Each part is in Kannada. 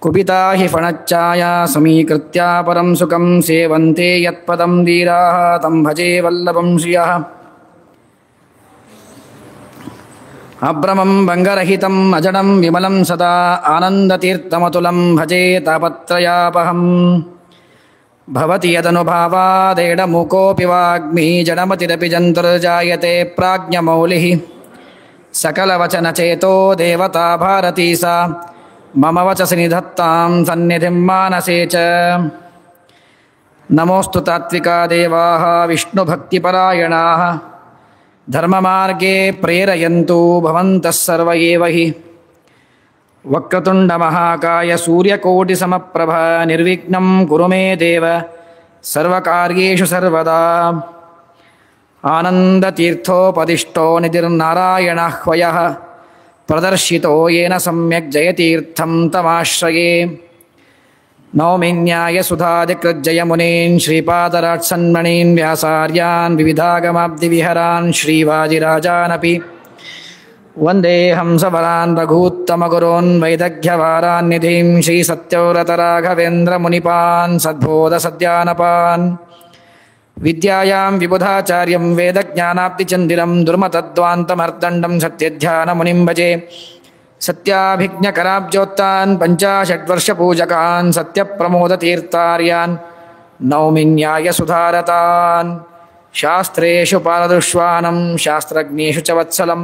ಕುಪಿತಾ ಹಿ ಫಣಚ್ಛಾಯಾ ಸಮೀಕೃತ್ಯ ಪರಂ ಸುಖಂ ಸೇವಂತೆ ಯತ್ಪದಂ ಧೀರಾಃ ತಂ ಭಜೆ ವಲ್ಲಭಂ ಶ್ರಿಯಃ. ಅಭ್ರಮಂ ಭಂಗರಹಿತಂ ಅಜಡಂ ವಿಮಲಂ ಸದಾ ಆನಂದತೀರ್ಥಮತುಲಂ ಭಜೆ ತಾಪತ್ರಯಾಪಹಂ. ಭವತಿ ಯದನುಭಾವಾದೇಡಮೂಕೋಪಿ ವಾಗ್ಮಿ ಜಡಮತಿರಪಿ ಜಂತುರ್ಜಾಯತೆ ಪ್ರಾಜ್ಞಮೌಲಿಃ. ಸಕಲವಚನಚೇತೋ ದೇವತಾ ಭಾರತೀ ಸಾ ಮಮ ವಚಸಿ ನಿಧತ್ತಾಂ ಸನ್ನಿಧಿಂ ಮಾನಸೇ ಚ. ನಮೋऽಸ್ತು ತಾತ್ವಿಕಾ ದೇವಾಃ ವಿಷ್ಣುಭಕ್ತಿಪರಾಯಣಾಃ ಧರ್ಮಮಾರ್ಗೇ ಪ್ರೇರಯन्तु ಭವಂತಃ ಸರ್ವ ಏವ ಹಿ. ವಕ್ರತುಂಡಮಹಾಕಾಯ ಸೂರ್ಯಕೋಟಿಸಮಪ್ರಭ ನಿರ್ವಿಘ್ನಂ ಕುರು ಮೇ ದೇವ ಸರ್ವಕಾರ್ಯೇಷು ಸರ್ವದಾ. ಆನಂದತೀರ್ಥೋಪದಿಷ್ಟೋ ನಿಧಿರ್ನಾರಾಯಣಃ ಹ್ವಯಃ ಪ್ರದರ್ಶಿತೋ ಯೇನ ಸಮ್ಯಕ್ ಜಯತೀರ್ಥಂ ತಮಾಶ್ರಯೇ. ನೌಮಿ ನ್ಯಾಯಸುಧಾಧಿಕೃಜ್ಜಯಮುನೀನ್ ಶ್ರೀಪಾದರಾಟ್ಸನ್ಮಣೀನ್ ವ್ಯಾಸಾರ್ಯಾನ್ ವಿವಿಧಾಗಮಾಬ್ಧಿವಿಹರಾನ್ ಶ್ರೀವಾದಿರಾಜಾನಪಿ ವಂದೇ ಹಂಸವರಾನ್ ರಘೂತ್ತಮಗುರೋನ್ ವೈದಗ್ಧ್ಯವಾರಾನ್ನಿಧಿಂ ಶ್ರೀಸತ್ಯವ್ರತರಾಘವೇಂದ್ರಮುನಿಪಾನ್ ಸದ್ಬೋಧಸದ್ಯಾನಪಾನ್. ವಿದ್ಯಾಯಾಂ ವಿಬುಧಾಚಾರ್ಯಂ ವೇದಜ್ಞಾನಾಬ್ಧಿಚಂದಿರಂ ದುರ್ಮತದ್ವಾಂತಮರ್ದಂಡಂ ಸತ್ಯಧ್ಯಾನಮುನಿಂ ಭಜೆ. ಸತ್ಯಾಭಿಜ್ಞಕರಾಬ್ಜೋತ್ತಾನ್ ಪಂಚಾಷಡ್ವರ್ಷಪೂಜಕಾನ್ ಸತ್ಯಪ್ರಮೋದತೀರ್ಥಾರ್ಯಾನ್ ನೌಮಿ ನ್ಯಾಯಸುಧಾರತಾನ್. ಶಾಸ್ತ್ರೇಷು ಪಾರದುಷ್ವಾನಂ ಶಾಸ್ತ್ರಜ್ಞೇಷು ಚ ವತ್ಸಲಂ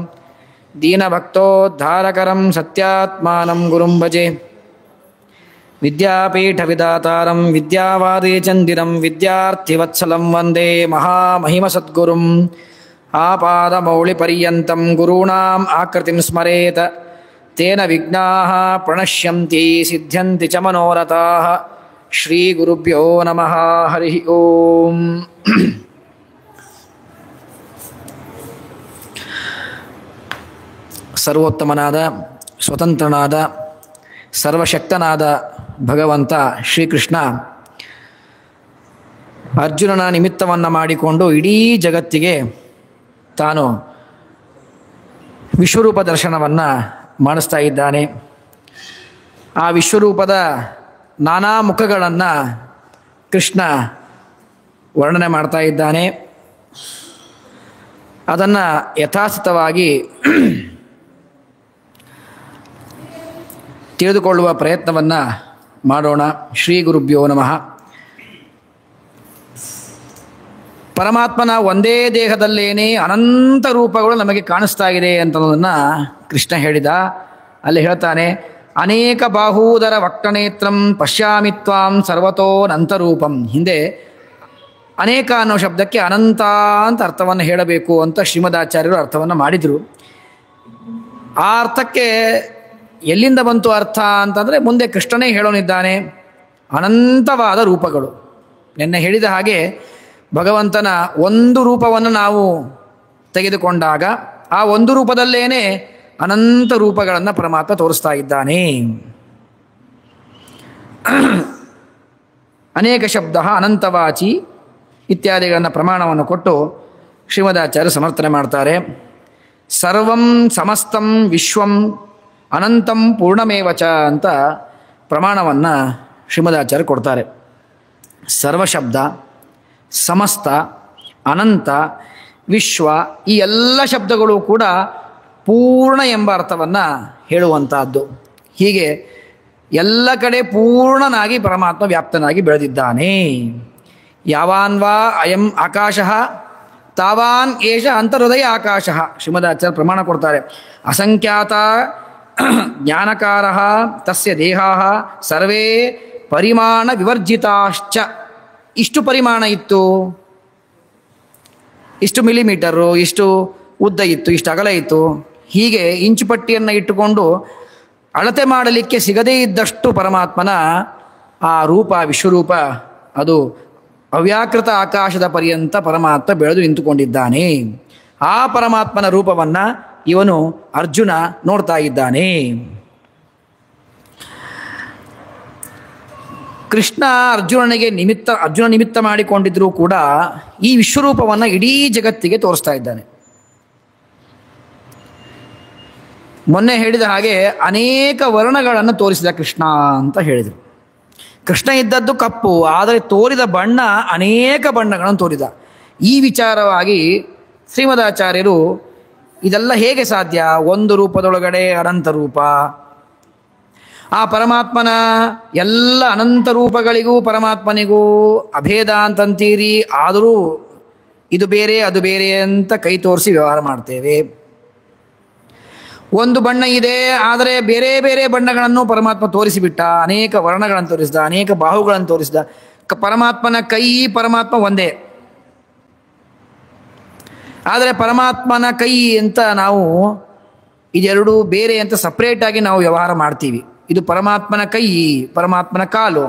ದೀನಭಕ್ತೋದ್ಧಾರಕರಂ ಸತ್ಯಾತ್ಮಾನಂ ಗುರುಂ ಭಜೆ. ವಿದ್ಯಾಪೀಠವಿದಾತಾರಂ ವಿದ್ಯಾವಾದಿಚಂದಿರಂ ವಿದ್ಯಾರ್ಥಿವತ್ಸಲಂ ವಂದೇ ಮಹಾಮಹಿಮಸದ್ಗುರುಂ. ಆಪಾದಮೌಳಿಪರ್ಯಂತಂ ಗುರುಣಾಂ ಆಕೃತಿಂ ಸ್ಮರೇತ್ ತೇನ ವಿಘ್ನಾಃ ಪ್ರಣಶ್ಯಂತಿ ಸಿದ್ಧ್ಯಂತಿ ಚ ಮನೋರಥಾಃ. ಶ್ರೀಗುರುಭ್ಯೋ ನಮಃ. ಹರಿ ಓಂ. ಸರ್ವೋತ್ತಮನಾದ ಸ್ವತಂತ್ರನಾದ ಸರ್ವಶಕ್ತನಾದ ಭಗವಂತ ಶ್ರೀಕೃಷ್ಣ ಅರ್ಜುನನ ನಿಮಿತ್ತವನ್ನು ಮಾಡಿಕೊಂಡು ಇಡೀ ಜಗತ್ತಿಗೆ ತಾನು ವಿಶ್ವರೂಪ ದರ್ಶನವನ್ನು ಮಾಡಿಸ್ತಾ ಇದ್ದಾನೆ. ಆ ವಿಶ್ವರೂಪದ ನಾನಾ ಮುಖಗಳನ್ನು ಕೃಷ್ಣ ವರ್ಣನೆ ಮಾಡ್ತಾ ಇದ್ದಾನೆ. ಅದನ್ನು ಯಥಾಸ್ಥಿತವಾಗಿ ತಿಳಿದುಕೊಳ್ಳುವ ಪ್ರಯತ್ನವನ್ನು ಮಾಡೋಣ. ಶ್ರೀ ಗುರುಭ್ಯೋ ನಮಃ. ಪರಮಾತ್ಮನ ಒಂದೇ ದೇಹದಲ್ಲೇನೇ ಅನಂತ ರೂಪಗಳು ನಮಗೆ ಕಾಣಿಸ್ತಾ ಇದೆ ಅಂತನ್ನೋದನ್ನು ಕೃಷ್ಣ ಹೇಳಿದ. ಅಲ್ಲಿ ಹೇಳ್ತಾನೆ, ಅನೇಕ ಬಾಹೂದರ ವಕ್ಟನೇತ್ರಂ ಪಶ್ಯಾಮಿ ತ್ವಾಂ ಸರ್ವತೋನಂತರೂಪಂ. ಹಿಂದೆ ಅನೇಕ ಅನ್ನೋ ಶಬ್ದಕ್ಕೆ ಅನಂತ ಅಂತ ಅರ್ಥವನ್ನು ಹೇಳಬೇಕು ಅಂತ ಶ್ರೀಮದಾಚಾರ್ಯರು ಅರ್ಥವನ್ನು ಮಾಡಿದರು. ಆ ಅರ್ಥಕ್ಕೆ ಎಲ್ಲಿಂದ ಬಂತು ಅರ್ಥ ಅಂತಂದರೆ ಮುಂದೆ ಕೃಷ್ಣನೇ ಹೇಳೋನಿದ್ದಾನೆ. ಅನಂತವಾದ ರೂಪಗಳು. ನಿನ್ನೆ ಹೇಳಿದ ಹಾಗೆ ಭಗವಂತನ ಒಂದು ರೂಪವನ್ನು ನಾವು ತೆಗೆದುಕೊಂಡಾಗ ಆ ಒಂದು ರೂಪದಲ್ಲೇನೆ ಅನಂತ ರೂಪಗಳನ್ನು ಪರಮಾತ್ಮ ತೋರಿಸ್ತಾ ಇದ್ದಾನೆ. ಅನೇಕ ಶಬ್ದ ಅನಂತವಾಚಿ ಇತ್ಯಾದಿಗಳನ್ನು ಪ್ರಮಾಣವನ್ನು ಕೊಟ್ಟು ಶ್ರೀಮದಾಚಾರ್ಯರು ಸಮರ್ಥನೆ ಮಾಡ್ತಾರೆ. ಸರ್ವಂ ಸಮಸ್ತಂ ವಿಶ್ವಂ ಅನಂತಂ ಪೂರ್ಣಮೇವಚ ಅಂತ ಪ್ರಮಾಣವನ್ನು ಶ್ರೀಮದಾಚಾರ್ಯ ಕೊಡ್ತಾರೆ. ಸರ್ವಶಬ್ದ, ಸಮಸ್ತ, ಅನಂತ, ವಿಶ್ವ ಈ ಎಲ್ಲ ಶಬ್ದಗಳು ಕೂಡ ಪೂರ್ಣ ಎಂಬ ಅರ್ಥವನ್ನು ಹೇಳುವಂತಹದ್ದು. ಹೀಗೆ ಎಲ್ಲ ಕಡೆ ಪೂರ್ಣನಾಗಿ ಪರಮಾತ್ಮ ವ್ಯಾಪ್ತನಾಗಿ ಬೆಳೆದಿದ್ದಾನೆ. ಯಾವಾನ್ವಾ ಅಯಂ ಆಕಾಶಃ ತಾವಾನ್ ಏಷ ಅಂತರ್ಹೃದಯ ಆಕಾಶಃ. ಶ್ರೀಮದಾಚಾರ್ಯ ಪ್ರಮಾಣ ಕೊಡ್ತಾರೆ. ಅಸಂಖ್ಯಾತ ಜ್ಞಾನಕಾರ ತಸ್ಯ ದೇಹಾಃ ಸರ್ವೇ ಪರಿಮಾಣ ವಿವರ್ಜಿತಾಶ್ಚ. ಇಷ್ಟು ಪರಿಮಾಣ ಇತ್ತು, ಇಷ್ಟು ಮಿಲಿಮೀಟರು, ಇಷ್ಟು ಉದ್ದ ಇತ್ತು, ಇಷ್ಟು ಅಗಲ ಇತ್ತು, ಹೀಗೆ ಇಂಚು ಪಟ್ಟಿಯನ್ನು ಇಟ್ಟುಕೊಂಡು ಅಳತೆ ಮಾಡಲಿಕ್ಕೆ ಸಿಗದೇ ಇದ್ದಷ್ಟು ಪರಮಾತ್ಮನ ಆ ರೂಪ ವಿಶ್ವರೂಪ ಅದು ಅವ್ಯಾಕೃತ ಆಕಾಶದ ಪರ್ಯಂತ ಪರಮಾತ್ಮ ಬೆಳೆದು ನಿಂತುಕೊಂಡಿದ್ದಾನೆ. ಆ ಪರಮಾತ್ಮನ ರೂಪವನ್ನು ಇವನು ಅರ್ಜುನ ನೋಡ್ತಾ ಇದ್ದಾನೆ. ಕೃಷ್ಣ ಅರ್ಜುನ ನಿಮಿತ್ತ ಮಾಡಿಕೊಂಡಿದ್ರೂ ಕೂಡ ಈ ವಿಶ್ವರೂಪವನ್ನು ಇಡೀ ಜಗತ್ತಿಗೆ ತೋರಿಸ್ತಾ ಇದ್ದಾನೆ. ಮೊನ್ನೆ ಹೇಳಿದ ಹಾಗೆ ಅನೇಕ ವರ್ಣಗಳನ್ನು ತೋರಿಸಿದ ಕೃಷ್ಣ ಅಂತ ಹೇಳಿದರು. ಕೃಷ್ಣ ಇದ್ದದ್ದು ಕಪ್ಪು, ಆದರೆ ತೋರಿದ ಬಣ್ಣ ಅನೇಕ ಬಣ್ಣಗಳನ್ನು ತೋರಿದ. ಈ ವಿಚಾರವಾಗಿ ಶ್ರೀಮದಾಚಾರ್ಯರು ಇದೆಲ್ಲ ಹೇಗೆ ಸಾಧ್ಯ, ಒಂದು ರೂಪದೊಳಗಡೆ ಅನಂತ ರೂಪ, ಆ ಪರಮಾತ್ಮನ ಎಲ್ಲ ಅನಂತ ರೂಪಗಳಿಗೂ ಪರಮಾತ್ಮನಿಗೂ ಅಭೇದ ಅಂತಂತೀರಿ, ಆದರೂ ಇದು ಬೇರೆ ಅದು ಬೇರೆ ಅಂತ ಕೈ ತೋರಿಸಿ ವ್ಯವಹಾರ ಮಾಡ್ತೇವೆ. ಒಂದು ಬಣ್ಣ ಇದೆ, ಆದರೆ ಬೇರೆ ಬೇರೆ ಬಣ್ಣಗಳನ್ನು ಪರಮಾತ್ಮ ತೋರಿಸಿಬಿಟ್ಟ, ಅನೇಕ ವರ್ಣಗಳನ್ನು ತೋರಿಸಿದ, ಅನೇಕ ಬಾಹುಗಳನ್ನು ತೋರಿಸಿದ. ಪರಮಾತ್ಮನ ಕೈ ಪರಮಾತ್ಮ ಒಂದೇ, ಆದರೆ ಪರಮಾತ್ಮನ ಕೈ ಅಂತ ನಾವು ಇದೆರಡು ಬೇರೆ ಅಂತ ಸಪ್ರೇಟಾಗಿ ನಾವು ವ್ಯವಹಾರ ಮಾಡ್ತೀವಿ. ಇದು ಪರಮಾತ್ಮನ ಕೈ, ಪರಮಾತ್ಮನ ಕಾಲು,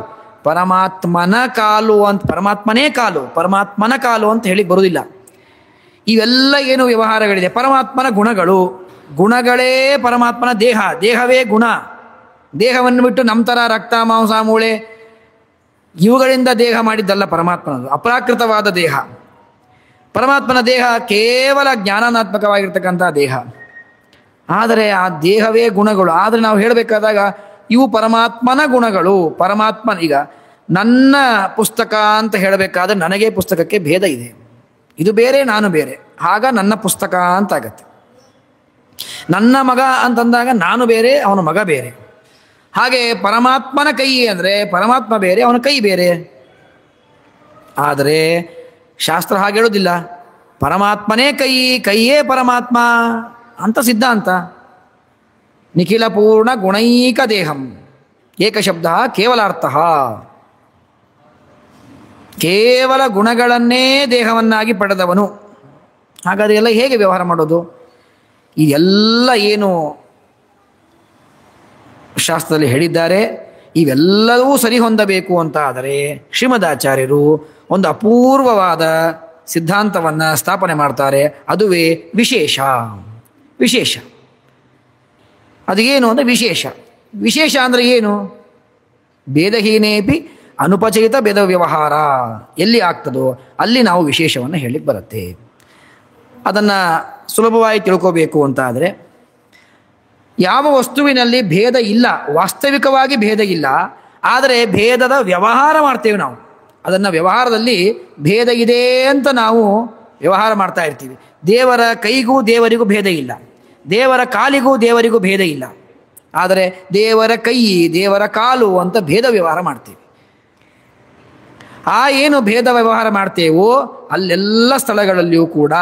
ಪರಮಾತ್ಮನ ಕಾಲು ಅಂತ ಪರಮಾತ್ಮನೇ ಕಾಲು, ಪರಮಾತ್ಮನ ಕಾಲು ಅಂತ ಹೇಳಿ ಬರುವುದಿಲ್ಲ. ಇವೆಲ್ಲ ಏನು ವ್ಯವಹಾರಗಳಿದೆ. ಪರಮಾತ್ಮನ ಗುಣಗಳು, ಗುಣಗಳೇ ಪರಮಾತ್ಮನ ದೇಹ, ದೇಹವೇ ಗುಣ. ದೇಹವನ್ನು ಬಿಟ್ಟು ನಮ್ಮ ಥರ ರಕ್ತ ಮಾಂಸ ಮೂಳೆ ಇವುಗಳಿಂದ ದೇಹ ಮಾಡಿದ್ದಲ್ಲ ಪರಮಾತ್ಮನದು, ಅಪ್ರಾಕೃತವಾದ ದೇಹ. ಪರಮಾತ್ಮನ ದೇಹ ಕೇವಲ ಜ್ಞಾನಾತ್ಮಕವಾಗಿರ್ತಕ್ಕಂಥ ದೇಹ, ಆದರೆ ಆ ದೇಹವೇ ಗುಣಗಳು. ಆದರೆ ನಾವು ಹೇಳಬೇಕಾದಾಗ ಇವು ಪರಮಾತ್ಮನ ಗುಣಗಳು. ಪರಮಾತ್ಮನ, ಈಗ ನನ್ನ ಪುಸ್ತಕ ಅಂತ ಹೇಳಬೇಕಾದ್ರೆ ನನಗೆ ಪುಸ್ತಕಕ್ಕೆ ಭೇದ ಇದೆ, ಇದು ಬೇರೆ ನಾನು ಬೇರೆ, ಆಗ ನನ್ನ ಪುಸ್ತಕ ಅಂತ ಆಗತ್ತೆ. ನನ್ನ ಮಗ ಅಂತಂದಾಗ ನಾನು ಬೇರೆ ಅವನ ಮಗ ಬೇರೆ. ಹಾಗೆ ಪರಮಾತ್ಮನ ಕೈ ಅಂದರೆ ಪರಮಾತ್ಮ ಬೇರೆ ಅವನ ಕೈ ಬೇರೆ. ಆದರೆ ಶಾಸ್ತ್ರ ಹಾಗೆ ಹೇಳೋದಿಲ್ಲ, ಪರಮಾತ್ಮನೇ ಕೈ, ಕೈಯೇ ಪರಮಾತ್ಮ ಅಂತ ಸಿದ್ಧಾಂತ. ನಿಖಿಲ ಪೂರ್ಣ ಗುಣೈಕ ದೇಹಂ ಏಕಶಬ್ದ ಕೇವಲಾರ್ಥ. ಕೇವಲ ಗುಣಗಳನ್ನೇ ದೇಹವನ್ನಾಗಿ ಪಡೆದವನು. ಹಾಗಾದರೆ ಎಲ್ಲ ಹೇಗೆ ವ್ಯವಹಾರ ಮಾಡೋದು? ಇದೆಲ್ಲ ಏನು ಶಾಸ್ತ್ರದಲ್ಲಿ ಹೇಳಿದ್ದಾರೆ, ಇವೆಲ್ಲವೂ ಸರಿ ಹೊಂದಬೇಕು ಅಂತ ಆದರೆ ಶ್ರೀಮದಾಚಾರ್ಯರು ಒಂದು ಅಪೂರ್ವವಾದ ಸಿದ್ಧಾಂತವನ್ನು ಸ್ಥಾಪನೆ ಮಾಡ್ತಾರೆ. ಅದುವೇ ವಿಶೇಷ. ವಿಶೇಷ ಅದು ಏನು ಅಂದರೆ ವಿಶೇಷ. ವಿಶೇಷ ಅಂದರೆ ಏನು? ಭೇದಹೀನೇಪಿ ಅನುಪಚಯಿತ ಭೇದ ವ್ಯವಹಾರ ಎಲ್ಲಿ ಆಗ್ತದೋ ಅಲ್ಲಿ ನಾವು ವಿಶೇಷವನ್ನು ಹೇಳಲಿಕ್ಕೆ ಬರುತ್ತೆ. ಅದನ್ನು ಸುಲಭವಾಗಿ ತಿಳ್ಕೋಬೇಕು ಅಂತ ಆದರೆ, ಯಾವ ವಸ್ತುವಿನಲ್ಲಿ ಭೇದ ಇಲ್ಲ, ವಾಸ್ತವಿಕವಾಗಿ ಭೇದ ಇಲ್ಲ, ಆದರೆ ಭೇದದ ವ್ಯವಹಾರ ಮಾಡ್ತೇವೆ ನಾವು. ಅದನ್ನು ವ್ಯವಹಾರದಲ್ಲಿ ಭೇದ ಇದೆ ಅಂತ ನಾವು ವ್ಯವಹಾರ ಮಾಡ್ತಾ ಇರ್ತೀವಿ. ದೇವರ ಕೈಗೂ ದೇವರಿಗೂ ಭೇದ ಇಲ್ಲ, ದೇವರ ಕಾಲಿಗೂ ದೇವರಿಗೂ ಭೇದ ಇಲ್ಲ, ಆದರೆ ದೇವರ ಕೈ ದೇವರ ಕಾಲು ಅಂತ ಭೇದ ವ್ಯವಹಾರ ಮಾಡ್ತೀವಿ. ಆ ಏನು ಭೇದ ವ್ಯವಹಾರ ಮಾಡ್ತೇವೋ ಅಲ್ಲೆಲ್ಲ ಸ್ಥಳಗಳಲ್ಲಿಯೂ ಕೂಡ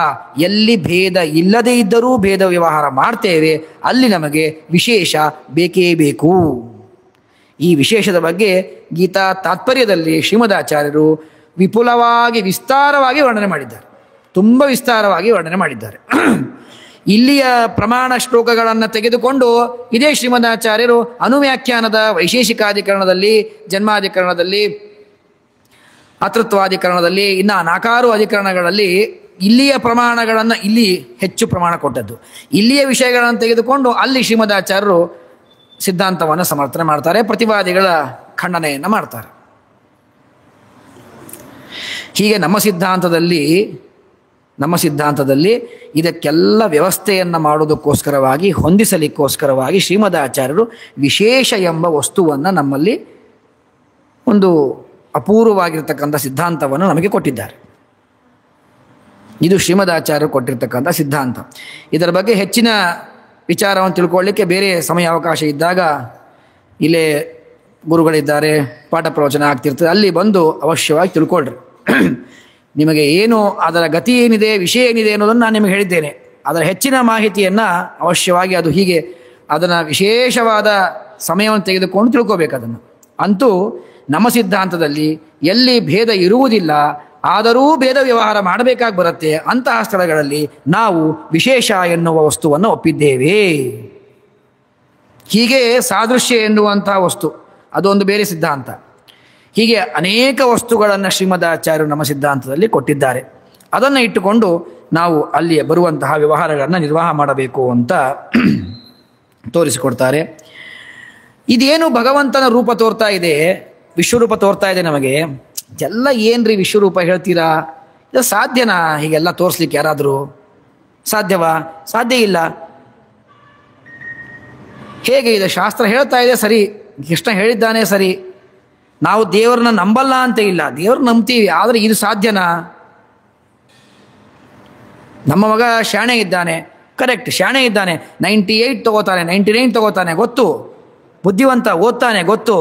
ಎಲ್ಲಿ ಭೇದ ಇಲ್ಲದೇ ಇದ್ದರೂ ಭೇದ ವ್ಯವಹಾರ ಮಾಡ್ತೇವೆ, ಅಲ್ಲಿ ನಮಗೆ ವಿಶೇಷ ಬೇಕೇ ಬೇಕು. ಈ ವಿಶೇಷದ ಬಗ್ಗೆ ಗೀತಾ ತಾತ್ಪರ್ಯದಲ್ಲಿ ಶ್ರೀಮದಾಚಾರ್ಯರು ವಿಪುಲವಾಗಿ ವಿಸ್ತಾರವಾಗಿ ವರ್ಣನೆ ಮಾಡಿದ್ದಾರೆ, ತುಂಬ ವಿಸ್ತಾರವಾಗಿ ವರ್ಣನೆ ಮಾಡಿದ್ದಾರೆ. ಇಲ್ಲಿಯ ಪ್ರಮಾಣ ಶ್ಲೋಕಗಳನ್ನು ತೆಗೆದುಕೊಂಡು ಇದೇ ಶ್ರೀಮದಾಚಾರ್ಯರು ಅನುವ್ಯಾಖ್ಯಾನದ ವೈಶೇಷಿಕಾಧಿಕರಣದಲ್ಲಿ, ಜನ್ಮಾಧಿಕರಣದಲ್ಲಿ, ಅತೃತ್ವಾಧಿಕರಣದಲ್ಲಿ, ಇನ್ನು ನಾಕಾರು ಅಧಿಕರಣಗಳಲ್ಲಿ ಇಲ್ಲಿಯ ಪ್ರಮಾಣಗಳನ್ನು ಇಲ್ಲಿ ಹೆಚ್ಚು ಪ್ರಮಾಣ ಕೊಟ್ಟದ್ದು. ಇಲ್ಲಿಯ ವಿಷಯಗಳನ್ನು ತೆಗೆದುಕೊಂಡು ಅಲ್ಲಿ ಶ್ರೀಮದಾಚಾರ್ಯರು ಸಿದ್ಧಾಂತವನ್ನು ಸಮರ್ಥನೆ ಮಾಡ್ತಾರೆ, ಪ್ರತಿವಾದಿಗಳ ಖಂಡನೆಯನ್ನು ಮಾಡ್ತಾರೆ. ಹೀಗೆ ನಮ್ಮ ಸಿದ್ಧಾಂತದಲ್ಲಿ ಇದಕ್ಕೆಲ್ಲ ವ್ಯವಸ್ಥೆಯನ್ನು ಮಾಡೋದಕ್ಕೋಸ್ಕರವಾಗಿ, ಹೊಂದಿಸಲಿಕ್ಕೋಸ್ಕರವಾಗಿ ಶ್ರೀಮದಾಚಾರ್ಯರು ವಿಶೇಷ ಎಂಬ ವಸ್ತುವನ್ನು ನಮ್ಮಲ್ಲಿ ಒಂದು ಅಪೂರ್ವವಾಗಿರ್ತಕ್ಕಂಥ ಸಿದ್ಧಾಂತವನ್ನು ನಮಗೆ ಕೊಟ್ಟಿದ್ದಾರೆ. ಇದು ಶ್ರೀಮದಾಚಾರ್ಯರು ಕೊಟ್ಟಿರ್ತಕ್ಕಂಥ ಸಿದ್ಧಾಂತ. ಇದರ ಬಗ್ಗೆ ಹೆಚ್ಚಿನ ವಿಚಾರವನ್ನು ತಿಳ್ಕೊಳ್ಳಿಕ್ಕೆ ಬೇರೆ ಸಮಯ ಅವಕಾಶ ಇದ್ದಾಗ ಇಲ್ಲೇ ಗುರುಗಳಿದ್ದಾರೆ, ಪಾಠ ಪ್ರವಚನ ಆಗ್ತಿರ್ತದೆ, ಅಲ್ಲಿ ಬಂದು ಅವಶ್ಯವಾಗಿ ತಿಳ್ಕೊಳ್ರಿ. ನಿಮಗೆ ಏನು ಅದರ ಗತಿ ಏನಿದೆ, ವಿಷಯ ಏನಿದೆ ಅನ್ನೋದನ್ನು ನಾನು ನಿಮಗೆ ಹೇಳಿದ್ದೇನೆ. ಅದರ ಹೆಚ್ಚಿನ ಮಾಹಿತಿಯನ್ನು ಅವಶ್ಯವಾಗಿ ಅದು ಹೀಗೆ ಅದನ್ನು ವಿಶೇಷವಾದ ಸಮಯವನ್ನು ತೆಗೆದುಕೊಂಡು ತಿಳ್ಕೋಬೇಕು ಅದನ್ನು. ಅಂತೂ ನಮ್ಮ ಸಿದ್ಧಾಂತದಲ್ಲಿ ಎಲ್ಲಿ ಭೇದ ಇರುವುದಿಲ್ಲ, ಆದರೂ ಭೇದ ವ್ಯವಹಾರ ಮಾಡಬೇಕಾಗಿ ಬರುತ್ತೆ, ಅಂತಹ ಸ್ಥಳಗಳಲ್ಲಿ ನಾವು ವಿಶೇಷ ಎನ್ನುವ ವಸ್ತುವನ್ನು ಒಪ್ಪಿದ್ದೇವೆ. ಹೀಗೆ ಸಾದೃಶ್ಯ ಎನ್ನುವಂತಹ ವಸ್ತು ಅದೊಂದು ಬೇರೆ ಸಿದ್ಧಾಂತ. ಹೀಗೆ ಅನೇಕ ವಸ್ತುಗಳನ್ನು ಶ್ರೀಮದಾಚಾರ್ಯರು ನಮ್ಮ ಸಿದ್ಧಾಂತದಲ್ಲಿ ಕೊಟ್ಟಿದ್ದಾರೆ. ಅದನ್ನು ಇಟ್ಟುಕೊಂಡು ನಾವು ಅಲ್ಲಿ ಬರುವಂತಹ ವ್ಯವಹಾರಗಳನ್ನು ನಿರ್ವಾಹ ಮಾಡಬೇಕು ಅಂತ ತೋರಿಸಿಕೊಡ್ತಾರೆ. ಇದೇನು ಭಗವಂತನ ರೂಪ ತೋರ್ತಾ ಇದೆ, ವಿಶ್ವರೂಪ ತೋರ್ತಾ ಇದೆ ನಮಗೆ. ಎಲ್ಲ ಏನ್ರಿ ವಿಶ್ವರೂಪ ಹೇಳ್ತೀರಾ? ಇದು ಸಾಧ್ಯನಾ ಹೀಗೆಲ್ಲ ತೋರಿಸ್ಲಿಕ್ಕೆ? ಯಾರಾದರೂ ಸಾಧ್ಯವಾ? ಸಾಧ್ಯ ಇಲ್ಲ. ಹೇಗೆ ಇದೆ? ಶಾಸ್ತ್ರ ಹೇಳ್ತಾ ಇದೆ ಸರಿ, ಕೃಷ್ಣ ಹೇಳಿದ್ದಾನೆ ಸರಿ, ನಾವು ದೇವರನ್ನ ನಂಬಲ್ಲ ಅಂತ ಇಲ್ಲ, ದೇವ್ರನ್ನ ನಂಬ್ತೀವಿ. ಆದರೆ ಇದು ಸಾಧ್ಯನಾ? ನಮ್ಮ ಮಗ ಶಾಣೆ ಇದ್ದಾನೆ, ಕರೆಕ್ಟ್, ಶಾಣೆ ಇದ್ದಾನೆ, 98 ತಗೋತಾನೆ, 99 ತಗೋತಾನೆ, ಗೊತ್ತು, ಬುದ್ಧಿವಂತ, ಓದ್ತಾನೆ, ಗೊತ್ತು.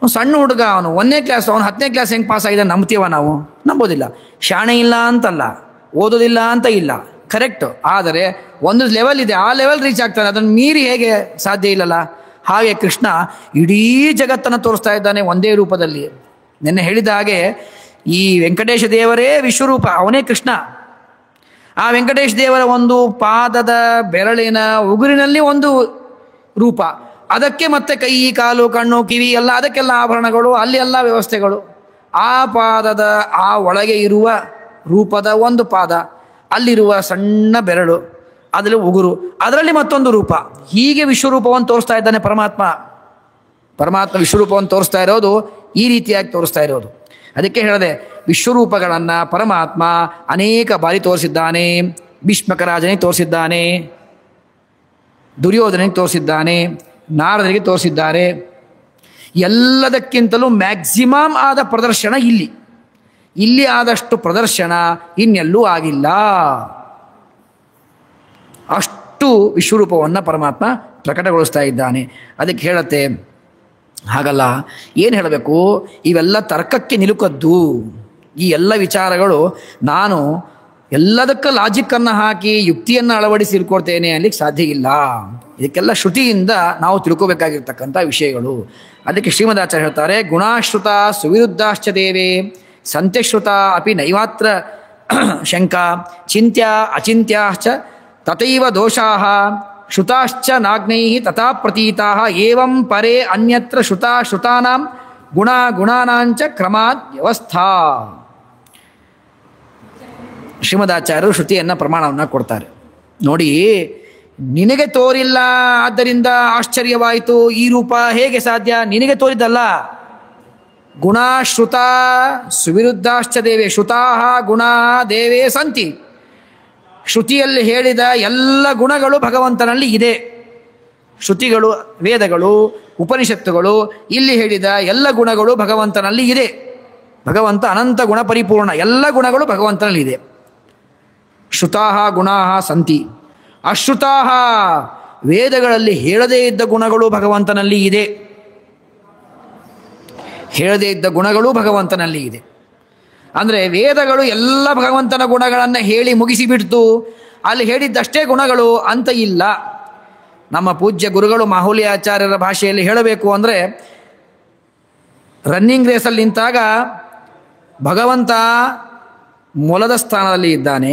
ಸಣ್ಣ ಹುಡುಗ, ಅವನು 1ನೇ ಕ್ಲಾಸ್, ಅವನು 10ನೇ ಕ್ಲಾಸ್ ಹೆಂಗೆ ಪಾಸ್ ಆಗಿದೆ ನಂಬ್ತೀವ ನಾವು? ನಂಬೋದಿಲ್ಲ. ಶಾಣೆ ಇಲ್ಲ ಅಂತಲ್ಲ, ಓದೋದಿಲ್ಲ ಅಂತ ಇಲ್ಲ, ಕರೆಕ್ಟು. ಆದರೆ ಒಂದು ಲೆವೆಲ್ ಇದೆ, ಆ ಲೆವೆಲ್ ರೀಚ್ ಆಗ್ತಾನೆ, ಅದನ್ನು ಮೀರಿ ಹೇಗೆ ಸಾಧ್ಯ ಇಲ್ಲಲ್ಲ. ಹಾಗೆ ಕೃಷ್ಣ ಇಡೀ ಜಗತ್ತನ್ನು ತೋರಿಸ್ತಾ ಇದ್ದಾನೆ ಒಂದೇ ರೂಪದಲ್ಲಿ. ನಿನ್ನೆ ಹೇಳಿದ ಹಾಗೆ ಈ ವೆಂಕಟೇಶ ದೇವರೇ ವಿಶ್ವರೂಪ, ಅವನೇ ಕೃಷ್ಣ. ಆ ವೆಂಕಟೇಶ ದೇವರ ಒಂದು ಪಾದದ ಬೆರಳಿನ ಉಗುರಿನಲ್ಲಿ ಒಂದು ರೂಪ, ಅದಕ್ಕೆ ಮತ್ತೆ ಕೈ, ಕಾಲು, ಕಣ್ಣು, ಕಿವಿ ಎಲ್ಲ, ಅದಕ್ಕೆಲ್ಲ ಆಭರಣಗಳು, ಅಲ್ಲಿ ಎಲ್ಲ ವ್ಯವಸ್ಥೆಗಳು. ಆ ಪಾದದ ಆ ಒಳಗೆ ಇರುವ ರೂಪದ ಒಂದು ಪಾದ, ಅಲ್ಲಿರುವ ಸಣ್ಣ ಬೆರಳು, ಅದರಲ್ಲಿ ಉಗುರು, ಅದರಲ್ಲಿ ಮತ್ತೊಂದು ರೂಪ. ಹೀಗೆ ವಿಶ್ವರೂಪವನ್ನು ತೋರಿಸ್ತಾ ಇದ್ದಾನೆ ಪರಮಾತ್ಮ. ಪರಮಾತ್ಮ ವಿಶ್ವರೂಪವನ್ನು ತೋರಿಸ್ತಾ ಇರೋದು ಈ ರೀತಿಯಾಗಿ ತೋರಿಸ್ತಾ ಇರೋದು. ಅದಕ್ಕೆ ಹೇಳಿದೆ, ವಿಶ್ವರೂಪಗಳನ್ನು ಪರಮಾತ್ಮ ಅನೇಕ ಬಾರಿ ತೋರಿಸಿದ್ದಾನೆ. ಭೀಷ್ಮಕ ರಾಜನಿಗೆ ತೋರಿಸಿದ್ದಾನೆ, ದುರ್ಯೋಧನಿಗೆ ತೋರಿಸಿದ್ದಾನೆ, ನಾರದರಿಗೆ ತೋರಿಸಿದ್ದಾರೆ. ಎಲ್ಲದಕ್ಕಿಂತಲೂ ಮ್ಯಾಕ್ಸಿಮಮ್ ಆದ ಪ್ರದರ್ಶನ ಇಲ್ಲಿ ಆದಷ್ಟು ಪ್ರದರ್ಶನ ಇನ್ನೆಲ್ಲೂ ಆಗಿಲ್ಲ. ಅಷ್ಟು ವಿಶ್ವರೂಪವನ್ನು ಪರಮಾತ್ಮ ಪ್ರಕಟಗೊಳಿಸ್ತಾ ಇದ್ದಾನೆ. ಅದಕ್ಕೆ ಹೇಳತ್ತೆ, ಹಾಗಲ್ಲ, ಏನು ಹೇಳಬೇಕು, ಇವೆಲ್ಲ ತರ್ಕಕ್ಕೆ ನಿಲುಕದ್ದು. ಈ ಎಲ್ಲ ವಿಚಾರಗಳು ನಾನು ಎಲ್ಲದಕ್ಕೆ ಲಾಜಿಕ್ಕನ್ನು ಹಾಕಿ ಯುಕ್ತಿಯನ್ನು ಅಳವಡಿಸಿ ತಿಳ್ಕೊಳ್ತೇನೆ ಅನ್ಲಿಕ್ಕೆ ಸಾಧ್ಯ ಇಲ್ಲ. ಇದಕ್ಕೆಲ್ಲ ಶ್ರುತಿಯಿಂದ ನಾವು ತಿಳ್ಕೋಬೇಕಾಗಿರ್ತಕ್ಕಂಥ ವಿಷಯಗಳು. ಅದಕ್ಕೆ ಶ್ರೀಮದಾಚಾರ್ಯ ಹೇಳ್ತಾರೆ, ಗುಣಾಶ್ರುತ ಸುವಿರುದ್ಧಾಶ್ಚ ದೇವೇ ಸಂತ್ಯಶ್ರುತ ಅಪಿ ನೈವಾತ್ರ ಶಂಕಾ ಚಿಂತ್ಯ ಅಚಿಂತ್ಯಾಶ್ಚ ತಥೈವ ದೋಷಾಃ ಶ್ರುತಾಶ್ಚ ನಾಗ್ನೈಃ ತಥಾ ಪ್ರತೀತಾಃ ಏವಂ ಪರೇ ಅನ್ಯತ್ರ ಶ್ರುತಾನಾಂ ಗುಣಾನಾಂಚ ಕ್ರಮಾತ್ ವ್ಯವಸ್ಥಾ. ಶ್ರೀಮದಾಚಾರ್ಯರು ಶ್ರುತಿಯನ್ನು ಪ್ರಮಾಣವನ್ನು ಕೊಡ್ತಾರೆ. ನೋಡಿ, ನಿನಗೆ ತೋರಿಲ್ಲ ಆದ್ದರಿಂದ ಆಶ್ಚರ್ಯವಾಯಿತು, ಈ ರೂಪ ಹೇಗೆ ಸಾಧ್ಯ? ನಿನಗೆ ತೋರಿದ್ದಲ್ಲ. ಗುಣ ಶ್ರುತ ಸುವಿರುದ್ಧಾಶ್ಚ ದೇವೇ, ಶ್ರುತಾಃ ಗುಣ ದೇವೇ ಸಂತಿ. ಶ್ರುತಿಯಲ್ಲಿ ಹೇಳಿದ ಎಲ್ಲ ಗುಣಗಳು ಭಗವಂತನಲ್ಲಿ ಇದೆ. ಶ್ರುತಿಗಳು, ವೇದಗಳು, ಉಪನಿಷತ್ತುಗಳು ಇಲ್ಲಿ ಹೇಳಿದ ಎಲ್ಲ ಗುಣಗಳು ಭಗವಂತನಲ್ಲಿ ಇದೆ. ಭಗವಂತ ಅನಂತ ಗುಣ ಪರಿಪೂರ್ಣ, ಎಲ್ಲ ಗುಣಗಳು ಭಗವಂತನಲ್ಲಿ ಇದೆ. ಶ್ರುತಾಃ ಗುಣಾಃ ಸಂತಿ. ಅಶ್ರುತಾಃ, ವೇದಗಳಲ್ಲಿ ಹೇಳದೇ ಇದ್ದ ಗುಣಗಳು ಭಗವಂತನಲ್ಲಿ ಇದೆ. ಹೇಳದೇ ಇದ್ದ ಗುಣಗಳು ಭಗವಂತನಲ್ಲಿ ಇದೆ. ಅಂದರೆ ವೇದಗಳು ಎಲ್ಲ ಭಗವಂತನ ಗುಣಗಳನ್ನು ಹೇಳಿ ಮುಗಿಸಿಬಿಡ್ತು, ಅಲ್ಲಿ ಹೇಳಿದ್ದಷ್ಟೇ ಗುಣಗಳು ಅಂತ ಇಲ್ಲ. ನಮ್ಮ ಪೂಜ್ಯ ಗುರುಗಳು ಮಾಹುಲಿ ಆಚಾರ್ಯರ ಭಾಷೆಯಲ್ಲಿ ಹೇಳಬೇಕು ಅಂದರೆ, ರನ್ನಿಂಗ್ ರೇಸಲ್ಲಿ ನಿಂತಾಗ ಭಗವಂತ ಮೊಲದ ಸ್ಥಾನದಲ್ಲಿ ಇದ್ದಾನೆ,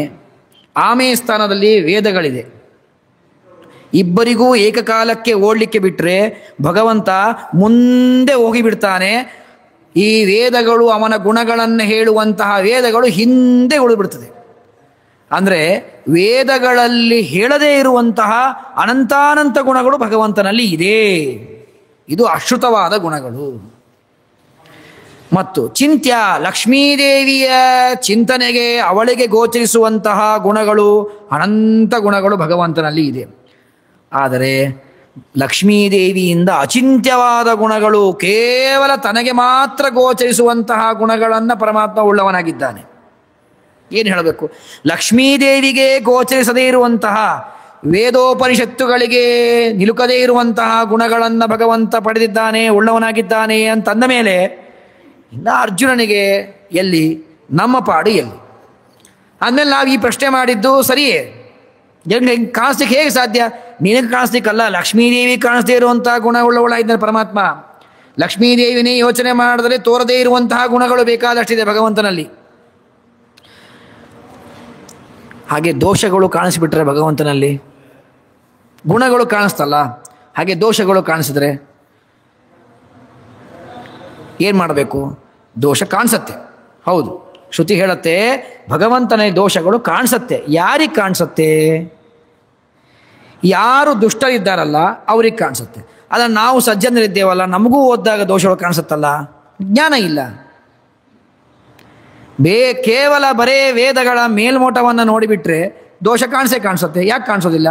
ಆಮೆ ಸ್ಥಾನದಲ್ಲಿ ವೇದಗಳಿದೆ. ಇಬ್ಬರಿಗೂ ಏಕಕಾಲಕ್ಕೆ ಓಡಲಿಕ್ಕೆ ಬಿಟ್ಟರೆ ಭಗವಂತ ಮುಂದೆ ಹೋಗಿಬಿಡ್ತಾನೆ. ಈ ವೇದಗಳು, ಅವನ ಗುಣಗಳನ್ನು ಹೇಳುವಂತಹ ವೇದಗಳು ಹಿಂದೆ ಉಳಿಬಿಡ್ತದೆ. ಅಂದರೆ ವೇದಗಳಲ್ಲಿ ಹೇಳದೇ ಇರುವಂತಹ ಅನಂತಾನಂತ ಗುಣಗಳು ಭಗವಂತನಲ್ಲಿ ಇದೆ. ಇದು ಅಶ್ರುತವಾದ ಗುಣಗಳು. ಮತ್ತು ಚಿಂತ್ಯ, ಲಕ್ಷ್ಮೀದೇವಿಯ ಚಿಂತನೆಗೆ, ಅವಳಿಗೆ ಗೋಚರಿಸುವಂತಹ ಗುಣಗಳು, ಅನಂತ ಗುಣಗಳು ಭಗವಂತನಲ್ಲಿ ಇದೆ. ಆದರೆ ಲಕ್ಷ್ಮೀದೇವಿಯಿಂದ ಅಚಿಂತ್ಯವಾದ ಗುಣಗಳು, ಕೇವಲ ತನಗೆ ಮಾತ್ರ ಗೋಚರಿಸುವಂತಹ ಗುಣಗಳನ್ನು ಪರಮಾತ್ಮ ಉಳ್ಳವನಾಗಿದ್ದಾನೆ. ಏನು ಹೇಳಬೇಕು? ಲಕ್ಷ್ಮೀದೇವಿಗೆ ಗೋಚರಿಸದೇ ಇರುವಂತಹ, ವೇದೋಪನಿಷತ್ತುಗಳಿಗೆ ನಿಲುಕದೇ ಇರುವಂತಹ ಗುಣಗಳನ್ನು ಭಗವಂತ ಪಡೆದಿದ್ದಾನೆ, ಉಳ್ಳವನಾಗಿದ್ದಾನೆ ಅಂತಂದ ಮೇಲೆ ಇನ್ನು ಅರ್ಜುನನಿಗೆ ಎಲ್ಲಿ, ನಮ್ಮ ಪಾಡು ಎಲ್ಲಿ? ಆಮೇಲೆ ನಾವು ಈ ಪ್ರಶ್ನೆ ಮಾಡಿದ್ದು ಸರಿಯೇ? ಹೆಂಗೆ ಕಾಣಿಸ್ಲಿಕ್ಕೆ ಹೇಗೆ ಸಾಧ್ಯ? ನಿನಗೆ ಕಾಣಿಸ್ಲಿಕ್ಕಲ್ಲ, ಲಕ್ಷ್ಮೀದೇವಿ ಕಾಣಿಸದೇ ಇರುವಂತಹ ಗುಣ ಉಳ್ಳವಳಾಗಿದ್ದಾನೆ ಪರಮಾತ್ಮ. ಲಕ್ಷ್ಮೀದೇವಿನೇ ಯೋಚನೆ ಮಾಡಿದರೆ ತೋರದೇ ಇರುವಂತಹ ಗುಣಗಳು ಬೇಕಾದಷ್ಟಿದೆ ಭಗವಂತನಲ್ಲಿ. ಹಾಗೆ ದೋಷಗಳು ಕಾಣಿಸ್ಬಿಟ್ರೆ ಭಗವಂತನಲ್ಲಿ, ಗುಣಗಳು ಕಾಣಿಸ್ತಲ್ಲ, ಹಾಗೆ ದೋಷಗಳು ಕಾಣಿಸಿದ್ರೆ ಏನು ಮಾಡಬೇಕು? ದೋಷ ಕಾಣಿಸತ್ತೆ, ಹೌದು. ಶ್ರುತಿ ಹೇಳುತ್ತೆ, ಭಗವಂತನ ದೋಷಗಳು ಕಾಣಿಸತ್ತೆ. ಯಾರಿಗೆ ಕಾಣಿಸುತ್ತೆ? ಯಾರು ದುಷ್ಟರಿದ್ದಾರಲ್ಲ ಅವ್ರಿಗೆ ಕಾಣಿಸುತ್ತೆ. ಅದನ್ನು ನಾವು ಸಜ್ಜನರಿದ್ದೇವಲ್ಲ, ನಮಗೂ ಓದಿದಾಗ ದೋಷಗಳು ಕಾಣಿಸುತ್ತಲ್ಲ. ಜ್ಞಾನ ಇಲ್ಲ, ಕೇವಲ ಬರೇ ವೇದಗಳ ಮೇಲ್ಮೋಟವನ್ನು ನೋಡಿಬಿಟ್ರೆ ದೋಷ ಕಾಣಿಸುತ್ತೆ. ಯಾಕೆ ಕಾಣಿಸೋದಿಲ್ಲ?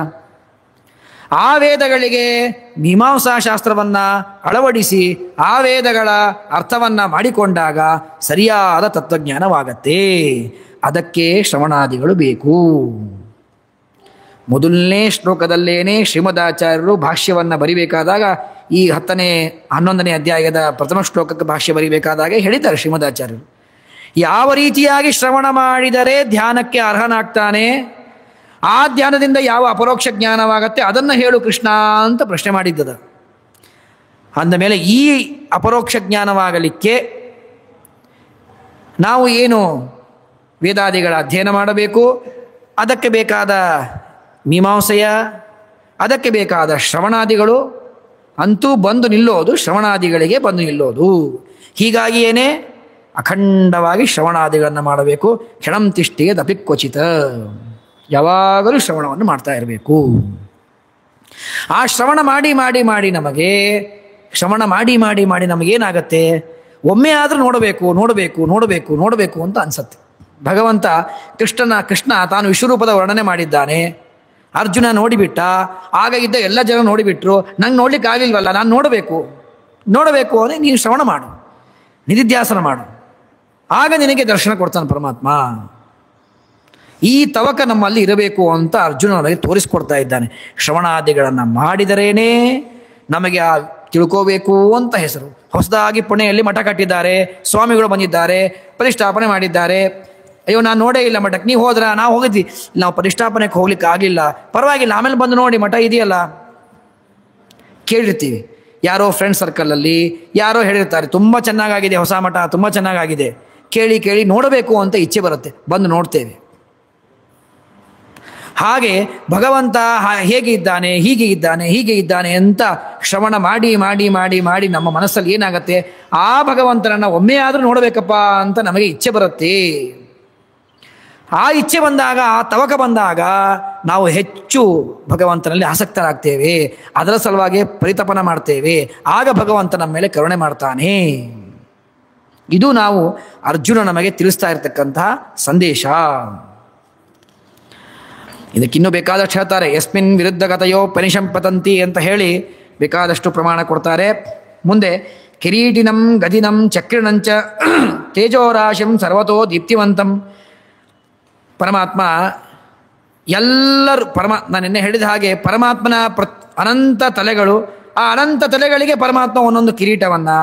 ಆ ವೇದಗಳಿಗೆ ಮೀಮಾಂಸಾ ಶಾಸ್ತ್ರವನ್ನು ಅಳವಡಿಸಿ ಆ ವೇದಗಳ ಅರ್ಥವನ್ನು ಮಾಡಿಕೊಂಡಾಗ ಸರಿಯಾದ ತತ್ವಜ್ಞಾನವಾಗತ್ತೆ. ಅದಕ್ಕೆ ಶ್ರವಣಾದಿಗಳು ಬೇಕು. ಮೊದಲನೇ ಶ್ಲೋಕದಲ್ಲೇನೆ ಶ್ರೀಮದಾಚಾರ್ಯರು ಭಾಷ್ಯವನ್ನು ಬರಿಬೇಕಾದಾಗ ಈ 10ನೇ 11ನೇ ಅಧ್ಯಾಯದ ಪ್ರಥಮ ಶ್ಲೋಕಕ್ಕೆ ಭಾಷ್ಯ ಬರಿಬೇಕಾದಾಗ ಹೇಳಿದ್ದಾರೆ ಶ್ರೀಮದಾಚಾರ್ಯರು, ಯಾವ ರೀತಿಯಾಗಿ ಶ್ರವಣ ಮಾಡಿದರೆ ಧ್ಯಾನಕ್ಕೆ ಅರ್ಹನಾಗ್ತಾನೆ, ಆ ಧ್ಯಾನದಿಂದ ಯಾವ ಅಪರೋಕ್ಷ ಜ್ಞಾನವಾಗತ್ತೆ ಅದನ್ನು ಹೇಳು ಕೃಷ್ಣ ಅಂತ ಪ್ರಶ್ನೆ ಮಾಡಿದ್ದದ. ಅಂದಮೇಲೆ ಈ ಅಪರೋಕ್ಷ ಜ್ಞಾನವಾಗಲಿಕ್ಕೆ ನಾವು ಏನು ವೇದಾದಿಗಳ ಅಧ್ಯಯನ ಮಾಡಬೇಕು, ಅದಕ್ಕೆ ಬೇಕಾದ ಮೀಮಾಂಸೆಯ, ಅದಕ್ಕೆ ಬೇಕಾದ ಶ್ರವಣಾದಿಗಳು ಅಂತೂ ಬಂದು ನಿಲ್ಲೋದು ಶ್ರವಣಾದಿಗಳಿಗೆ ಬಂದು ನಿಲ್ಲೋದು. ಹೀಗಾಗಿಯೇನೇ ಅಖಂಡವಾಗಿ ಶ್ರವಣಾದಿಗಳನ್ನು ಮಾಡಬೇಕು. ಕ್ಷಣಂ ತಿಷ್ಠೇದ್ ಅಪಿ ಕ್ವಚಿತ್, ಯಾವಾಗಲೂ ಶ್ರವಣವನ್ನು ಮಾಡ್ತಾ ಇರಬೇಕು. ಆ ಶ್ರವಣ ಮಾಡಿ ಮಾಡಿ ಮಾಡಿ ನಮಗೆ ಶ್ರವಣ ಮಾಡಿ ಮಾಡಿ ಮಾಡಿ ನಮಗೇನಾಗತ್ತೆ, ಒಮ್ಮೆ ಆದರೂ ನೋಡಬೇಕು ನೋಡಬೇಕು ನೋಡಬೇಕು ನೋಡಬೇಕು ಅಂತ ಅನಿಸತ್ತೆ. ಭಗವಂತ ಕೃಷ್ಣ ತಾನು ವಿಶ್ವರೂಪದ ವರ್ಣನೆ ಮಾಡಿದ್ದಾನೆ. ಅರ್ಜುನ ನೋಡಿಬಿಟ್ಟ, ಆಗ ಇದ್ದ ಎಲ್ಲ ಜನ ನೋಡಿಬಿಟ್ರು. ನಂಗೆ ನೋಡ್ಲಿಕ್ಕೆ ಆಗಿಲ್ವಲ್ಲ, ನಾನು ನೋಡಬೇಕು ನೋಡಬೇಕು ಅಂದರೆ ನೀನು ಶ್ರವಣ ಮಾಡು, ನಿಧಿಧ್ಯಾಸನ ಮಾಡು, ಆಗ ನಿನಗೆ ದರ್ಶನ ಕೊಡ್ತಾನೆ ಪರಮಾತ್ಮ. ಈ ತವಕ ನಮ್ಮಲ್ಲಿ ಇರಬೇಕು ಅಂತ ಅರ್ಜುನ ನನಗೆ ತೋರಿಸ್ಕೊಡ್ತಾ ಇದ್ದಾನೆ. ಶ್ರವಣಾದಿಗಳನ್ನು ಮಾಡಿದರೇನೇ ನಮಗೆ ಆ ತಿಳ್ಕೋಬೇಕು ಅಂತ ಹೆಸರು. ಹೊಸದಾಗಿ ಪುಣೆಯಲ್ಲಿ ಮಠ ಕಟ್ಟಿದ್ದಾರೆ, ಸ್ವಾಮಿಗಳು ಬಂದಿದ್ದಾರೆ, ಪ್ರತಿಷ್ಠಾಪನೆ ಮಾಡಿದ್ದಾರೆ. ಅಯ್ಯೋ ನಾನು ನೋಡೇ ಇಲ್ಲ ಮಠಕ್ಕೆ, ನೀವು ಹೋದ್ರಾ? ನಾವು ಹೋಗಿದ್ವಿ, ನಾವು ಪ್ರತಿಷ್ಠಾಪನೆಗೆ ಹೋಗ್ಲಿಕ್ಕೆ ಆಗಲಿಲ್ಲ, ಪರವಾಗಿಲ್ಲ ಆಮೇಲೆ ಬಂದು ನೋಡಿ ಮಠ ಇದೆಯಲ್ಲ. ಕೇಳಿರ್ತೀವಿ, ಯಾರೋ ಫ್ರೆಂಡ್ ಸರ್ಕಲಲ್ಲಿ ಯಾರೋ ಹೇಳಿರ್ತಾರೆ ತುಂಬ ಚೆನ್ನಾಗಾಗಿದೆ ಹೊಸ ಮಠ, ತುಂಬ ಚೆನ್ನಾಗಾಗಿದೆ. ಕೇಳಿ ಕೇಳಿ ನೋಡಬೇಕು ಅಂತ ಇಚ್ಛೆ ಬರುತ್ತೆ, ಬಂದು ನೋಡ್ತೇವೆ. ಹಾಗೆ ಭಗವಂತ ಹೇಗೆ ಇದ್ದಾನೆ, ಹೀಗೆ ಇದ್ದಾನೆ, ಹೀಗೆ ಇದ್ದಾನೆ ಅಂತ ಶ್ರವಣ ಮಾಡಿ ಮಾಡಿ ಮಾಡಿ ಮಾಡಿ ನಮ್ಮ ಮನಸ್ಸಲ್ಲಿ ಏನಾಗತ್ತೆ, ಆ ಭಗವಂತನನ್ನು ಒಮ್ಮೆ ಆದರೂ ನೋಡಬೇಕಪ್ಪ ಅಂತ ನಮಗೆ ಇಚ್ಛೆ ಬರುತ್ತೆ. ಆ ಇಚ್ಛೆ ಬಂದಾಗ, ಆ ತವಕ ಬಂದಾಗ ನಾವು ಹೆಚ್ಚು ಭಗವಂತನಲ್ಲಿ ಆಸಕ್ತರಾಗ್ತೇವೆ. ಅದರ ಸಲುವಾಗಿ ಪರಿತಪನ ಮಾಡ್ತೇವೆ. ಆಗ ಭಗವಂತ ನಮ್ಮ ಮೇಲೆ ಕರುಣೆ ಮಾಡ್ತಾನೆ. ಇದು ನಾವು ಅರ್ಜುನ ನಮಗೆ ತಿಳಿಸ್ತಾ ಇರತಕ್ಕಂತಹ ಸಂದೇಶ. ಇದಕ್ಕಿನ್ನೂ ಬೇಕಾದಷ್ಟು ಹೇಳ್ತಾರೆ. ಯಸ್ಮಿನ್ ವಿರುದ್ಧ ಗತಯೋ ಪರಿಶಂಪತಂತಿ ಅಂತ ಹೇಳಿ ಬೇಕಾದಷ್ಟು ಪ್ರಮಾಣ ಕೊಡ್ತಾರೆ. ಮುಂದೆ ಕಿರೀಟಿನಂ ಗದಿನಂ ಚಕ್ರಿಣಂಚ ತೇಜೋರಾಶಿಂ ಸರ್ವತೋ ದೀಪ್ತಿವಂತಂ. ಪರಮಾತ್ಮ ಎಲ್ಲರೂ ನಾನು ನಿನ್ನೆ ಹೇಳಿದ ಹಾಗೆ ಪರಮಾತ್ಮನ ಅನಂತ ತಲೆಗಳು, ಆ ಅನಂತ ತಲೆಗಳಿಗೆ ಪರಮಾತ್ಮ ಒಂದೊಂದು ಕಿರೀಟವನ್ನು,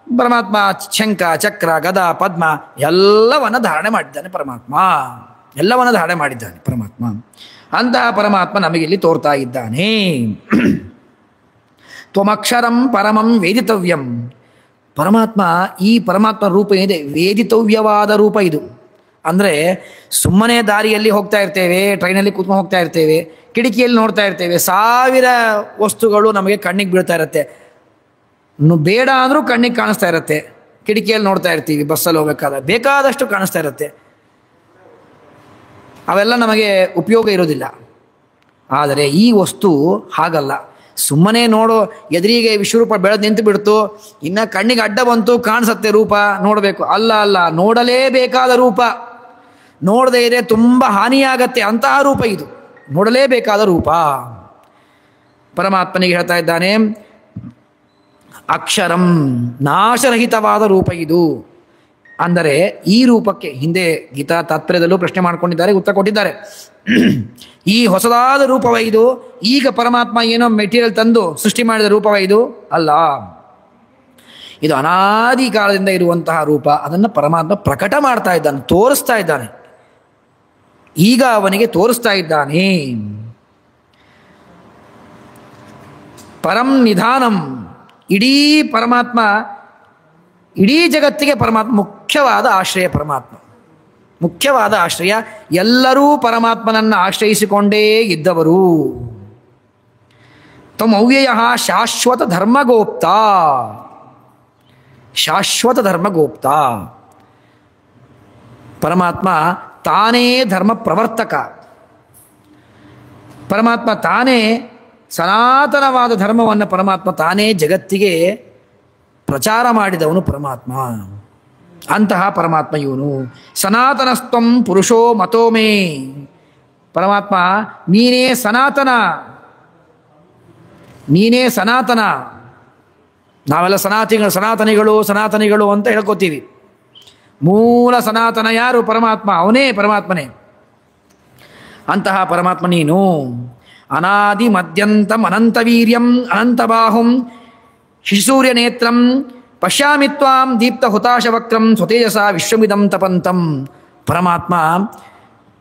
ಪರಮಾತ್ಮ ಶಂಖ ಚಕ್ರ ಗದ ಪದ್ಮ ಎಲ್ಲವನ್ನು ಧಾರಣೆ ಮಾಡಿದ್ದಾನೆ. ಪರಮಾತ್ಮ ಎಲ್ಲವನ್ನು ಧಾರಣೆ ಮಾಡಿದ್ದಾನೆ. ಪರಮಾತ್ಮ ಅಂತಹ ಪರಮಾತ್ಮ ನಮಗಿಲ್ಲಿ ತೋರ್ತಾ ಇದ್ದಾನೆ. ತ್ವಮಕ್ಷರಂ ಪರಮಂ ವೇದಿತವ್ಯಂ. ಪರಮಾತ್ಮ, ಈ ಪರಮಾತ್ಮ ರೂಪ ಏನಿದೆ ವೇದಿತವ್ಯವಾದ ರೂಪ ಇದು. ಅಂದರೆ ಸುಮ್ಮನೆ ದಾರಿಯಲ್ಲಿ ಹೋಗ್ತಾ ಇರ್ತೇವೆ, ಟ್ರೈನಲ್ಲಿ ಕೂತ್ಕೊಂಡು ಹೋಗ್ತಾ ಇರ್ತೇವೆ, ಕಿಟಕಿಯಲ್ಲಿ ನೋಡ್ತಾ ಇರ್ತೇವೆ, 1000 ವಸ್ತುಗಳು ನಮಗೆ ಕಣ್ಣಿಗೆ ಬೀಳ್ತಾ ಇರುತ್ತೆ. ಬೇಡ ಅಂದರೂ ಕಣ್ಣಿಗೆ ಕಾಣಿಸ್ತಾ ಇರುತ್ತೆ. ಕಿಟಕಿಯಲ್ಲಿ ನೋಡ್ತಾ ಇರ್ತೀವಿ, ಬಸ್ಸಲ್ಲಿ ಹೋಗ್ಬೇಕಾದ್ರೆ ಬೇಕಾದಷ್ಟು ಕಾಣಿಸ್ತಾ ಇರುತ್ತೆ. ಅವೆಲ್ಲ ನಮಗೆ ಉಪಯೋಗ ಇರೋದಿಲ್ಲ. ಆದರೆ ಈ ವಸ್ತು ಹಾಗಲ್ಲ. ಸುಮ್ಮನೆ ನೋಡೋ ಎದುರಿಗೆ ವಿಶ್ವರೂಪ ಬೆಳೆದು ನಿಂತು ಬಿಡ್ತು, ಇನ್ನು ಕಣ್ಣಿಗೆ ಅಡ್ಡ ಬಂತು, ಕಾಣಿಸತ್ತೆ ರೂಪ, ನೋಡಬೇಕು. ಅಲ್ಲ ಅಲ್ಲ, ನೋಡಲೇಬೇಕಾದ ರೂಪ. ನೋಡದೇ ಇದ್ರೆ ತುಂಬ ಹಾನಿಯಾಗತ್ತೆ, ಅಂತಹ ರೂಪ ಇದು. ನೋಡಲೇಬೇಕಾದ ರೂಪ. ಪರಮಾತ್ಮನಿಗೆ ಹೇಳ್ತಾ ಇದ್ದಾನೆ, ಅಕ್ಷರಂ, ನಾಶರಹಿತವಾದ ರೂಪ ಇದು. ಅಂದರೆ ಈ ರೂಪಕ್ಕೆ ಹಿಂದೆ ಗೀತಾ ತಾತ್ಪರ್ಯದಲ್ಲೂ ಪ್ರಶ್ನೆ ಮಾಡ್ಕೊಂಡಿದ್ದಾರೆ, ಉತ್ತರ ಕೊಟ್ಟಿದ್ದಾರೆ. ಈ ಹೊಸದಾದ ರೂಪವ ಇದು? ಈಗ ಪರಮಾತ್ಮ ಏನೋ ಮೆಟೀರಿಯಲ್ ತಂದು ಸೃಷ್ಟಿ ಮಾಡಿದ ರೂಪವ ಇದು? ಅಲ್ಲ, ಇದು ಅನಾದಿ ಕಾಲದಿಂದ ಇರುವಂತಹ ರೂಪ. ಅದನ್ನು ಪರಮಾತ್ಮ ಪ್ರಕಟ ಮಾಡ್ತಾ ಇದ್ದಾನೆ, ತೋರಿಸ್ತಾ ಇದ್ದಾನೆ. ಈಗ ಅವನಿಗೆ ತೋರಿಸ್ತಾ ಇದ್ದಾನೆ. ಪರಂ ನಿಧಾನಂ. ಇಡೀ ಪರಮಾತ್ಮ, ಇಡೀ ಜಗತ್ತಿಗೆ ಪರಮಾತ್ಮ ಮುಖ್ಯವಾದ ಆಶ್ರಯ. ಪರಮಾತ್ಮ ಮುಖ್ಯವಾದ ಆಶ್ರಯ. ಎಲ್ಲರೂ ಪರಮಾತ್ಮನನ್ನು ಆಶ್ರಯಿಸಿಕೊಂಡೇ ಇದ್ದವರು. ತ್ವಮವ್ಯಯ ಶಾಶ್ವತ ಧರ್ಮಗೋಪ್ತ. ಶಾಶ್ವತ ಧರ್ಮಗೋಪ್ತ. ಪರಮಾತ್ಮ ತಾನೇ ಧರ್ಮ ಪ್ರವರ್ತಕ. ಪರಮಾತ್ಮ ತಾನೇ ಸನಾತನವಾದ ಧರ್ಮವನ್ನು ಪರಮಾತ್ಮ ತಾನೇ ಜಗತ್ತಿಗೆ ಪ್ರಚಾರ ಮಾಡಿದವನು ಪರಮಾತ್ಮ. ಅಂತಹ ಪರಮಾತ್ಮ ಇವನು. ಸನಾತನಸ್ತ್ವಂ ಪುರುಷೋ ಮತೋ ಮೇ. ಪರಮಾತ್ಮ ನೀನೇ ಸನಾತನ, ನೀನೇ ಸನಾತನ. ನಾವೆಲ್ಲ ಸನಾತನಿಗಳು ಅಂತ ಹೇಳ್ಕೊತೀವಿ. ಮೂಲ ಸನಾತನ ಯಾರು? ಪರಮಾತ್ಮ. ಅವನೇ ಪರಮಾತ್ಮನೇ. ಅಂತಹ ಪರಮಾತ್ಮ ನೀನು. ಅನಾದಿ ಮದ್ಯಂತಂ ಅನಂತವೀರ್ಯಂ ಅನಂತಬಾಹುಂ ಶಿಶೂರ್ಯ ನೇತ್ರಂ ಪಶ್ಯಾಮಿ ತ್ವಾಂ ದೀಪ್ತ ಹುತಾಶವಕ್ರಂ ಸ್ವತೇಜಸ ವಿಶ್ವಮಿದಂ ತಪಂತಂ. ಪರಮಾತ್ಮ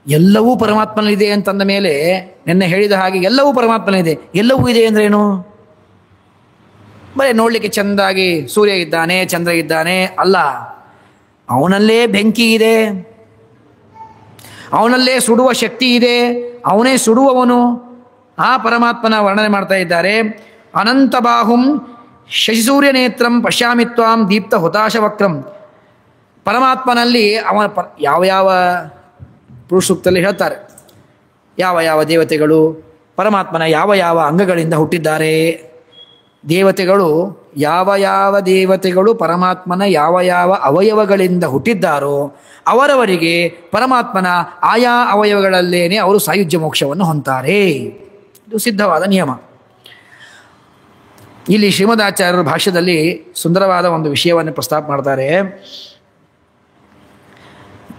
ಎಲ್ಲವೂ ಪರಮಾತ್ಮನಲ್ಲಿದೆ ಅಂತಂದ ಮೇಲೆ ನಿನ್ನೆ ಹೇಳಿದ ಹಾಗೆ ಎಲ್ಲವೂ ಪರಮಾತ್ಮನಿದೆ. ಎಲ್ಲವೂ ಇದೆ ಅಂದ್ರೇನು? ಬರೀ ನೋಡಲಿಕ್ಕೆ ಚೆಂದಾಗಿ ಸೂರ್ಯ ಇದ್ದಾನೆ, ಚಂದ್ರ ಇದ್ದಾನೆ ಅಲ್ಲ. ಅವನಲ್ಲೇ ಬೆಂಕಿ ಇದೆ, ಅವನಲ್ಲೇ ಸುಡುವ ಶಕ್ತಿ ಇದೆ, ಅವನೇ ಸುಡುವವನು. ಆ ಪರಮಾತ್ಮನ ವರ್ಣನೆ ಮಾಡ್ತಾ ಇದ್ದಾರೆ. ಅನಂತಬಾಹುಂ ಶಶಿಸೂರ್ಯ ನೇತ್ರಂ ಪಶ್ಯಾಮಿ ತ್ವಾಂ ದೀಪ್ತ ಹುತಾಶವಕ್ರಂ. ಪರಮಾತ್ಮನಲ್ಲಿ ಅವನ ಯಾವ ಪುರುಷ ಸೂಕ್ತದಲ್ಲಿ ಹೇಳ್ತಾರೆ ಯಾವ ದೇವತೆಗಳು ಪರಮಾತ್ಮನ ಯಾವ ಅಂಗಗಳಿಂದ ಹುಟ್ಟಿದ್ದಾರೆ. ದೇವತೆಗಳು ಯಾವ ದೇವತೆಗಳು ಪರಮಾತ್ಮನ ಯಾವ ಅವಯವಗಳಿಂದ ಹುಟ್ಟಿದ್ದಾರೋ ಅವರವರಿಗೆ ಪರಮಾತ್ಮನ ಆಯಾ ಅವಯವಗಳಲ್ಲೇನೆ ಅವರು ಸಾಯುಜ್ಯ ಮೋಕ್ಷವನ್ನು ಹೊಂತಾರೆ. ಇದು ಸಿದ್ಧವಾದ ನಿಯಮ. ಇಲ್ಲಿ ಶ್ರೀಮದಾಚಾರ್ಯರು ಭಾಷ್ಯದಲ್ಲಿ ಸುಂದರವಾದ ಒಂದು ವಿಷಯವನ್ನು ಪ್ರಸ್ತಾಪ ಮಾಡ್ತಾರೆ.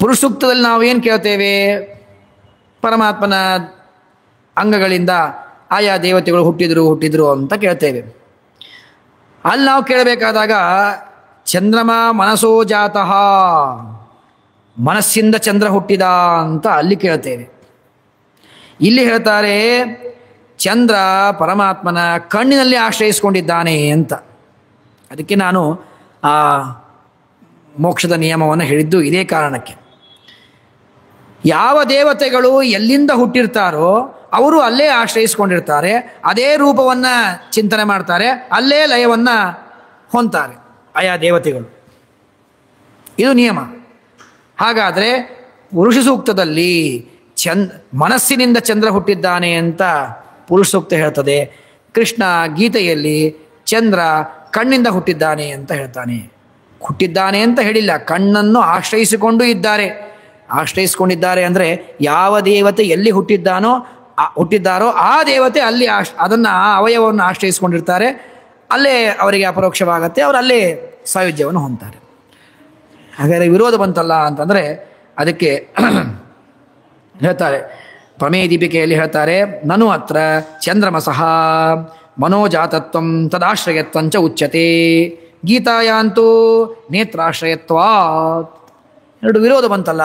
ಪುರುಷ ಸೂಕ್ತದಲ್ಲಿ ನಾವೇನು ಕೇಳ್ತೇವೆ? ಪರಮಾತ್ಮನ ಅಂಗಗಳಿಂದ ಆಯಾ ದೇವತೆಗಳು ಹುಟ್ಟಿದ್ರು ಅಂತ ಕೇಳ್ತೇವೆ. ಅಲ್ಲಿ ನಾವು ಕೇಳಬೇಕಾದಾಗ ಚಂದ್ರಮ ಮನಸೋ ಜಾತಃ, ಮನಸ್ಸಿಂದ ಚಂದ್ರ ಹುಟ್ಟಿದ ಅಂತ ಅಲ್ಲಿ ಕೇಳ್ತೇವೆ. ಇಲ್ಲಿ ಹೇಳ್ತಾರೆ ಚಂದ್ರ ಪರಮಾತ್ಮನ ಕಣ್ಣಿನಲ್ಲಿ ಆಶ್ರಯಿಸಿಕೊಂಡಿದ್ದಾನೆ ಅಂತ. ಅದಕ್ಕೆ ನಾನು ಆ ಮೋಕ್ಷದ ನಿಯಮವನ್ನು ಹೇಳಿದ್ದು ಇದೇ ಕಾರಣಕ್ಕೆ. ಯಾವ ದೇವತೆಗಳು ಎಲ್ಲಿಂದ ಹುಟ್ಟಿರ್ತಾರೋ ಅವರು ಅಲ್ಲೇ ಆಶ್ರಯಿಸ್ಕೊಂಡಿರ್ತಾರೆ, ಅದೇ ರೂಪವನ್ನು ಚಿಂತನೆ ಮಾಡ್ತಾರೆ, ಅಲ್ಲೇ ಲಯವನ್ನು ಹೊಂತಾರೆ ಆಯಾ ದೇವತೆಗಳು. ಇದು ನಿಯಮ. ಹಾಗಾದರೆ ಪುರುಷ ಸೂಕ್ತದಲ್ಲಿ ಮನಸ್ಸಿನಿಂದ ಚಂದ್ರ ಹುಟ್ಟಿದ್ದಾನೆ ಅಂತ ಪುರುಷ ಸೂಕ್ತ ಹೇಳ್ತದೆ. ಕೃಷ್ಣ ಗೀತೆಯಲ್ಲಿ ಚಂದ್ರ ಕಣ್ಣಿಂದ ಹುಟ್ಟಿದ್ದಾನೆ ಅಂತ ಹೇಳ್ತಾನೆ. ಹುಟ್ಟಿದ್ದಾನೆ ಅಂತ ಹೇಳಿಲ್ಲ, ಕಣ್ಣನ್ನು ಆಶ್ರಯಿಸಿಕೊಂಡಿದ್ದಾರೆ ಅಂದರೆ ಯಾವ ದೇವತೆ ಎಲ್ಲಿ ಹುಟ್ಟಿದ್ದಾರೋ ಆ ದೇವತೆ ಅಲ್ಲಿ ಅದನ್ನು ಆ ಅವಯವವನ್ನು ಆಶ್ರಯಿಸಿಕೊಂಡಿರ್ತಾರೆ. ಅಲ್ಲೇ ಅವರಿಗೆ ಅಪರೋಕ್ಷವಾಗತ್ತೆ, ಅವರು ಅಲ್ಲೇ ಸಾಯುಜ್ಯವನ್ನು ಹೊಂದ್ತಾರೆ. ಹಾಗಾದರೆ ವಿರೋಧ ಬಂತಲ್ಲ ಅಂತಂದರೆ ಅದಕ್ಕೆ ಹೇಳ್ತಾರೆ, ಪ್ರಮೇಯ ದೀಪಿಕೆಯಲ್ಲಿ ಹೇಳ್ತಾರೆ, ನನು ಅತ್ರ ಚಂದ್ರಮಸಃ ಮನೋಜಾತತ್ವಂ ತದಾಶ್ರಯತ್ವಂಚ ಉಚ್ಯತೆ ಗೀತಾಯಾಂತೂ ನೇತ್ರಾಶ್ರಯತ್ವಾತ್. ಎರಡು ವಿರೋಧ ಬಂತಲ್ಲ.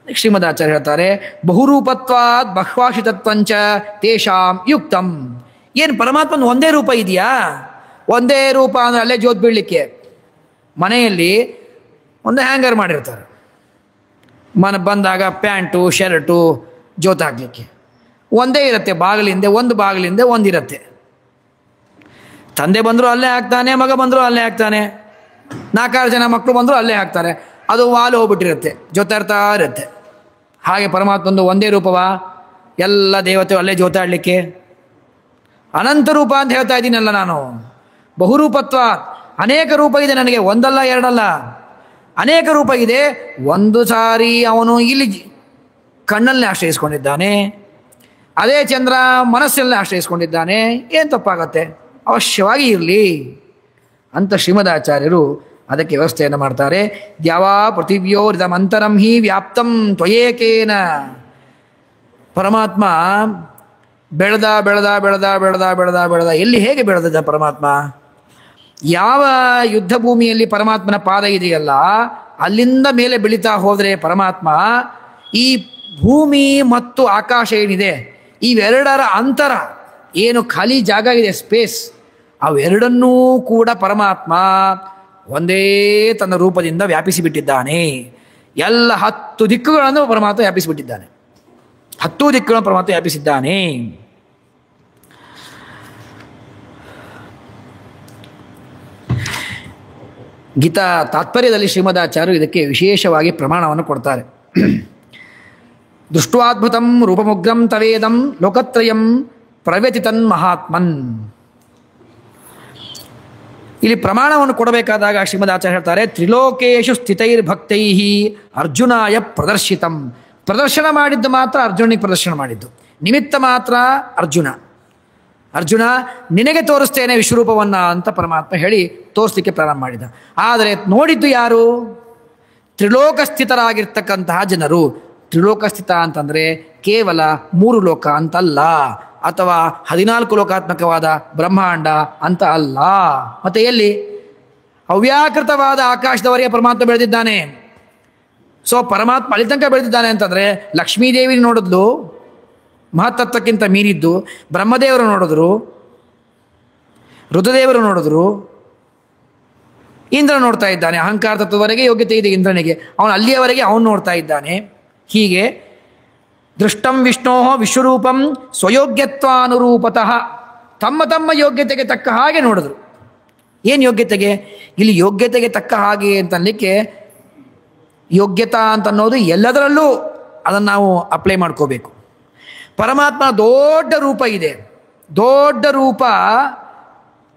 ಶ್ರೀಮದಾಚಾರ್ಯ ಹೇಳ್ತಾರೆ, ಬಹುರೂಪತ್ವಾತ್ ಬಹ್ವಾಶಿತತ್ವಂಚ ತೇಷಾಂ ಯುಕ್ತಂ. ಏನು ಪರಮಾತ್ಮನ ಒಂದೇ ರೂಪ ಇದೆಯಾ? ಒಂದೇ ರೂಪ ಅಂದರೆ ಅಲ್ಲೇ ಜೋತ್ ಬೀಳಲಿಕ್ಕೆ. ಮನೆಯಲ್ಲಿ ಒಂದು ಹ್ಯಾಂಗರ್ ಮಾಡಿರ್ತಾರೆ, ಬಂದಾಗ ಪ್ಯಾಂಟು ಶರ್ಟು ಜೋತ್ ಹಾಕಲಿಕ್ಕೆ ಒಂದೇ ಇರುತ್ತೆ. ಒಂದು ಬಾಗಿಲಿಂದ ಒಂದಿರುತ್ತೆ. ತಂದೆ ಬಂದರೂ ಅಲ್ಲೇ ಹಾಕ್ತಾನೆ, ಮಗ ಬಂದರೂ ಅಲ್ಲೇ ಹಾಕ್ತಾನೆ, 4-6 ಜನ ಮಕ್ಕಳು ಬಂದರೂ ಅಲ್ಲೇ ಹಾಕ್ತಾರೆ. ಅದು ವಾಲು ಹೋಗ್ಬಿಟ್ಟಿರುತ್ತೆ, ಜೋತಾಡ್ತಾ ಇರುತ್ತೆ. ಹಾಗೆ ಪರಮಾತ್ಮಂದು ಒಂದೇ ರೂಪವಾ? ಎಲ್ಲ ದೇವತೆ ಅಲ್ಲೇ ಜೋತಾಡಲಿಕ್ಕೆ? ಅನಂತ ರೂಪ ಅಂತ ಹೇಳ್ತಾ ಇದ್ದೀನಲ್ಲ ನಾನು. ಬಹುರೂಪತ್ವ, ಅನೇಕ ರೂಪ ಇದೆ ನನಗೆ, ಒಂದಲ್ಲ ಎರಡಲ್ಲ, ಅನೇಕ ರೂಪ ಇದೆ. ಒಂದು ಸಾರಿ ಅವನು ಇಲ್ಲಿ ಕಣ್ಣಲ್ಲಿ ಆಶ್ರಯಿಸ್ಕೊಂಡಿದ್ದಾನೆ, ಅದೇ ಚಂದ್ರ ಮನಸ್ಸಲ್ಲಿ ಆಶ್ರಯಿಸ್ಕೊಂಡಿದ್ದಾನೆ. ಏನು ತಪ್ಪಾಗತ್ತೆ? ಅವಶ್ಯವಾಗಿ ಇರಲಿ ಅಂತ ಶ್ರೀಮದಾಚಾರ್ಯರು ಅದಕ್ಕೆ ವ್ಯವಸ್ಥೆಯನ್ನು ಮಾಡ್ತಾರೆ. ದ್ಯಾವಾ ಪೃಥಿವ್ಯೋರಿದಮಂತರಂ ಹಿ ವ್ಯಾಪ್ತಂ ತ್ವಯೇಕೇನ. ಪರಮಾತ್ಮ ಬೆಳೆದ ಎಲ್ಲಿ ಹೇಗೆ ಬೆಳೆದ ಪರಮಾತ್ಮ? ಯಾವ ಯುದ್ಧ ಭೂಮಿಯಲ್ಲಿ ಪರಮಾತ್ಮನ ಪಾದ ಇದೆಯಲ್ಲ ಅಲ್ಲಿಂದ ಮೇಲೆ ಬೆಳೀತಾ ಹೋದರೆ ಪರಮಾತ್ಮ ಈ ಭೂಮಿ ಮತ್ತು ಆಕಾಶ ಏನಿದೆ ಇವೆರಡರ ಅಂತರ ಏನು ಖಾಲಿ ಜಾಗ ಇದೆ, ಸ್ಪೇಸ್, ಅವೆರಡನ್ನೂ ಕೂಡ ಪರಮಾತ್ಮ ಒಂದೇ ತನ್ನ ರೂಪದಿಂದ ವ್ಯಾಪಿಸಿಬಿಟ್ಟಿದ್ದಾನೆ. ಎಲ್ಲ 10 ದಿಕ್ಕುಗಳನ್ನು ಪರಮಾತ್ಮ ವ್ಯಾಪಿಸಿಬಿಟ್ಟಿದ್ದಾನೆ. 10 ದಿಕ್ಕುಗಳನ್ನು ಪರಮಾತ್ಮ ವ್ಯಾಪಿಸಿದ್ದಾನೆ. ಗೀತಾ ತಾತ್ಪರ್ಯದಲ್ಲಿ ಶ್ರೀಮದಾಚಾರ್ಯರು ಇದಕ್ಕೆ ವಿಶೇಷವಾಗಿ ಪ್ರಮಾಣವನ್ನು ಕೊಡ್ತಾರೆ. ದೃಷ್ಟ್ವಾದ್ಭುತಂ ರೂಪಮುಗ್ರಂ ತವೇದಂ ಲೋಕತ್ರಯಂ ಪ್ರವ್ಯತಿತನ್ ಮಹಾತ್ಮನ್. ಇಲ್ಲಿ ಪ್ರಮಾಣವನ್ನು ಕೊಡಬೇಕಾದಾಗ ಶ್ರೀಮದಾಚಾರ್ಯ ಹೇಳ್ತಾರೆ, ತ್ರಿಲೋಕೇಶು ಸ್ಥಿತೈರ್ಭಕ್ತೈ ಅರ್ಜುನಾಯ ಪ್ರದರ್ಶಿತಂ. ಪ್ರದರ್ಶನ ಮಾಡಿದ್ದು ಮಾತ್ರ ಅರ್ಜುನಿಗೆ ಪ್ರದರ್ಶನ ಮಾಡಿದ್ದು, ನಿಮಿತ್ತ ಮಾತ್ರ ಅರ್ಜುನ. ಅರ್ಜುನ ನಿನಗೆ ತೋರಿಸ್ತೇನೆ ವಿಶ್ವರೂಪವನ್ನು ಅಂತ ಪರಮಾತ್ಮ ಹೇಳಿ ತೋರಿಸ್ಲಿಕ್ಕೆ ಪ್ರಾರಂಭ ಮಾಡಿದ. ಆದರೆ ನೋಡಿದ್ದು ಯಾರು? ತ್ರಿಲೋಕಸ್ಥಿತರಾಗಿರ್ತಕ್ಕಂತಹ ಜನರು. ತ್ರಿಲೋಕಸ್ಥಿತ ಅಂತಂದರೆ ಕೇವಲ 3 ಲೋಕ ಅಂತಲ್ಲ, ಅಥವಾ 14 ಲೋಕಾತ್ಮಕವಾದ ಬ್ರಹ್ಮಾಂಡ ಅಂತ ಅಲ್ಲ. ಮತ್ತೆ ಎಲ್ಲಿ? ಅವ್ಯಾಕೃತವಾದ ಆಕಾಶದವರೆಗೆ ಪರಮಾತ್ಮ ಬೆಳೆದಿದ್ದಾನೆ. ಸೊ ಪರಮಾತ್ಮ ಅಲ್ಲಿ ತನಕ ಬೆಳೆದಿದ್ದಾನೆ ಅಂತಂದರೆ ಲಕ್ಷ್ಮೀದೇವಿ ನೋಡಿದ್ಲು, ಮಹತ್ತತ್ವಕ್ಕಿಂತ ಮೀರಿದ್ದು. ಬ್ರಹ್ಮದೇವರು ನೋಡಿದ್ರು, ರುದ್ರದೇವರು ನೋಡಿದ್ರು, ಇಂದ್ರ ನೋಡ್ತಾ ಇದ್ದಾನೆ. ಅಹಂಕಾರ ತತ್ವದವರೆಗೆ ಯೋಗ್ಯತೆ ಇದೆ ಇಂದ್ರನಿಗೆ, ಅವನು ಅಲ್ಲಿಯವರೆಗೆ ಅವನು ನೋಡ್ತಾ ಇದ್ದಾನೆ. ಹೀಗೆ ದೃಷ್ಟಂ ವಿಷ್ಣೋ ವಿಶ್ವರೂಪಂ ಸ್ವಯೋಗ್ಯತ್ವಾನುರೂಪತಃ, ತಮ್ಮ ತಮ್ಮ ಯೋಗ್ಯತೆಗೆ ತಕ್ಕ ಹಾಗೆ ನೋಡಿದ್ರು. ಏನು ಯೋಗ್ಯತೆಗೆ? ಇಲ್ಲಿ ಯೋಗ್ಯತೆಗೆ ತಕ್ಕ ಹಾಗೆ ಅಂತನ್ಲಿಕ್ಕೆ ಯೋಗ್ಯತಾ ಅಂತನ್ನೋದು ಎಲ್ಲದರಲ್ಲೂ ಅದನ್ನು ನಾವು ಅಪ್ಲೈ ಮಾಡ್ಕೋಬೇಕು. ಪರಮಾತ್ಮ ದೊಡ್ಡ ರೂಪ ಇದೆ. ದೊಡ್ಡ ರೂಪ,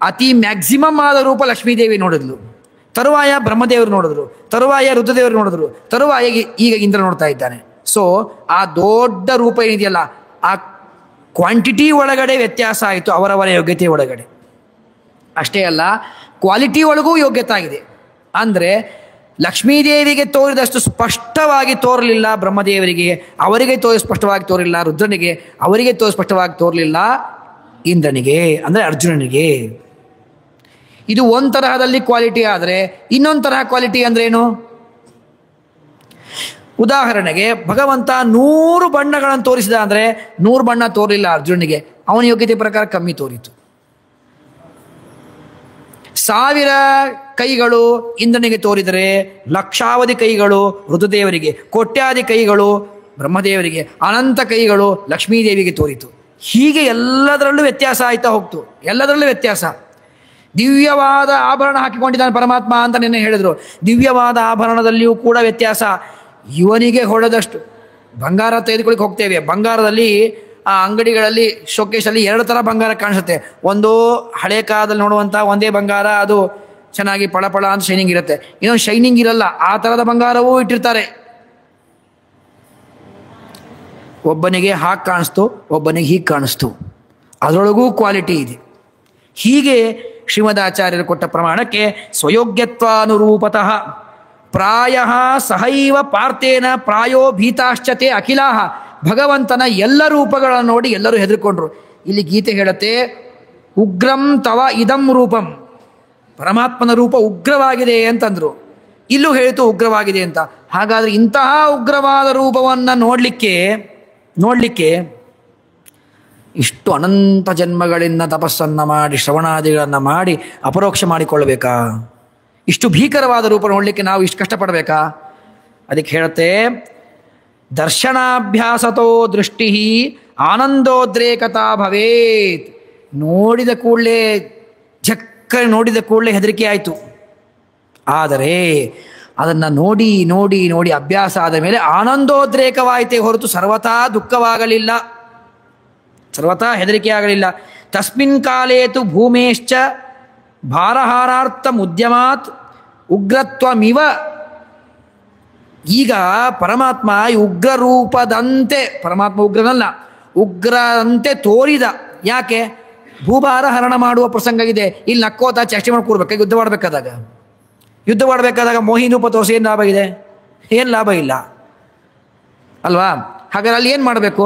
ಅತಿ ಮ್ಯಾಕ್ಸಿಮಮ್ ಆದ ರೂಪ ಲಕ್ಷ್ಮೀದೇವಿ ನೋಡಿದ್ಲು. ತರುವಾಯ ಬ್ರಹ್ಮದೇವರು ನೋಡಿದ್ರು, ತರುವಾಯ ರುದ್ರದೇವರು ನೋಡಿದ್ರು, ತರುವಾಯ ಈಗ ಇಂದ್ರ ನೋಡ್ತಾ ಇದ್ದಾನೆ. ಸೊ ಆ ದೊಡ್ಡ ರೂಪ ಏನಿದೆಯಲ್ಲ, ಆ ಕ್ವಾಂಟಿಟಿ ಒಳಗಡೆ ವ್ಯತ್ಯಾಸ ಆಯಿತು ಅವರವರ ಯೋಗ್ಯತೆ ಒಳಗಡೆ. ಅಷ್ಟೇ ಅಲ್ಲ, ಕ್ವಾಲಿಟಿ ಒಳಗೂ ಯೋಗ್ಯತೆ ಆಗಿದೆ. ಅಂದರೆ ಲಕ್ಷ್ಮೀದೇವಿಗೆ ತೋರಿದಷ್ಟು ಸ್ಪಷ್ಟವಾಗಿ ತೋರಲಿಲ್ಲ ಬ್ರಹ್ಮದೇವರಿಗೆ, ಅವರಿಗೆ ಸ್ಪಷ್ಟವಾಗಿ ತೋರಿಲ್ಲ ರುದ್ರನಿಗೆ, ಅವರಿಗೆ ಸ್ಪಷ್ಟವಾಗಿ ತೋರಲಿಲ್ಲ ಇಂದ್ರನಿಗೆ, ಅಂದರೆ ಅರ್ಜುನನಿಗೆ. ಇದು ಒಂದು ತರಹದಲ್ಲಿ ಕ್ವಾಲಿಟಿ. ಆದರೆ ಇನ್ನೊಂದು ತರಹ ಕ್ವಾಲಿಟಿ ಅಂದ್ರೇನು? ಉದಾಹರಣೆಗೆ ಭಗವಂತ 100 ಬಣ್ಣಗಳನ್ನು ತೋರಿಸಿದ ಅಂದರೆ 100 ಬಣ್ಣ ತೋರಲಿಲ್ಲ ಅರ್ಜುನನಿಗೆ, ಅವನ ಯೋಗ್ಯತೆ ಪ್ರಕಾರ ಕಮ್ಮಿ ತೋರಿತು. 1000 ಕೈಗಳು ಇಂದ್ರನಿಗೆ ತೋರಿದರೆ ಲಕ್ಷಾವಧಿ ಕೈಗಳು ರುದ್ರದೇವರಿಗೆ, ಕೋಟ್ಯಾದಿ ಕೈಗಳು ಬ್ರಹ್ಮದೇವರಿಗೆ, ಅನಂತ ಕೈಗಳು ಲಕ್ಷ್ಮೀದೇವಿಗೆ ತೋರಿತು. ಹೀಗೆ ಎಲ್ಲದರಲ್ಲೂ ವ್ಯತ್ಯಾಸ ಆಯ್ತಾ ಹೋಗ್ತು, ಎಲ್ಲದರಲ್ಲೂ ವ್ಯತ್ಯಾಸ. ದಿವ್ಯವಾದ ಆಭರಣ ಹಾಕಿಕೊಂಡಿದ್ದಾನೆ ಪರಮಾತ್ಮ ಅಂತ ನಿನ್ನೆ ಹೇಳಿದ್ರು. ದಿವ್ಯವಾದ ಆಭರಣದಲ್ಲಿಯೂ ಕೂಡ ವ್ಯತ್ಯಾಸ. ಇವನಿಗೆ ಹೊಡೆದಷ್ಟು ಬಂಗಾರ ತೆಗೆದುಕೊಳ್ಳಿಕ್ಕೆ ಹೋಗ್ತೇವೆ, ಬಂಗಾರದಲ್ಲಿ ಆ ಅಂಗಡಿಗಳಲ್ಲಿ ಶೋಕೇಶಲ್ಲಿ 2 ಥರ ಬಂಗಾರ ಕಾಣಿಸುತ್ತೆ. ಒಂದು ಹಳೆ ಕಾಲದಲ್ಲಿ ನೋಡುವಂಥ ಒಂದೇ ಬಂಗಾರ, ಅದು ಚೆನ್ನಾಗಿ ಪಳಪಳ ಅಂತ ಶೈನಿಂಗ್ ಇರುತ್ತೆ. ಇನ್ನೊಂದು ಶೈನಿಂಗ್ ಇರಲ್ಲ, ಆ ಥರದ ಬಂಗಾರವೂ ಇಟ್ಟಿರ್ತಾರೆ. ಒಬ್ಬನಿಗೆ ಹಾಗೆ ಕಾಣಿಸ್ತು, ಒಬ್ಬನಿಗೆ ಹೀಗೆ ಕಾಣಿಸ್ತು, ಅದರೊಳಗೂ ಕ್ವಾಲಿಟಿ ಇದೆ. ಹೀಗೆ ಶ್ರೀಮದಾಚಾರ್ಯರು ಕೊಟ್ಟ ಪ್ರಮಾಣಕ್ಕೆ ಸ್ವಯೋಗ್ಯತ್ವಾನುರೂಪತಃ ಪ್ರಾಯ ಸಹೈವ ಪಾರ್ಥೇನ ಪ್ರಾಯೋ ಭೀತಾಶ್ಚತೆ ಅಖಿಲಾಹ. ಭಗವಂತನ ಎಲ್ಲ ರೂಪಗಳನ್ನು ನೋಡಿ ಎಲ್ಲರೂ ಹೆದರ್ಕೊಂಡ್ರು. ಇಲ್ಲಿ ಗೀತೆ ಹೇಳುತ್ತೆ, ಉಗ್ರಂ ತವ ಇದಂ ರೂಪಂ, ಪರಮಾತ್ಮನ ರೂಪ ಉಗ್ರವಾಗಿದೆ ಅಂತಂದ್ರು. ಇಲ್ಲೂ ಹೇಳಿತು ಉಗ್ರವಾಗಿದೆ ಅಂತ. ಹಾಗಾದರೆ ಇಂತಹ ಉಗ್ರವಾದ ರೂಪವನ್ನು ನೋಡಲಿಕ್ಕೆ ಇಷ್ಟು ಅನಂತ ಜನ್ಮಗಳಿಂದ ತಪಸ್ಸನ್ನು ಮಾಡಿ ಶ್ರವಣಾದಿಗಳನ್ನು ಮಾಡಿ ಅಪರೋಕ್ಷ ಮಾಡಿಕೊಳ್ಳಬೇಕಾ? ಇಷ್ಟು ಭೀಕರವಾದ ರೂಪ ನೋಡಲಿಕ್ಕೆ ನಾವು ಇಷ್ಟು ಕಷ್ಟಪಡಬೇಕಾ? ಅದಕ್ಕೆ ಹೇಳುತ್ತೆ, ದರ್ಶನಾಭ್ಯಾಸತೋ ದೃಷ್ಟಿ ಆನಂದೋದ್ರೇಕತಾ ಭವೇತ್. ನೋಡಿದ ಕೂಡಲೇ ನೋಡಿದ ಕೂಡಲೇ ಹೆದರಿಕೆ ಆಯಿತು. ಆದರೆ ಅದನ್ನು ನೋಡಿ ನೋಡಿ ನೋಡಿ ಅಭ್ಯಾಸ ಆದ ಮೇಲೆ ಆನಂದೋದ್ರೇಕವಾಯಿತೇ ಹೊರತು ಸರ್ವಥಾ ದುಃಖವಾಗಲಿಲ್ಲ, ಸರ್ವಥಾ ಹೆದರಿಕೆ ಆಗಲಿಲ್ಲ. ತಸ್ಮಿನ್ ಕಾಲೇತು ಭೂಮೇಶ್ಚ ಭಾರಹಾರಾರ್ಥ ಮುದ್ಯಮಾತ್ ಉಗ್ರತ್ವಮಿವ. ಈಗ ಪರಮಾತ್ಮ ಉಗ್ರ ರೂಪದಂತೆ, ಪರಮಾತ್ಮ ಉಗ್ರನಲ್ಲ, ಉಗ್ರಂತೆ ತೋರಿದ. ಯಾಕೆ? ಭೂಭಾರ ಹರಣ ಮಾಡುವ ಪ್ರಸಂಗ ಇದೆ. ಇಲ್ಲಿ ನಕ್ಕೋತಾ ಚೇಷ್ಟೆ ಮಾಡಿ ಕೂರ್ಬೇಕಾಗಿ ಯುದ್ಧ ಮಾಡಬೇಕಾದಾಗ ಮೋಹಿನಿ ರೂಪ ತೋರಿಸಿ ಏನು ಲಾಭ ಇದೆ? ಏನು ಲಾಭ ಇಲ್ಲ ಅಲ್ವಾ? ಹಾಗಾದ್ರೆ ಅಲ್ಲಿ ಏನು ಮಾಡಬೇಕು?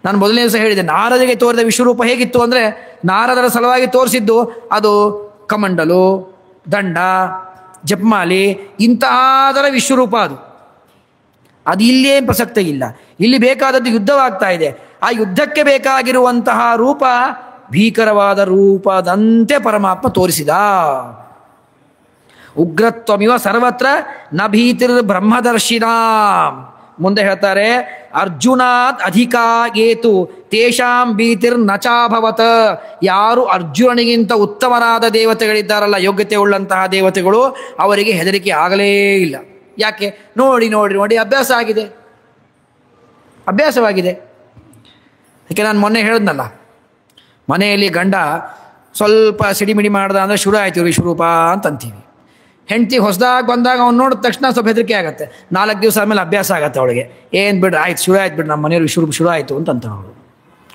ನಾನು ಮೊದಲನೇ ದಿವಸ ಹೇಳಿದೆ, ನಾರದರಿಗೆ ತೋರಿದ ವಿಶ್ವರೂಪ ಹೇಗಿತ್ತು ಅಂದರೆ, ನಾರದರ ಸಲುವಾಗಿ ತೋರಿಸಿದ್ದು ಅದು ಕಮಂಡಲು, ದಂಡ, ಜಪಮಾಲಿ ಇಂತಹದರ ವಿಶ್ವರೂಪ. ಅದು ಇಲ್ಲೇನು ಪ್ರಸಕ್ತಿ ಇಲ್ಲ. ಇಲ್ಲಿ ಬೇಕಾದದ್ದು ಯುದ್ಧವಾಗ್ತಾ ಇದೆ. ಆ ಯುದ್ಧಕ್ಕೆ ಬೇಕಾಗಿರುವಂತಹ ರೂಪ ಭೀಕರವಾದ ರೂಪದಂತೆ ಪರಮಾತ್ಮ ತೋರಿಸಿದ. ಉಗ್ರತ್ವಮಿವ ಸರ್ವತ್ರ ನ ಭೀತಿರ್ ಬ್ರಹ್ಮದರ್ಶಿನ. ಮುಂದೆ ಹೇಳ್ತಾರೆ, ಅರ್ಜುನಾತ್ ಅಧಿಕಾಗೇತು ತೇಷಾಂ ಭೀತಿರ್ ನಚಾಭವತ. ಯಾರು ಅರ್ಜುನನಿಗಿಂತ ಉತ್ತಮರಾದ ದೇವತೆಗಳಿದ್ದಾರಲ್ಲ, ಯೋಗ್ಯತೆ ಉಳ್ಳಂತಹ ದೇವತೆಗಳು, ಅವರಿಗೆ ಹೆದರಿಕೆ ಆಗಲೇ ಇಲ್ಲ. ಯಾಕೆ? ನೋಡಿ ನೋಡಿ ನೋಡಿ ಅಭ್ಯಾಸವಾಗಿದೆ. ಯಾಕೆ ನಾನು ಮೊನ್ನೆ ಹೇಳಿದ್ನಲ್ಲ, ಮನೆಯಲ್ಲಿ ಗಂಡ ಸ್ವಲ್ಪ ಸಿಡಿಮಿಡಿ ಮಾಡ್ದ ಅಂದರೆ ಶುರು ಆಯ್ತು ವಿಶ್ವರೂಪ ಅಂತಂತೀವಿ. ಹೆಂಡತಿ ಹೊಸದಾಗಿ ಬಂದಾಗ ಅವ್ನು ನೋಡಿದ ತಕ್ಷಣ ಸ್ವಲ್ಪ ಹೆದರಿಕೆ ಆಗುತ್ತೆ. 4 ದಿವಸ ಆದಮೇಲೆ ಅಭ್ಯಾಸ ಆಗುತ್ತೆ ಅವಳಿಗೆ. ಏನು ಬಿಡ್ರಿ, ಆಯ್ತು ಶುರು ಆಯ್ತು ಬಿಡ್ರಿ, ನಮ್ಮ ಮನೆಯವ್ರು ವಿಶ್ವರೂಪ ಶುರು ಆಯಿತು ಅಂತಂತ ಅವಳು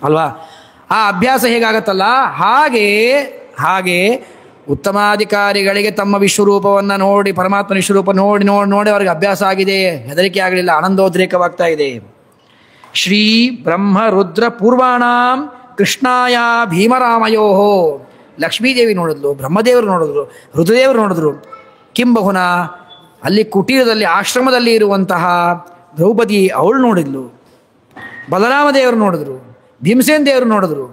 ಅಲ್ವಾ? ಆ ಅಭ್ಯಾಸ ಹೇಗಾಗತ್ತಲ್ಲ ಹಾಗೆ ಹಾಗೆ ಉತ್ತಮಾಧಿಕಾರಿಗಳಿಗೆ ತಮ್ಮ ವಿಶ್ವರೂಪವನ್ನು ನೋಡಿ, ಪರಮಾತ್ಮನ ವಿಶ್ವರೂಪ ನೋಡಿ ನೋಡಿ ನೋಡಿ ಅವ್ರಿಗೆ ಅಭ್ಯಾಸ ಆಗಿದೆ, ಹೆದರಿಕೆ ಆಗಲಿಲ್ಲ, ಆನಂದೋದ್ರೇಕವಾಗ್ತಾ ಇದೆ. ಶ್ರೀ ಬ್ರಹ್ಮ ರುದ್ರ ಪೂರ್ವಾಣಾಂ ಕೃಷ್ಣಾಯ ಭೀಮರಾಮಯೋ. ಲಕ್ಷ್ಮೀದೇವಿ ನೋಡಿದ್ಲು, ಬ್ರಹ್ಮದೇವರು ನೋಡಿದ್ರು, ರುದ್ರದೇವರು ನೋಡಿದ್ರು. ಕಿಂಬಹುನ ಅಲ್ಲಿ ಕುಟೀರದಲ್ಲಿ ಆಶ್ರಮದಲ್ಲಿ ಇರುವಂತಹ ದ್ರೌಪದಿ ಅವಳು ನೋಡಿದ್ಲು, ಬಲರಾಮ ದೇವರು ನೋಡಿದ್ರು, ಭೀಮಸೇನ್ ದೇವರು ನೋಡಿದ್ರು.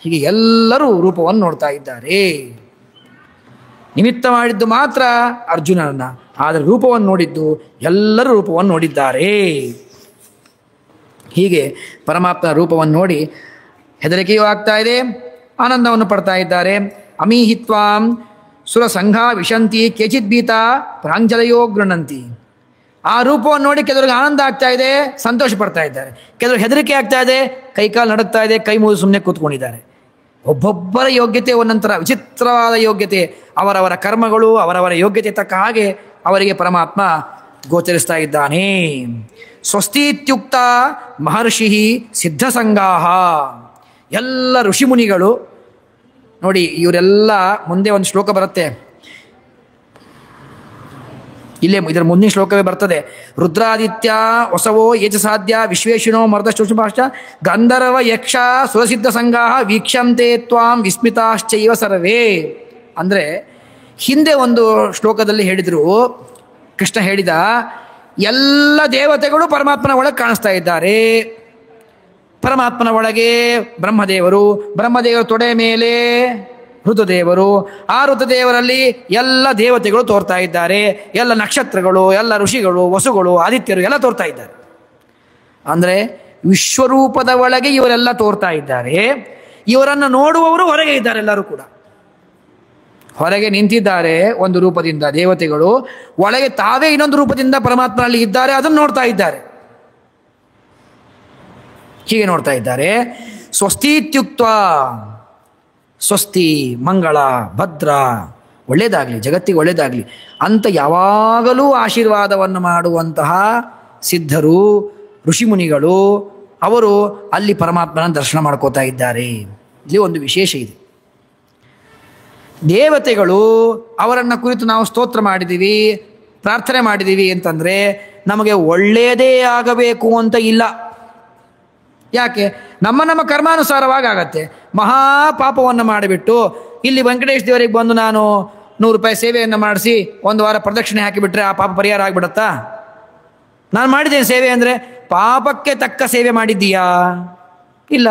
ಹೀಗೆ ಎಲ್ಲರೂ ರೂಪವನ್ನು ನೋಡ್ತಾ ಇದ್ದಾರೆ. ನಿಮಿತ್ತ ಮಾಡಿದ್ದು ಮಾತ್ರ ಅರ್ಜುನನನ್ನ, ಆದರೆ ರೂಪವನ್ನು ನೋಡಿದ್ದು ಎಲ್ಲರೂ ರೂಪವನ್ನು ನೋಡಿದ್ದಾರೆ. ಹೀಗೆ ಪರಮಾತ್ಮ ರೂಪವನ್ನು ನೋಡಿ ಹೆದರಿಕೆಯೂ ಆಗ್ತಾ ಇದೆ, ಆನಂದವನ್ನು ಪಡ್ತಾ ಇದ್ದಾರೆ. ಅಮೀಹಿತ್ವಾಂ ಸುರ ಸಂಘ ವಿಶಂತಿ ಕೇಚಿತ್ ಭೀತ ಪ್ರಾಂಜಲಯೋ ಗೃಣಂತಿ. ಆ ರೂಪವನ್ನು ನೋಡಿ ಕೆಲವರಿಗೆ ಆನಂದ ಆಗ್ತಾ ಇದೆ, ಸಂತೋಷ ಪಡ್ತಾ ಇದ್ದಾರೆ. ಕೆಲವರು ಹೆದರಿಕೆ ಆಗ್ತಾ ಇದೆ, ಕೈಕಾಲು ನಡುಗ್ತಾ ಇದೆ, ಕೈ ಮುಗಿದು ಸುಮ್ಮನೆ ಕೂತ್ಕೊಂಡಿದ್ದಾರೆ. ಒಬ್ಬೊಬ್ಬರ ಯೋಗ್ಯತೆ ಒಂದೊಂಥರ ವಿಚಿತ್ರವಾದ ಯೋಗ್ಯತೆ, ಅವರವರ ಕರ್ಮಗಳು ಅವರವರ ಯೋಗ್ಯತೆ ತಕ್ಕ ಹಾಗೆ ಅವರಿಗೆ ಪರಮಾತ್ಮ ಗೋಚರಿಸ್ತಾ ಇದ್ದಾನೆ. ಸ್ವಸ್ತೀತ್ಯುಕ್ತ ಮಹರ್ಷಿ ಸಿದ್ಧಸಂಗಾಹ. ಎಲ್ಲ ಋಷಿಮುನಿಗಳು ನೋಡಿ, ಇವರೆಲ್ಲ ಮುಂದೆ ಒಂದು ಶ್ಲೋಕ ಬರುತ್ತೆ, ಇಲ್ಲೇ ಇದರ ಮುಂದಿನ ಶ್ಲೋಕವೇ ಬರ್ತದೆ. ರುದ್ರಾದಿತ್ಯ ವಸವೋ ಏಚ ಸಾಧ್ಯ ವಿಶ್ವೇಶಿನೋ ಮರ್ದಶ್ಚುಷುಭಾಶ್ಚ ಗಂಧರ್ವ ಯಕ್ಷ ಸುರಸಿದ್ಧ ಸಂಗಾಹ ವೀಕ್ಷಂತೆ ತ್ವಾಂ ವಿಸ್ಮಿತಾಶ್ಚೈವ ಸರ್ವೇ. ಅಂದರೆ ಹಿಂದೆ ಒಂದು ಶ್ಲೋಕದಲ್ಲಿ ಹೇಳಿದರು, ಕೃಷ್ಣ ಹೇಳಿದ ಎಲ್ಲ ದೇವತೆಗಳು ಪರಮಾತ್ಮನ ಒಳಗೆ ಕಾಣಿಸ್ತಾ ಇದ್ದಾರೆ. ಪರಮಾತ್ಮನ ಒಳಗೆ ಬ್ರಹ್ಮದೇವರು, ಬ್ರಹ್ಮದೇವರ ತೊಡೆ ಮೇಲೆ ಋತುದೇವರು, ಆ ಋತುದೇವರಲ್ಲಿ ಎಲ್ಲ ದೇವತೆಗಳು ತೋರ್ತಾ ಇದ್ದಾರೆ. ಎಲ್ಲ ನಕ್ಷತ್ರಗಳು, ಎಲ್ಲ ಋಷಿಗಳು, ವಸುಗಳು, ಆದಿತ್ಯರು ಎಲ್ಲ ತೋರ್ತಾ ಇದ್ದಾರೆ. ಅಂದರೆ ವಿಶ್ವರೂಪದ ಒಳಗೆ ಇವರೆಲ್ಲ ತೋರ್ತಾ ಇದ್ದಾರೆ. ಇವರನ್ನು ನೋಡುವವರು ಹೊರಗೆ ಇದ್ದಾರೆ. ಎಲ್ಲರೂ ಕೂಡ ಹೊರಗೆ ನಿಂತಿದ್ದಾರೆ ಒಂದು ರೂಪದಿಂದ ದೇವತೆಗಳು, ಒಳಗೆ ತಾವೇ ಇನ್ನೊಂದು ರೂಪದಿಂದ ಪರಮಾತ್ಮನಲ್ಲಿ ಇದ್ದಾರೆ, ಅದನ್ನು ನೋಡ್ತಾ ಇದ್ದಾರೆ. ಹೀಗೆ ನೋಡ್ತಾ ಇದ್ದಾರೆ. ಸ್ವಸ್ತೀತ್ಯುಕ್ತ, ಸ್ವಸ್ತಿ, ಮಂಗಳ, ಭದ್ರ, ಒಳ್ಳೆಯದಾಗಲಿ, ಜಗತ್ತಿಗೆ ಒಳ್ಳೆಯದಾಗಲಿ ಅಂತ ಯಾವಾಗಲೂ ಆಶೀರ್ವಾದವನ್ನು ಮಾಡುವಂತಹ ಸಿದ್ಧರು, ಋಷಿಮುನಿಗಳು, ಅವರು ಅಲ್ಲಿ ಪರಮಾತ್ಮನ ದರ್ಶನ ಮಾಡ್ಕೋತಾ ಇದ್ದಾರೆ. ಇಲ್ಲಿ ಒಂದು ವಿಶೇಷ ಇದೆ. ದೇವತೆಗಳು ಅವರನ್ನು ಕುರಿತು ನಾವು ಸ್ತೋತ್ರ ಮಾಡಿದ್ದೀವಿ, ಪ್ರಾರ್ಥನೆ ಮಾಡಿದ್ದೀವಿ ಅಂತಂದರೆ ನಮಗೆ ಒಳ್ಳೆಯದೇ ಆಗಬೇಕು ಅಂತ ಇಲ್ಲ. ಯಾಕೆ? ನಮ್ಮ ಕರ್ಮಾನುಸಾರವಾಗಿ ಆಗತ್ತೆ. ಮಹಾಪಾಪವನ್ನು ಮಾಡಿಬಿಟ್ಟು ಇಲ್ಲಿ ವೆಂಕಟೇಶ್ ದೇವರಿಗೆ ಬಂದು ನಾನು 100 ರೂಪಾಯಿ ಸೇವೆಯನ್ನು ಮಾಡಿಸಿ 1 ವಾರ ಪ್ರದಕ್ಷಿಣೆ ಹಾಕಿಬಿಟ್ರೆ ಆ ಪಾಪ ಪರಿಹಾರ ಆಗಿಬಿಡತ್ತಾ? ನಾನು ಮಾಡಿದ್ದೇನೆ ಸೇವೆ ಅಂದರೆ ಪಾಪಕ್ಕೆ ತಕ್ಕ ಸೇವೆ ಮಾಡಿದ್ದೀಯಾ? ಇಲ್ಲ.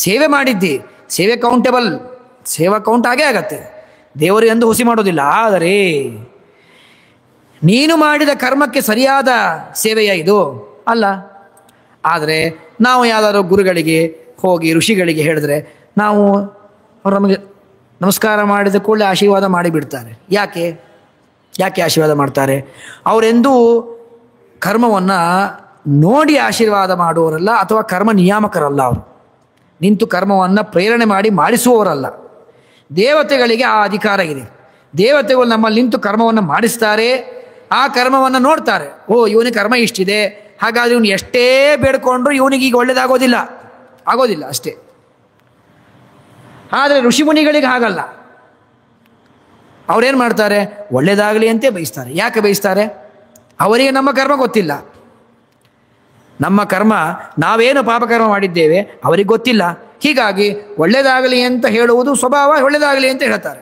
ಸೇವೆ ಮಾಡಿದ್ದಿ, ಸೇವೆ ಕೌಂಟೇಬಲ್, ಸೇವಾ ಕೌಂಟ್ ಆಗೇ ಆಗತ್ತೆ, ದೇವರು ಎಂದು ಹುಸಿ ಮಾಡೋದಿಲ್ಲ. ಆದರೆ ನೀನು ಮಾಡಿದ ಕರ್ಮಕ್ಕೆ ಸರಿಯಾದ ಸೇವೆಯ ಇದು ಅಲ್ಲ. ಆದರೆ ನಾವು ಯಾವುದಾದ್ರು ಗುರುಗಳಿಗೆ ಹೋಗಿ ಋಷಿಗಳಿಗೆ ಹೇಳಿದ್ರೆ ನಾವು ಅವರು ನಮಗೆ ನಮಸ್ಕಾರ ಮಾಡಿದ ಕೂಡಲೇ ಆಶೀರ್ವಾದ ಮಾಡಿಬಿಡ್ತಾರೆ. ಯಾಕೆ ಆಶೀರ್ವಾದ ಮಾಡ್ತಾರೆ? ಅವರೆಂದೂ ಕರ್ಮವನ್ನು ನೋಡಿ ಆಶೀರ್ವಾದ ಮಾಡುವವರಲ್ಲ, ಅಥವಾ ಕರ್ಮ ನಿಯಾಮಕರಲ್ಲ. ಅವರು ನಿಂತು ಕರ್ಮವನ್ನು ಪ್ರೇರಣೆ ಮಾಡಿಸುವವರಲ್ಲ. ದೇವತೆಗಳಿಗೆ ಆ ಅಧಿಕಾರ ಇದೆ. ದೇವತೆಗಳು ನಮ್ಮಲ್ಲಿ ನಿಂತು ಕರ್ಮವನ್ನು ಮಾಡಿಸ್ತಾರೆ, ಆ ಕರ್ಮವನ್ನು ನೋಡ್ತಾರೆ. ಓ, ಇವನಿಗೆ ಕರ್ಮ ಇಷ್ಟಿದೆ, ಹಾಗಾದರೆ ಇವನು ಎಷ್ಟೇ ಬೇಡ್ಕೊಂಡ್ರು ಇವನಿಗೆ ಈಗ ಒಳ್ಳೇದಾಗೋದಿಲ್ಲ, ಅಷ್ಟೇ. ಆದರೆ ಋಷಿಮುನಿಗಳಿಗೆ ಹಾಗಲ್ಲ. ಅವರೇನು ಮಾಡ್ತಾರೆ? ಒಳ್ಳೇದಾಗಲಿ ಅಂತೇ ಬಯಸ್ತಾರೆ. ಯಾಕೆ ಬಯಸ್ತಾರೆ? ಅವರಿಗೆ ನಮ್ಮ ಕರ್ಮ ಗೊತ್ತಿಲ್ಲ. ನಮ್ಮ ಕರ್ಮ, ನಾವೇನು ಪಾಪಕರ್ಮ ಮಾಡಿದ್ದೇವೆ ಅವರಿಗೆ ಗೊತ್ತಿಲ್ಲ. ಹೀಗಾಗಿ ಒಳ್ಳೇದಾಗಲಿ ಅಂತ ಹೇಳುವುದು ಸ್ವಭಾವ, ಒಳ್ಳೇದಾಗಲಿ ಅಂತ ಹೇಳ್ತಾರೆ.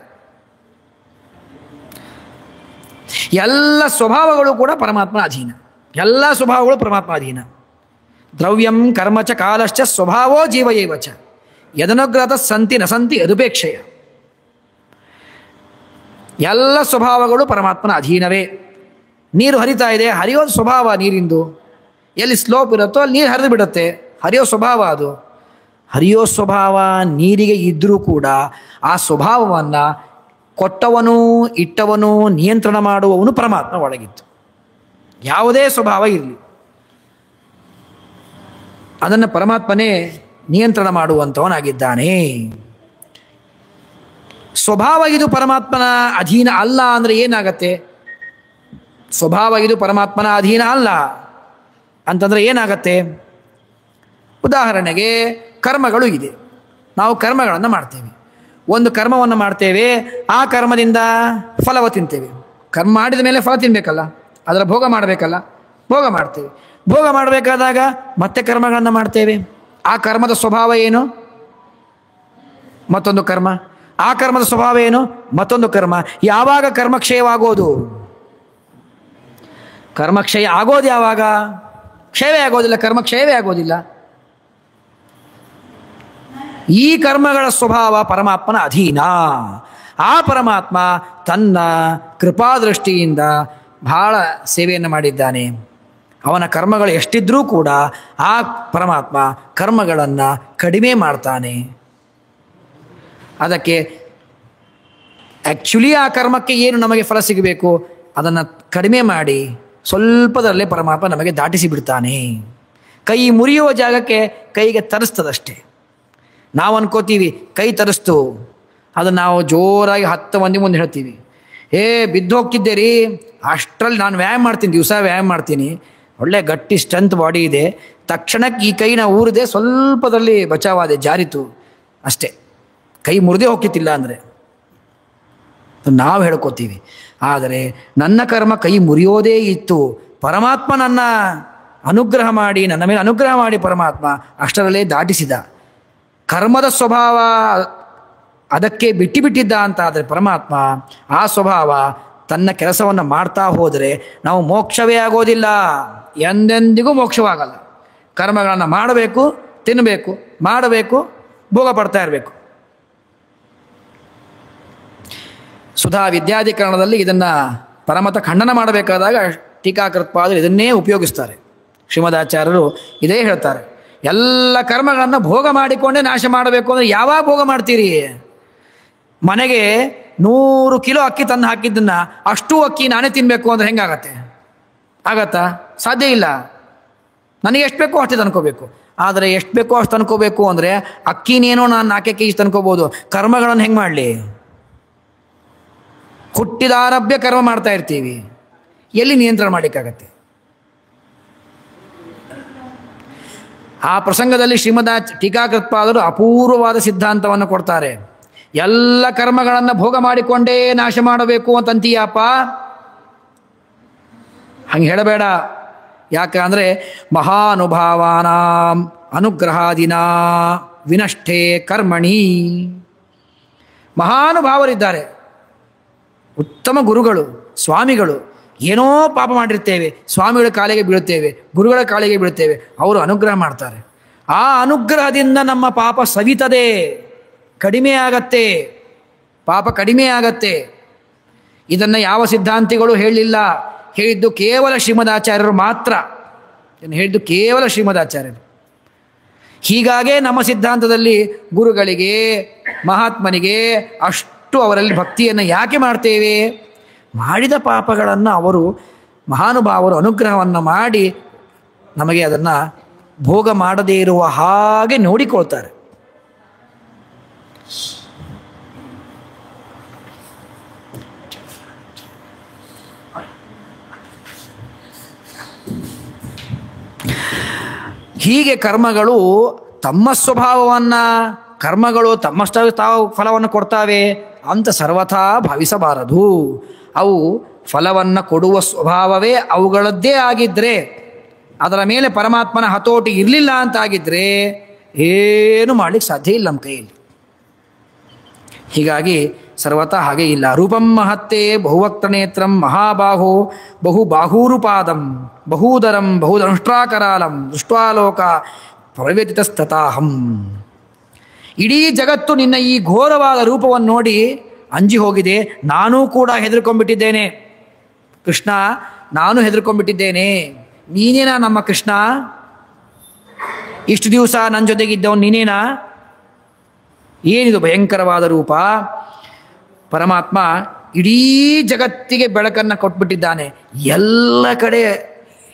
ಎಲ್ಲ ಸ್ವಭಾವಗಳು ಕೂಡ ಪರಮಾತ್ಮನ ಅಧೀನ. ಎಲ್ಲ ಸ್ವಭಾವಗಳು ಪರಮಾತ್ಮ ಅಧೀನ. ದ್ರವ್ಯಂ ಕರ್ಮಚ ಕಾಲಶ್ಚ ಸ್ವಭಾವೋ ಜೀವಯೇವಚ ಯದನುಗ್ರಹ ಸಂತಿ ನ ಸಂತಿ ಅದುಪೇಕ್ಷೆಯ. ಎಲ್ಲ ಸ್ವಭಾವಗಳು ಪರಮಾತ್ಮನ ಅಧೀನವೇ. ನೀರು ಹರಿತಾ ಇದೆ, ಹರಿಯೋದು ಸ್ವಭಾವ ನೀರಿಂದು. ಎಲ್ಲಿ ಸ್ಲೋಪ್ ಇರುತ್ತೋ ಅಲ್ಲಿ ನೀರು ಹರಿದು ಬಿಡುತ್ತೆ, ಹರಿಯೋ ಸ್ವಭಾವ ಅದು. ಹರಿಯೋ ಸ್ವಭಾವ ನೀರಿಗೆ ಇದ್ದರೂ ಕೂಡ ಆ ಸ್ವಭಾವವನ್ನು ಕೊಟ್ಟವನು, ಇಟ್ಟವನು, ನಿಯಂತ್ರಣ ಮಾಡುವವನು ಪರಮಾತ್ಮ ಒಳಗಿತ್ತು. ಯಾವುದೇ ಸ್ವಭಾವ ಇರಲಿ ಅದನ್ನು ಪರಮಾತ್ಮನೇ ನಿಯಂತ್ರಣ ಮಾಡುವಂಥವನಾಗಿದ್ದಾನೆ. ಸ್ವಭಾವ ಇದು ಪರಮಾತ್ಮನ ಅಧೀನ ಅಲ್ಲ ಅಂದರೆ ಏನಾಗತ್ತೆ? ಸ್ವಭಾವ ಇದು ಪರಮಾತ್ಮನ ಅಧೀನ ಅಲ್ಲ ಅಂತಂದರೆ ಏನಾಗತ್ತೆ? ಉದಾಹರಣೆಗೆ ಕರ್ಮಗಳು ಇದೆ, ನಾವು ಕರ್ಮಗಳನ್ನು ಮಾಡ್ತೇವೆ. ಒಂದು ಕರ್ಮವನ್ನು ಮಾಡ್ತೇವೆ, ಆ ಕರ್ಮದಿಂದ ಫಲವ ತಿಂತೇವೆ. ಕರ್ಮ ಮಾಡಿದ ಮೇಲೆ ಫಲ ತಿನ್ನಬೇಕಲ್ಲ, ಅದರ ಭೋಗ ಮಾಡಬೇಕಲ್ಲ, ಭೋಗ ಮಾಡ್ತೇವೆ. ಭೋಗ ಮಾಡಬೇಕಾದಾಗ ಮತ್ತೆ ಕರ್ಮಗಳನ್ನು ಮಾಡ್ತೇವೆ. ಆ ಕರ್ಮದ ಸ್ವಭಾವ ಏನು? ಮತ್ತೊಂದು ಕರ್ಮ. ಆ ಕರ್ಮದ ಸ್ವಭಾವ ಏನು? ಮತ್ತೊಂದು ಕರ್ಮ. ಯಾವಾಗ ಕರ್ಮಕ್ಷಯವಾಗೋದು? ಕರ್ಮಕ್ಷಯ ಆಗೋದು ಯಾವಾಗ? ಕ್ಷಯವೇ ಆಗೋದಿಲ್ಲ, ಕರ್ಮಕ್ಷಯವೇ ಆಗೋದಿಲ್ಲ. ಈ ಕರ್ಮಗಳ ಸ್ವಭಾವ ಪರಮಾತ್ಮನ ಅಧೀನ. ಆ ಪರಮಾತ್ಮ ತನ್ನ ಕೃಪಾದೃಷ್ಟಿಯಿಂದ ಬಹಳ ಸೇವೆಯನ್ನು ಮಾಡಿದ್ದಾನೆ. ಅವನ ಕರ್ಮಗಳು ಎಷ್ಟಿದ್ರೂ ಕೂಡ ಆ ಪರಮಾತ್ಮ ಕರ್ಮಗಳನ್ನು ಕಡಿಮೆ ಮಾಡ್ತಾನೆ. ಅದಕ್ಕೆ ಆ್ಯಕ್ಚುಲಿ ಆ ಕರ್ಮಕ್ಕೆ ಏನು ನಮಗೆ ಫಲ ಸಿಗಬೇಕು ಅದನ್ನು ಕಡಿಮೆ ಮಾಡಿ ಸ್ವಲ್ಪದಲ್ಲೇ ಪರಮಾತ್ಮ ನಮಗೆ ದಾಟಿಸಿ ಬಿಡ್ತಾನೆ. ಕೈ ಮುರಿಯುವ ಜಾಗಕ್ಕೆ ಕೈಗೆ ತರಿಸ್ತದಷ್ಟೇ. ನಾವು ಅನ್ಕೋತೀವಿ ಕೈ ತರಿಸ್ತು, ಅದನ್ನು ನಾವು ಜೋರಾಗಿ 10 ಮಂದಿ ಮುಂದೆ ಹೇಳ್ತೀವಿ, ಬಿದ್ದು ಹೋಗ್ತಿದ್ದೆ ರೀ, ಅಷ್ಟರಲ್ಲಿ ನಾನು ವ್ಯಾಯಾಮ ಮಾಡ್ತೀನಿ, ದಿವಸ ವ್ಯಾಯಾಮ ಮಾಡ್ತೀನಿ, ಒಳ್ಳೆ ಗಟ್ಟಿ ಸ್ಟ್ರೆಂತ್ ಬಾಡಿ ಇದೆ, ತಕ್ಷಣಕ್ಕೆ ಈ ಕೈನ ಊರಿದೆ, ಸ್ವಲ್ಪದಲ್ಲಿ ಬಚಾವಾದೆ, ಜಾರಿತು ಅಷ್ಟೇ, ಕೈ ಮುರಿದೇ ಹೋಗ್ತಿತ್ತಿಲ್ಲ ಅಂದರೆ ನಾವು ಹೇಳ್ಕೋತೀವಿ. ಆದರೆ ನನ್ನ ಕರ್ಮ ಕೈ ಮುರಿಯೋದೇ ಇತ್ತು, ಪರಮಾತ್ಮ ನನ್ನ ಅನುಗ್ರಹ ಮಾಡಿ, ನನ್ನ ಮೇಲೆ ಅನುಗ್ರಹ ಮಾಡಿ ಪರಮಾತ್ಮ ಅಷ್ಟರಲ್ಲೇ ದಾಟಿಸಿದ. ಕರ್ಮದ ಸ್ವಭಾವ ಅದಕ್ಕೆ ಬಿಟ್ಟಿದ್ದ ಅಂತ ಆದರೆ ಪರಮಾತ್ಮ ಆ ಸ್ವಭಾವ ತನ್ನ ಕೆಲಸವನ್ನು ಮಾಡ್ತಾ ಹೋದರೆ ನಾವು ಮೋಕ್ಷವೇ ಆಗೋದಿಲ್ಲ, ಎಂದೆಂದಿಗೂ ಮೋಕ್ಷವಾಗಲ್ಲ. ಕರ್ಮಗಳನ್ನು ಮಾಡಬೇಕು, ತಿನ್ನಬೇಕು, ಮಾಡಬೇಕು, ಭೋಗ ಪಡ್ತಾ ಇರಬೇಕು. ಸುಧಾ ವಿದ್ಯಾಧಿಕರಣದಲ್ಲಿ ಇದನ್ನು ಪರಮತ ಖಂಡನ ಮಾಡಬೇಕಾದಾಗ ಟೀಕಾಕೃತ್ಪಾದರು ಇದನ್ನೇ ಉಪಯೋಗಿಸ್ತಾರೆ. ಶ್ರೀಮದಾಚಾರ್ಯರು ಇದೇ ಹೇಳ್ತಾರೆ, ಎಲ್ಲ ಕರ್ಮಗಳನ್ನು ಭೋಗ ಮಾಡಿಕೊಂಡೇ ನಾಶ ಮಾಡಬೇಕು ಅಂದರೆ ಯಾವಾಗ ಭೋಗ ಮಾಡ್ತೀರಿ? ಮನೆಗೆ 100 ಕಿಲೋ ಅಕ್ಕಿ ತಂದು ಹಾಕಿದ್ದನ್ನು ಅಷ್ಟು ಅಕ್ಕಿ ನಾನೇ ತಿನ್ನಬೇಕು ಅಂದರೆ ಹೆಂಗಾಗತ್ತೆ? ಆಗತ್ತಾ? ಸಾಧ್ಯ ಇಲ್ಲ. ನನಗೆ ಎಷ್ಟು ಬೇಕೋ ಅಷ್ಟೇ ತಂದ್ಕೋಬೇಕು. ಆದರೆ ಎಷ್ಟು ಬೇಕೋ ಅಷ್ಟು ತಂದ್ಕೋಬೇಕು ಅಂದರೆ ಅಕ್ಕಿನೇನೋ ನಾನು 4 kg ತಂದ್ಕೋಬೋದು, ಕರ್ಮಗಳನ್ನು ಹೆಂಗೆ ಮಾಡಲಿ? ಹುಟ್ಟಿದಾರಭ್ಯ ಕರ್ಮ ಮಾಡ್ತಾ ಇರ್ತೀವಿ, ಎಲ್ಲಿ ನಿಯಂತ್ರಣ ಮಾಡಲಿಕ್ಕಾಗತ್ತೆ? ಆ ಪ್ರಸಂಗದಲ್ಲಿ ಟೀಕಾಕೃತ್ಪಾದರು ಅಪೂರ್ವವಾದ ಸಿದ್ಧಾಂತವನ್ನು ಕೊಡ್ತಾರೆ. ಎಲ್ಲ ಕರ್ಮಗಳನ್ನು ಭೋಗ ಮಾಡಿಕೊಂಡೇ ನಾಶ ಮಾಡಬೇಕು ಅಂತಂತೀಯಪ್ಪ, ಹಂಗೆ ಹೇಳಬೇಡ. ಯಾಕಂದರೆ ಮಹಾನುಭಾವಾನಾಂ ಅನುಗ್ರಹಾದಿನ ವಿನಷ್ಟೇ ಕರ್ಮಣಿ. ಮಹಾನುಭಾವರಿದ್ದಾರೆ, ಉತ್ತಮ ಗುರುಗಳು, ಸ್ವಾಮಿಗಳು, ಏನೋ ಪಾಪ ಮಾಡಿರ್ತೇವೆ, ಸ್ವಾಮಿಗಳ ಕಾಲಿಗೆ ಬೀಳುತ್ತೇವೆ, ಗುರುಗಳ ಕಾಲಿಗೆ ಬೀಳುತ್ತೇವೆ, ಅವರು ಅನುಗ್ರಹ ಮಾಡ್ತಾರೆ. ಆ ಅನುಗ್ರಹದಿಂದ ನಮ್ಮ ಪಾಪ ಸವಿತದೆ, ಕಡಿಮೆ ಆಗತ್ತೆ, ಪಾಪ ಕಡಿಮೆ ಆಗತ್ತೆ. ಇದನ್ನು ಯಾವ ಸಿದ್ಧಾಂತಿಗಳು ಹೇಳಿಲ್ಲ, ಹೇಳಿದ್ದು ಕೇವಲ ಶ್ರೀಮದಾಚಾರ್ಯರು ಮಾತ್ರ. ಹೇಳಿದ್ದು ಕೇವಲ ಶ್ರೀಮದಾಚಾರ್ಯರು. ಹೀಗಾಗೇ ನಮ್ಮ ಸಿದ್ಧಾಂತದಲ್ಲಿ ಗುರುಗಳಿಗೆ, ಮಹಾತ್ಮನಿಗೆ ಅಷ್ಟು ಅವರಲ್ಲಿ ಭಕ್ತಿಯನ್ನು ಯಾಕೆ ಮಾಡ್ತೇವೆ? ಮಾಡಿದ ಪಾಪಗಳನ್ನು ಅವರು ಮಹಾನುಭಾವರು ಅನುಗ್ರಹವನ್ನು ಮಾಡಿ ನಮಗೆ ಅದನ್ನು ಭೋಗ ಮಾಡದೇ ಇರುವ ಹಾಗೆ ನೋಡಿಕೊಳ್ತಾರೆ. ಹೀಗೆ ಕರ್ಮಗಳು ತಮ್ಮ ಸ್ವಭಾವವನ್ನು, ಕರ್ಮಗಳು ತಮ್ಮಷ್ಟ ತಾವು ಫಲವನ್ನು ಕೊಡ್ತಾವೆ ಅಂತ ಸರ್ವಥಾ ಭಾವಿಸಬಾರದು. ಅವು ಫಲವನ್ನು ಕೊಡುವ ಸ್ವಭಾವವೇ ಅವುಗಳದ್ದೇ ಆಗಿದ್ದರೆ, ಅದರ ಮೇಲೆ ಪರಮಾತ್ಮನ ಹತೋಟಿ ಇರಲಿಲ್ಲ ಅಂತಾಗಿದ್ದರೆ ಏನು ಮಾಡಲಿಕ್ಕೆ ಸಾಧ್ಯ ಇಲ್ಲ ನಮ್ಮ ಕೈಯಲ್ಲಿ. ಹೀಗಾಗಿ ಸರ್ವತಾ ಹಾಗೆ ಇಲ್ಲ. ರೂಪಂ ಮಹತ್ತೇ ಬಹುವಕ್ತನೇತ್ರಂ ಮಹಾಬಾಹೋ ಬಹುಬಾಹೂರುಪಾದಂ ಬಹೂದರಂ ಬಹುದಂಷ್ಟ್ರಾಕರಾಲಂ ದೃಷ್ಟ್ವಾಲೋಕ ಪ್ರವ್ಯತಿತಸ್ತತಾಹಂ. ಇಡೀ ಜಗತ್ತು ನಿನ್ನ ಈ ಘೋರವಾದ ರೂಪವನ್ನು ನೋಡಿ ಅಂಜಿ ಹೋಗಿದೆ. ನಾನೂ ಕೂಡ ಹೆದರ್ಕೊಂಡ್ಬಿಟ್ಟಿದ್ದೇನೆ ಕೃಷ್ಣ, ನಾನು ಹೆದರ್ಕೊಂಡ್ಬಿಟ್ಟಿದ್ದೇನೆ. ನೀನೇನಾ ನಮ್ಮ ಕೃಷ್ಣ? ಇಷ್ಟು ದಿವಸ ನನ್ನ ಜೊತೆಗಿದ್ದವನು ನೀನೇನಾ? ಏನಿದು ಭಯಂಕರವಾದ ರೂಪ? ಪರಮಾತ್ಮ ಇಡೀ ಜಗತ್ತಿಗೆ ಬೆಳಕನ್ನು ಕೊಟ್ಬಿಟ್ಟಿದ್ದಾನೆ. ಎಲ್ಲ ಕಡೆ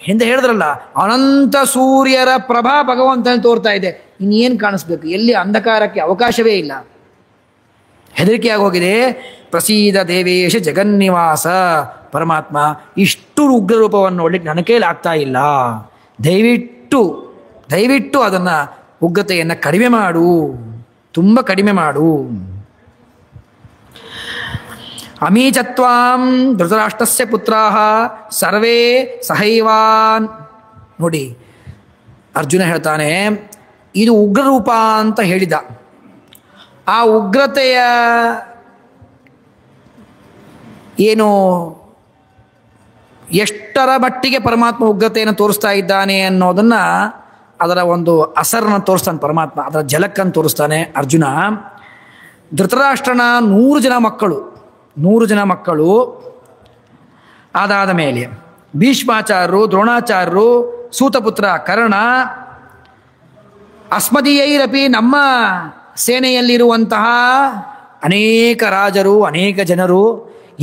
ಹಿಂದೆ ಹೇಳಿದ್ರಲ್ಲ, ಅನಂತ ಸೂರ್ಯರ ಪ್ರಭಾ ಭಗವಂತನ ತೋರ್ತಾ ಇದೆ. ಇನ್ನೇನು ಕಾಣಿಸ್ಬೇಕು? ಎಲ್ಲಿ ಅಂಧಕಾರಕ್ಕೆ ಅವಕಾಶವೇ ಇಲ್ಲ. ಹೆದರಿಕೆಯಾಗಿ ಹೋಗಿದೆ. ಪ್ರಸೀದ ದೇವೇಶ ಜಗನ್ನಿವಾಸ. ಪರಮಾತ್ಮ ಇಷ್ಟು ಉಗ್ರ ರೂಪವನ್ನು ನೋಡ್ಲಿಕ್ಕೆ ನನ್ನ ಕೈಲಿ ಆಗ್ತಾ ಇಲ್ಲ, ದಯವಿಟ್ಟು ಅದನ್ನು ಉಗ್ರತೆಯನ್ನು ಕಡಿಮೆ ಮಾಡು ತುಂಬ ಕಡಿಮೆ ಮಾಡು. ಅಮೀಚತ್ವಾಂ ಧೃತರಾಷ್ಟ್ರಸ್ಯ ಪುತ್ರಾಃ ಸರ್ವೇ ಸಹೈವಾನ್. ನೋಡಿ, ಅರ್ಜುನ ಹೇಳ್ತಾನೆ, ಇದು ಉಗ್ರರೂಪ ಅಂತ ಹೇಳಿದ. ಆ ಉಗ್ರತೆಯ ಏನು, ಎಷ್ಟರ ಮಟ್ಟಿಗೆ ಪರಮಾತ್ಮ ಉಗ್ರತೆಯನ್ನು ತೋರಿಸ್ತಾ ಇದ್ದಾನೆ ಅನ್ನೋದನ್ನು, ಅದರ ಒಂದು ಅಸರನ್ನು ತೋರಿಸ್ತಾನೆ ಪರಮಾತ್ಮ, ಅದರ ಝಲಕ್ಕನ್ನು ತೋರಿಸ್ತಾನೆ ಅರ್ಜುನ. ಧೃತರಾಷ್ಟ್ರನ 100 ಜನ ಮಕ್ಕಳು ಅದಾದ ಮೇಲೆ ಭೀಷ್ಮಾಚಾರ್ಯರು, ದ್ರೋಣಾಚಾರ್ಯರು, ಸೂತಪುತ್ರ ಕರ್ಣ, ಅಸ್ಮದೀಯೈರಪಿ ನಮ್ಮ ಸೇನೆಯಲ್ಲಿರುವಂತಹ ಅನೇಕ ರಾಜರು, ಅನೇಕ ಜನರು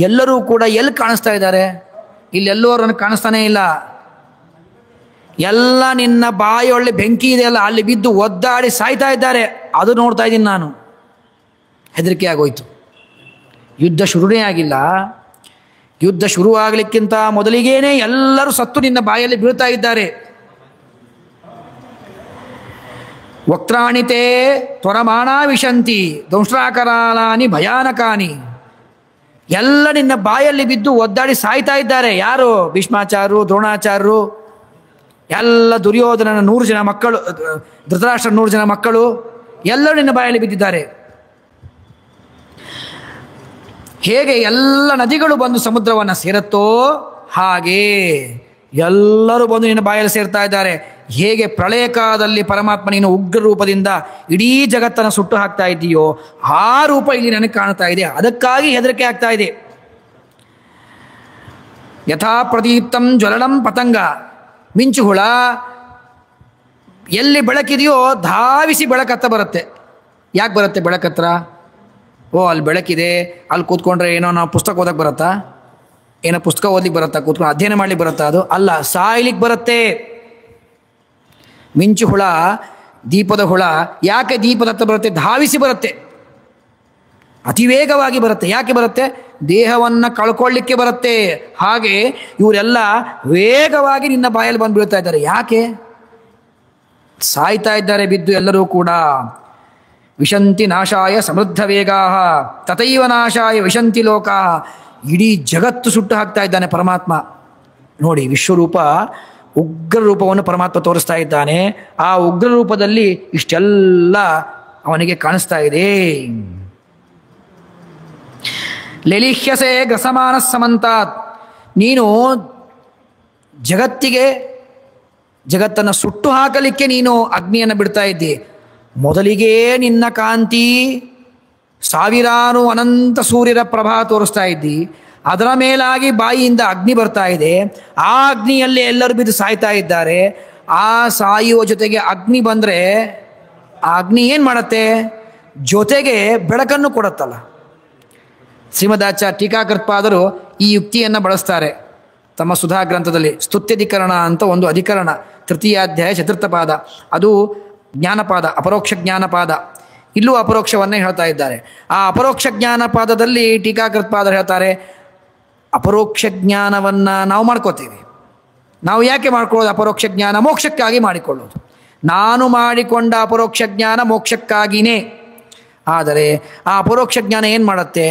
ಎಲ್ಲರೂ ಕೂಡ ಎಲ್ಲಿ ಕಾಣಿಸ್ತಾ ಇದ್ದಾರೆ? ಇಲ್ಲೆಲ್ಲೋ ನನಗೆ ಕಾಣಿಸ್ತಾನೇ ಇಲ್ಲ. ಎಲ್ಲ ನಿನ್ನ ಬಾಯೊಳ್ಳೆ ಬೆಂಕಿ ಇದೆಯಲ್ಲ, ಅಲ್ಲಿ ಬಿದ್ದು ಒದ್ದಾಡಿ ಸಾಯ್ತಾ ಇದ್ದಾರೆ. ಅದು ನೋಡ್ತಾ ಇದ್ದೀನಿ ನಾನು. ಹೆದರಿಕೆ ಆಗೋಯ್ತು. ಯುದ್ಧ ಶುರುನೇ ಆಗಿಲ್ಲ. ಯುದ್ಧ ಶುರುವಾಗಲಿಕ್ಕಿಂತ ಮೊದಲಿಗೇನೆ ಎಲ್ಲರೂ ಸತ್ತು ನಿನ್ನ ಬಾಯಲ್ಲಿ ಬೀಳ್ತಾ ಇದ್ದಾರೆ. ವಕ್ತ್ರಾಣಿತೆ ತ್ವರಮಾಣ ವಿಶಂತಿ ದಂಷ್ಟ್ರಾಕರಾಲಾನಿ ಭಯಾನಕಾನಿ. ಎಲ್ಲ ನಿನ್ನ ಬಾಯಲ್ಲಿ ಬಿದ್ದು ಒದ್ದಾಡಿ ಸಾಯ್ತಾ ಇದ್ದಾರೆ. ಯಾರು? ಭೀಷ್ಮಾಚಾರ್ಯರು, ದ್ರೋಣಾಚಾರ್ಯರು, ಎಲ್ಲ ದುರ್ಯೋಧನನ 100 ಜನ ಮಕ್ಕಳು, ಧೃತರಾಷ್ಟ್ರ 100 ಜನ ಮಕ್ಕಳು ಎಲ್ಲರೂ ನಿನ್ನ ಬಾಯಲ್ಲಿ ಬಿದ್ದಿದ್ದಾರೆ. ಹೇಗೆ ಎಲ್ಲ ನದಿಗಳು ಬಂದು ಸಮುದ್ರವನ್ನು ಸೇರುತ್ತೋ ಹಾಗೆ ಎಲ್ಲರೂ ಬಂದು ನಿನ್ನ ಬಾಯಲ್ಲಿ ಸೇರ್ತಾ ಇದ್ದಾರೆ. ಹೇಗೆ ಪ್ರಳಯ ಕಾಲದಲ್ಲಿ ಪರಮಾತ್ಮ ನೀನು ಉಗ್ರ ರೂಪದಿಂದ ಇಡೀ ಜಗತ್ತನ್ನು ಸುಟ್ಟು ಹಾಕ್ತಾ ಇದ್ದೀಯೋ ಆ ರೂಪ ಇಲ್ಲಿ ನನಗೆ ಕಾಣ್ತಾ ಇದೆ. ಅದಕ್ಕಾಗಿ ಹೆದರಿಕೆ ಆಗ್ತಾ ಇದೆ. ಯಥಾ ಪ್ರದೀಪ್ತಂ ಜ್ವಲನಂ ಪತಂಗ. ಮಿಂಚು ಹುಳ ಎಲ್ಲಿ ಬೆಳಕಿದೆಯೋ ಧಾವಿಸಿ ಬೆಳಕತ್ತ ಬರುತ್ತೆ. ಯಾಕೆ ಬರುತ್ತೆ ಬೆಳಕತ್ರ? ಓ, ಅಲ್ಲಿ ಬೆಳಕಿದೆ, ಅಲ್ಲಿ ಕೂತ್ಕೊಂಡ್ರೆ ಏನೋ ನಾವು ಪುಸ್ತಕ ಓದಕ್ಕೆ ಬರುತ್ತಾ? ಏನೋ ಪುಸ್ತಕ ಓದ್ಲಿಕ್ಕೆ ಬರುತ್ತಾ? ಕೂತ್ಕೊಂಡು ಅಧ್ಯಯನ ಮಾಡ್ಲಿಕ್ಕೆ ಬರುತ್ತಾ? ಅದು ಅಲ್ಲ, ಸಾಯ್ಲಿಕ್ಕೆ ಬರುತ್ತೆ. ಮಿಂಚು ಹುಳ, ದೀಪದ ಹುಳ ಯಾಕೆ ದೀಪದ ಹತ್ರ ಬರುತ್ತೆ? ಧಾವಿಸಿ ಬರುತ್ತೆ, ಅತಿ ವೇಗವಾಗಿ ಬರುತ್ತೆ. ಯಾಕೆ ಬರುತ್ತೆ? ದೇಹವನ್ನು ಕಳ್ಕೊಳ್ಳಿಕ್ಕೆ ಬರುತ್ತೆ. ಹಾಗೆ ಇವರೆಲ್ಲ ವೇಗವಾಗಿ ನಿನ್ನ ಬಾಯಲ್ಲಿ ಬಂದು ಬೀಳ್ತಾ ಇದ್ದಾರೆ. ಯಾಕೆ? ಸಾಯ್ತಾ ಇದ್ದಾರೆ ಬಿದ್ದು ಎಲ್ಲರೂ ಕೂಡ. ವಿಶಂತಿ ನಾಶಾಯ ಸಮೃದ್ಧ ವೇಗಾ ತಥೈವ ನಾಶಾಯ ವಿಶಂತಿ ಲೋಕಾ. ಇಡೀ ಜಗತ್ತು ಸುಟ್ಟು ಹಾಕ್ತಾ ಇದ್ದಾನೆ ಪರಮಾತ್ಮ. ನೋಡಿ, ವಿಶ್ವರೂಪ ಉಗ್ರ ರೂಪವನ್ನು ಪರಮಾತ್ಮ ತೋರಿಸ್ತಾ ಇದ್ದಾನೆ. ಆ ಉಗ್ರ ರೂಪದಲ್ಲಿ ಇಷ್ಟೆಲ್ಲ ಅವನಿಗೆ ಕಾಣಿಸ್ತಾ ಇದೆ. ಲೆಲಿಹ್ಯಸೆ ಗ್ರಸಮಾನ ಸಮಂತಾತ್. ನೀನು ಜಗತ್ತನ್ನು ಸುಟ್ಟು ಹಾಕಲಿಕ್ಕೆ ನೀನು ಅಗ್ನಿಯನ್ನು ಬಿಡ್ತಾ ಇದ್ದಿ. ಮೊದಲಿಗೆ ನಿನ್ನ ಕಾಂತಿ ಸಾವಿರಾರು ಅನಂತ ಸೂರ್ಯರ ಪ್ರಭಾ ತೋರಿಸ್ತಾ ಇದ್ದಿ. ಅದರ ಮೇಲಾಗಿ ಬಾಯಿಯಿಂದ ಅಗ್ನಿ ಬರ್ತಾ ಇದೆ. ಆ ಅಗ್ನಿಯಲ್ಲಿ ಎಲ್ಲರೂ ಬಿದ್ದು ಸಾಯ್ತಾ ಇದ್ದಾರೆ. ಆ ಸಾಯುವ ಜೊತೆಗೆ ಅಗ್ನಿ ಬಂದರೆ ಆ ಅಗ್ನಿ ಏನು ಮಾಡುತ್ತೆ? ಜೊತೆಗೆ ಬೆಳಕನ್ನು ಕೊಡುತ್ತಲ್ಲ. ಶ್ರೀಮದಾಚಾರ್ಯ ಟೀಕಾಕೃತ್ಪಾದರು ಈ ಯುಕ್ತಿಯನ್ನು ಬಳಸ್ತಾರೆ ತಮ್ಮ ಸುಧಾ ಗ್ರಂಥದಲ್ಲಿ. ಸ್ತುತ್ಯಧಿಕರಣ ಅಂತ ಒಂದು ಅಧಿಕರಣ, ತೃತೀಯಾಧ್ಯಾಯ 4th ಪಾದ. ಅದು ಜ್ಞಾನಪಾದ, ಅಪರೋಕ್ಷ ಜ್ಞಾನಪಾದ. ಇಲ್ಲೂ ಅಪರೋಕ್ಷವನ್ನೇ ಹೇಳ್ತಾ ಇದ್ದಾರೆ. ಆ ಅಪರೋಕ್ಷ ಜ್ಞಾನಪಾದದಲ್ಲಿ ಟೀಕಾಕೃತ್ಪಾದರು ಹೇಳ್ತಾರೆ, ಅಪರೋಕ್ಷ ಜ್ಞಾನವನ್ನು ನಾವು ಮಾಡ್ಕೋತೀವಿ. ನಾವು ಯಾಕೆ ಮಾಡ್ಕೊಳ್ಳೋದು? ಅಪರೋಕ್ಷ ಜ್ಞಾನ ಮೋಕ್ಷಕ್ಕಾಗಿ ಮಾಡಿಕೊಳ್ಳೋದು. ನಾನು ಮಾಡಿಕೊಂಡ ಅಪರೋಕ್ಷ ಜ್ಞಾನ ಮೋಕ್ಷಕ್ಕಾಗಿಯೇ. ಆದರೆ ಆ ಅಪರೋಕ್ಷ ಜ್ಞಾನ ಏನು ಮಾಡುತ್ತೆ?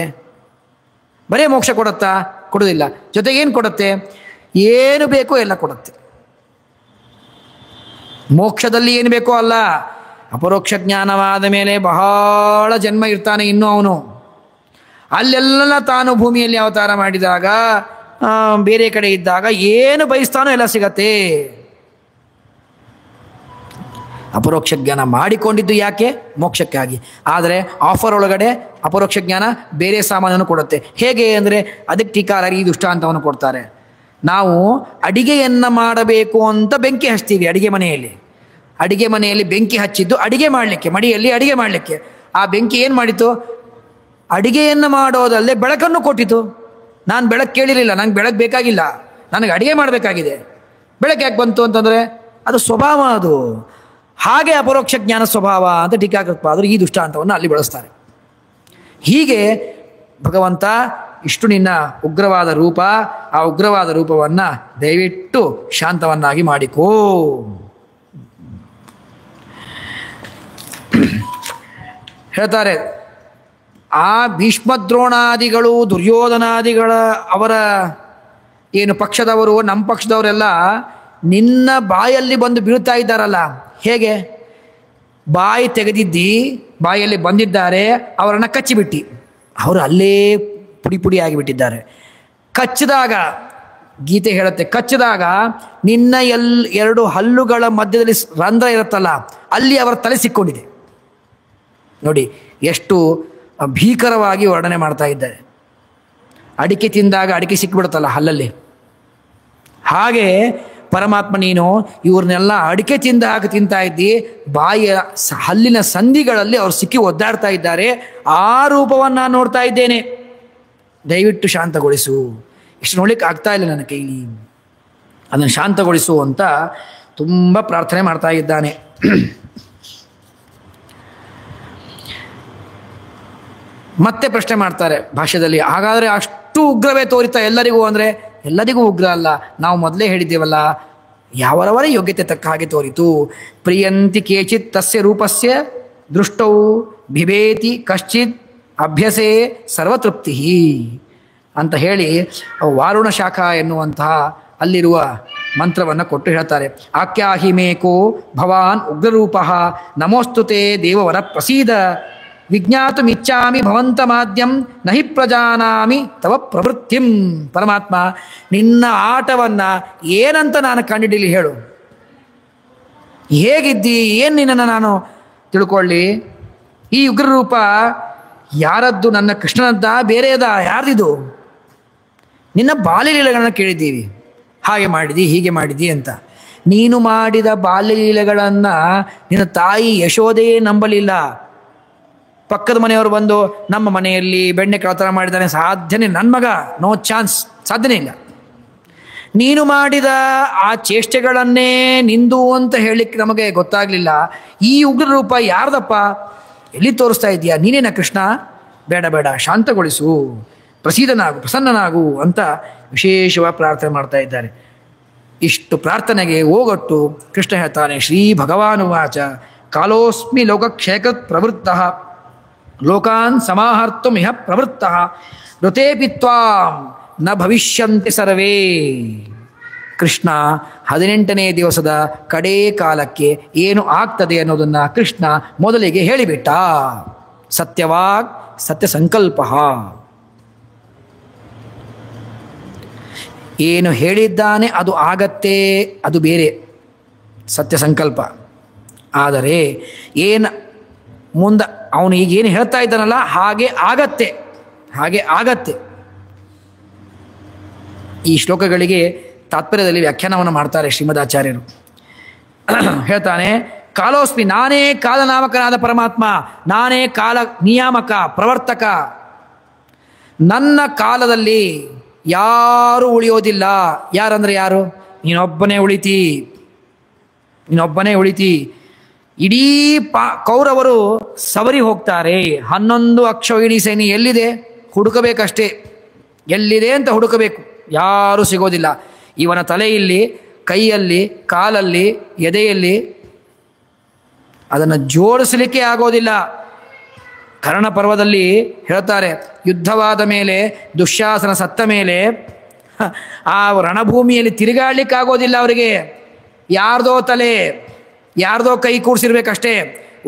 ಬರೀ ಮೋಕ್ಷ ಕೊಡುತ್ತಾ? ಕೊಡೋದಿಲ್ಲ. ಜೊತೆಗೆ ಏನು ಕೊಡುತ್ತೆ? ಏನು ಬೇಕೋ ಎಲ್ಲ ಕೊಡುತ್ತೆ. ಮೋಕ್ಷದಲ್ಲಿ ಏನು ಬೇಕೋ ಅಲ್ಲ. ಅಪರೋಕ್ಷ ಜ್ಞಾನವಾದ ಮೇಲೆ ಬಹಳ ಜನ್ಮ ಇರ್ತಾನೆ ಇನ್ನೂ ಅವನು. ಅಲ್ಲೆಲ್ಲ ತಾನು ಭೂಮಿಯಲ್ಲಿ ಅವತಾರ ಮಾಡಿದಾಗ, ಬೇರೆ ಕಡೆ ಇದ್ದಾಗ ಏನು ಬಯಸ್ತಾನೋ ಎಲ್ಲ ಸಿಗತ್ತೆ. ಅಪರೋಕ್ಷ ಜ್ಞಾನ ಮಾಡಿಕೊಂಡಿದ್ದು ಯಾಕೆ? ಮೋಕ್ಷಕ್ಕಾಗಿ. ಆದರೆ ಆಫರ್ ಒಳಗಡೆ ಅಪರೋಕ್ಷ ಜ್ಞಾನ ಬೇರೆ ಸಾಮಾನನ್ನು ಕೊಡುತ್ತೆ. ಹೇಗೆ ಅಂದರೆ ಅದಕ್ಕೆ ಟೀಕಾರರು ಈ ದೃಷ್ಟಾಂತವನ್ನು ಕೊಡ್ತಾರೆ. ನಾವು ಅಡಿಗೆಯನ್ನು ಮಾಡಬೇಕು ಅಂತ ಬೆಂಕಿ ಹಚ್ತೀವಿ. ಅಡಿಗೆ ಮನೆಯಲ್ಲಿ ಬೆಂಕಿ ಹಚ್ಚಿದ್ದು ಅಡಿಗೆ ಮಾಡಲಿಕ್ಕೆ, ಮಡಿಯಲ್ಲಿ ಅಡಿಗೆ ಮಾಡಲಿಕ್ಕೆ. ಆ ಬೆಂಕಿ ಏನು ಮಾಡಿತು? ಅಡಿಗೆಯನ್ನು ಮಾಡೋದಲ್ಲದೆ ಬೆಳಕನ್ನು ಕೊಟ್ಟಿತು. ನಾನು ಬೆಳಕು ಕೇಳಿರಲಿಲ್ಲ, ನಂಗೆ ಬೆಳಕು ಬೇಕಾಗಿಲ್ಲ, ನನಗೆ ಅಡಿಗೆ ಮಾಡಬೇಕಾಗಿದೆ. ಬೆಳಕು ಯಾಕೆ ಬಂತು ಅಂತಂದರೆ ಅದು ಸ್ವಭಾವ. ಅದು ಹಾಗೆ ಅಪರೋಕ್ಷ ಜ್ಞಾನ ಸ್ವಭಾವ ಅಂತ ಟೀಕಾಕೃತ್ಪಾದರು ಈ ದೃಷ್ಟಾಂತವನ್ನು ಅಲ್ಲಿ ಬಳಸ್ತಾರೆ. ಹೀಗೆ ಭಗವಂತ ಇಷ್ಟು ನಿನ್ನ ಉಗ್ರವಾದ ರೂಪ, ಆ ಉಗ್ರವಾದ ರೂಪವನ್ನು ದಯವಿಟ್ಟು ಶಾಂತವನ್ನಾಗಿ ಮಾಡಿಕೋ. ಹೇಳ್ತಾರೆ, ಆ ಭೀಷ್ಮದ್ರೋಣಾದಿಗಳು ದುರ್ಯೋಧನಾದಿಗಳ ಅವರ ಏನು ಪಕ್ಷದವರು, ನಮ್ಮ ಪಕ್ಷದವರೆಲ್ಲ ನಿನ್ನ ಬಾಯಲ್ಲಿ ಬಂದು ಬೀಳ್ತಾ ಇದ್ದಾರಲ್ಲ. ಹೇಗೆ? ಬಾಯಿ ತೆಗೆದಿದ್ದಿ, ಬಾಯಲ್ಲಿ ಬಂದಿದ್ದಾರೆ, ಅವರನ್ನು ಕಚ್ಚಿಬಿಟ್ಟು ಅವರು ಅಲ್ಲೇ ಪುಡಿ ಪುಡಿ ಆಗಿಬಿಟ್ಟಿದ್ದಾರೆ. ಕಚ್ಚಿದಾಗ ಗೀತೆ ಹೇಳುತ್ತೆ, ಕಚ್ಚಿದಾಗ ನಿನ್ನ ಎರಡು ಹಲ್ಲುಗಳ ಮಧ್ಯದಲ್ಲಿ ರಂಧ್ರ ಇರುತ್ತಲ್ಲ, ಅಲ್ಲಿ ಅವರ ತಲೆ ಸಿಕ್ಕೊಂಡಿದೆ. ನೋಡಿ ಎಷ್ಟು ಭೀಕರವಾಗಿ ವರ್ಣನೆ ಮಾಡ್ತಾ ಇದ್ದಾರೆ. ಅಡಿಕೆ ತಿಂದಾಗ ಅಡಿಕೆ ಸಿಕ್ಕಿಬಿಡುತ್ತಲ್ಲ ಹಲ್ಲಲ್ಲಿ, ಹಾಗೆ ಪರಮಾತ್ಮ ನೀನು ಇವ್ರನ್ನೆಲ್ಲ ಅಡಿಕೆ ತಿಂದಾಗ ತಿಂತಾ ಇದ್ದಿ, ಬಾಯಿಯ ಹಲ್ಲಿನ ಸಂಧಿಗಳಲ್ಲಿ ಅವ್ರು ಸಿಕ್ಕಿ ಒದ್ದಾಡ್ತಾ ಇದ್ದಾರೆ. ಆ ರೂಪವನ್ನು ನಾನು ನೋಡ್ತಾ ಇದ್ದೇನೆ, ದಯವಿಟ್ಟು ಶಾಂತಗೊಳಿಸು. ಇಷ್ಟು ನೋಡ್ಲಿಕ್ಕೆ ಆಗ್ತಾ ಇಲ್ಲ ನನ್ನ ಕೈಲಿ, ಅದನ್ನು ಶಾಂತಗೊಳಿಸು ಅಂತ ತುಂಬ ಪ್ರಾರ್ಥನೆ ಮಾಡ್ತಾ ಇದ್ದಾನೆ. ಮತ್ತೆ ಪ್ರಶ್ನೆ ಮಾಡ್ತಾರೆ ಭಾಷ್ಯದಲ್ಲಿ, ಹಾಗಾದರೆ ಅಷ್ಟು ಉಗ್ರವೇ ತೋರಿತಾ ಎಲ್ಲರಿಗೂ? ಅಂದರೆ ಎಲ್ಲರಿಗೂ ಉಗ್ರ ಅಲ್ಲ, ನಾವು ಮೊದಲೇ ಹೇಳಿದ್ದೇವಲ್ಲ, ಯಾವರವರ ಯೋಗ್ಯತೆ ತಕ್ಕ ಹಾಗೆ ತೋರಿತು. ಪ್ರಿಯಂತಿ ಕೇಚಿತ್ ತಸ್ಯ ರೂಪಸ್ಯ ದೃಷ್ಟೌ ಬಿಭೇತಿ ಕಶ್ಚಿತ್ ಅಭ್ಯಸೇ ಸರ್ವತೃಪ್ತಿ ಅಂತ ಹೇಳಿ ವಾರುಣ ಶಾಖ ಎನ್ನುವಂತಹ ಅಲ್ಲಿರುವ ಮಂತ್ರವನ್ನು ಕೊಟ್ಟು ಹೇಳ್ತಾರೆ. ಆಖ್ಯಾಹಿ ಮೇಕೋ ಭವಾನ್ ಉಗ್ರರೂಪ ನಮೋಸ್ತುತೆ ದೇವವರ ಪ್ರಸೀದ ವಿಜ್ಞಾತುಮಿಚ್ಛಾಮಿ ಭವಂತ ಮಾಧ್ಯಂ ನಹಿ ಪ್ರಜಾನಾಮಿ ತವ ಪ್ರವೃತ್ತಿಂ. ಪರಮಾತ್ಮ, ನಿನ್ನ ಆಟವನ್ನು ಏನಂತ ನಾನು ಕಂಡಿಡಲಿ ಹೇಳು, ಹೇಗಿದ್ದಿ, ಏನು ನಿನ್ನನ್ನು ನಾನು ತಿಳ್ಕೊಳ್ಳಿ? ಈ ಉಗ್ರರೂಪ ಯಾರದ್ದು? ನನ್ನ ಕೃಷ್ಣನದ್ದ, ಬೇರೆಯದ? ಯಾರ್ದಿದು? ನಿನ್ನ ಬಾಲ್ಯಲೀಲೆಗಳನ್ನು ಕೇಳಿದ್ದೀವಿ, ಹಾಗೆ ಮಾಡಿದಿ ಹೀಗೆ ಮಾಡಿದಿ ಅಂತ. ನೀನು ಮಾಡಿದ ಬಾಲ್ಯಲೀಲೆಗಳನ್ನು ನಿನ್ನ ತಾಯಿ ಯಶೋದೆಯೇ ನಂಬಲಿಲ್ಲ. ಪಕ್ಕದ ಮನೆಯವರು ಬಂದು ನಮ್ಮ ಮನೆಯಲ್ಲಿ ಬೆಣ್ಣೆ ಕಳತನ ಮಾಡಿದ್ದಾನೆ, ಸಾಧ್ಯನೇ, ನನ್ನ ಮಗ, ನೋ ಚಾನ್ಸ್, ಸಾಧ್ಯನೇ ಇಲ್ಲ. ನೀನು ಮಾಡಿದ ಆ ಚೇಷ್ಟೆಗಳನ್ನೇ ನಿಂದು ಅಂತ ಹೇಳಲಿಕ್ಕೆ ನಮಗೆ ಗೊತ್ತಾಗಲಿಲ್ಲ. ಈ ಉಗ್ರ ರೂಪ ಯಾರ್ದಪ್ಪ? ಎಲ್ಲಿ ತೋರಿಸ್ತಾ ಇದೆಯಾ? ನೀನೇನ ಕೃಷ್ಣ? ಬೇಡ ಬೇಡ, ಶಾಂತಗೊಳಿಸು, ಪ್ರಸೀದನಾಗು, ಪ್ರಸನ್ನನಾಗು ಅಂತ ವಿಶೇಷವಾಗಿ ಪ್ರಾರ್ಥನೆ ಮಾಡ್ತಾ ಇದ್ದಾರೆ. ಇಷ್ಟು ಪ್ರಾರ್ಥನೆಗೆ ಹೋಗೊಟ್ಟು ಕೃಷ್ಣ ಹೇಳ್ತಾನೆ, ಶ್ರೀ ಭಗವಾನುವಾಚ ಕಾಲೋಸ್ಮಿ ಲೋಕಕ್ಷೇಕೃತ್ ಪ್ರವೃತ್ತಃ ಲೋಕಾನ್ ಸಮಾಹರ್ತು ಇಹ ಪ್ರವೃತ್ತಃ ಋತೇಪಿ ತ್ವಾಂ ನ ಭವಿಷ್ಯಂತಿ ಸರ್ವೇ. ಕೃಷ್ಣ 18ನೇ ದಿವಸದ ಕಡೇ ಕಾಲಕ್ಕೆ ಏನು ಆಗ್ತದೆ ಅನ್ನೋದನ್ನು ಕೃಷ್ಣ ಮೊದಲಿಗೆ ಹೇಳಿಬಿಟ್ಟ. ಸತ್ಯವಾಗ್ ಸತ್ಯ ಸಂಕಲ್ಪ. ಏನು ಹೇಳಿದ್ದಾನೆ ಅದು ಆಗತ್ತೆ, ಅದು ಬೇರೆ ಸತ್ಯ ಸಂಕಲ್ಪ. ಆದರೆ ಏನು ಮುಂದೆ ಅವನು ಈಗೇನು ಹೇಳ್ತಾ ಇದ್ದಾನಲ್ಲ ಹಾಗೆ ಆಗತ್ತೆ, ಹಾಗೆ ಆಗತ್ತೆ. ಈ ಶ್ಲೋಕಗಳಿಗೆ ತಾತ್ಪರ್ಯದಲ್ಲಿ ವ್ಯಾಖ್ಯಾನವನ್ನು ಮಾಡ್ತಾರೆ ಶ್ರೀಮದಾಚಾರ್ಯರು. ಹೇಳ್ತಾನೆ, ಕಾಲೋಸ್ಮಿ, ನಾನೇ ಕಾಲನಾಮಕನಾದ ಪರಮಾತ್ಮ, ನಾನೇ ಕಾಲ ನಿಯಾಮಕ ಪ್ರವರ್ತಕ. ನನ್ನ ಕಾಲದಲ್ಲಿ ಯಾರೂ ಉಳಿಯೋದಿಲ್ಲ. ಯಾರಂದ್ರೆ ಯಾರು? ನೀನೊಬ್ಬನೇ ಉಳಿತಿ, ನೀನೊಬ್ಬನೇ ಉಳಿತಿ. ಇಡೀ ಕೌರವರು ಸವರಿ ಹೋಗ್ತಾರೆ. 11 ಅಕ್ಷೌಹಿಣಿ ಸೈನ್ಯ ಎಲ್ಲಿದೆ ಹುಡುಕಬೇಕಷ್ಟೇ, ಎಲ್ಲಿದೆ ಅಂತ ಹುಡುಕಬೇಕು, ಯಾರೂ ಸಿಗೋದಿಲ್ಲ. ಇವನ ತಲೆಯಲ್ಲಿ, ಕೈಯಲ್ಲಿ, ಕಾಲಲ್ಲಿ, ಎದೆಯಲ್ಲಿ ಅದನ್ನು ಜೋಡಿಸಲಿಕ್ಕೆ ಆಗೋದಿಲ್ಲ. ಕರ್ಣಪರ್ವದಲ್ಲಿ ಹೇಳ್ತಾರೆ, ಯುದ್ಧವಾದ ಮೇಲೆ ದುಶ್ಯಾಸನ ಸತ್ತ ಮೇಲೆ ಆ ರಣಭೂಮಿಯಲ್ಲಿ ತಿರುಗಾಡ್ಲಿಕ್ಕಾಗೋದಿಲ್ಲ ಅವರಿಗೆ. ಯಾರ್ದೋ ತಲೆ, ಯಾರ್ದೋ ಕೈ ಕೂಡಿಸಿರ್ಬೇಕಷ್ಟೇ.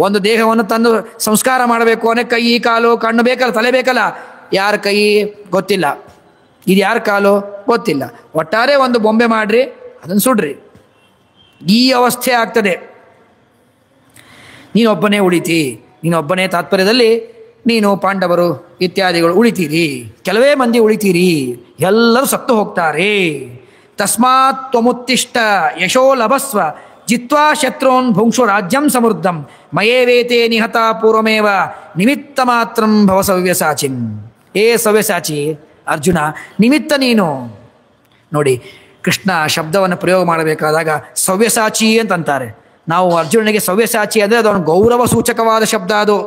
ಒಂದು ದೇಹವನ್ನು ತಂದು ಸಂಸ್ಕಾರ ಮಾಡಬೇಕು ಅಂದರೆ ಕೈ, ಕಾಲು, ಕಣ್ಣು ಬೇಕಲ್ಲ, ತಲೆ ಬೇಕಲ್ಲ. ಯಾರ ಕೈ ಗೊತ್ತಿಲ್ಲ, ಇದು ಯಾರ ಕಾಲು ಗೊತ್ತಿಲ್ಲ. ಒಟ್ಟಾರೆ ಒಂದು ಬೊಂಬೆ ಮಾಡ್ರಿ, ಅದನ್ನು ಸುಡ್ರಿ, ಈ ಅವಸ್ಥೆ ಆಗ್ತದೆ. ನೀನೊಬ್ಬನೇ ಉಳಿತಿ, ನೀನೊಬ್ಬನೇ ತಾತ್ಪರ್ಯದಲ್ಲಿ ನೀನು, ಪಾಂಡವರು ಇತ್ಯಾದಿಗಳು ಉಳಿತೀರಿ, ಕೆಲವೇ ಮಂದಿ ಉಳಿತೀರಿ, ಎಲ್ಲರೂ ಸತ್ತು ಹೋಗ್ತಾರೆ. ತಸ್ಮಾತ್ ತ್ವಮುತ್ತಿಷ್ಟ ಯಶೋ ಲಭಸ್ವ ಜಿತ್ವಾ ಶತ್ರುನ್ ಭುಂಕ್ಷು ರಾಜ್ಯಂ ಸಮೃದ್ಧಂ ಮಯೇವೇತೆ ನಿಹತ ಪೂರ್ವಮೇವ ನಿಮಿತ್ತ ಮಾತ್ರಂ ಭವ ಸವ್ಯಸಾಚಿನ್. ಏ ಸವ್ಯಸಾಚಿ ಅರ್ಜುನ, ನಿಮಿತ್ತ ನೀನು. ನೋಡಿ, ಕೃಷ್ಣ ಶಬ್ದವನ್ನು ಪ್ರಯೋಗ ಮಾಡಬೇಕಾದಾಗ ಸವ್ಯಸಾಚಿ ಅಂತಂತಾರೆ. ನಾವು ಅರ್ಜುನನಿಗೆ ಸವ್ಯಸಾಚಿ ಅಂದರೆ ಅದು ಅವನು ಗೌರವ ಸೂಚಕವಾದ ಶಬ್ದ. ಅದು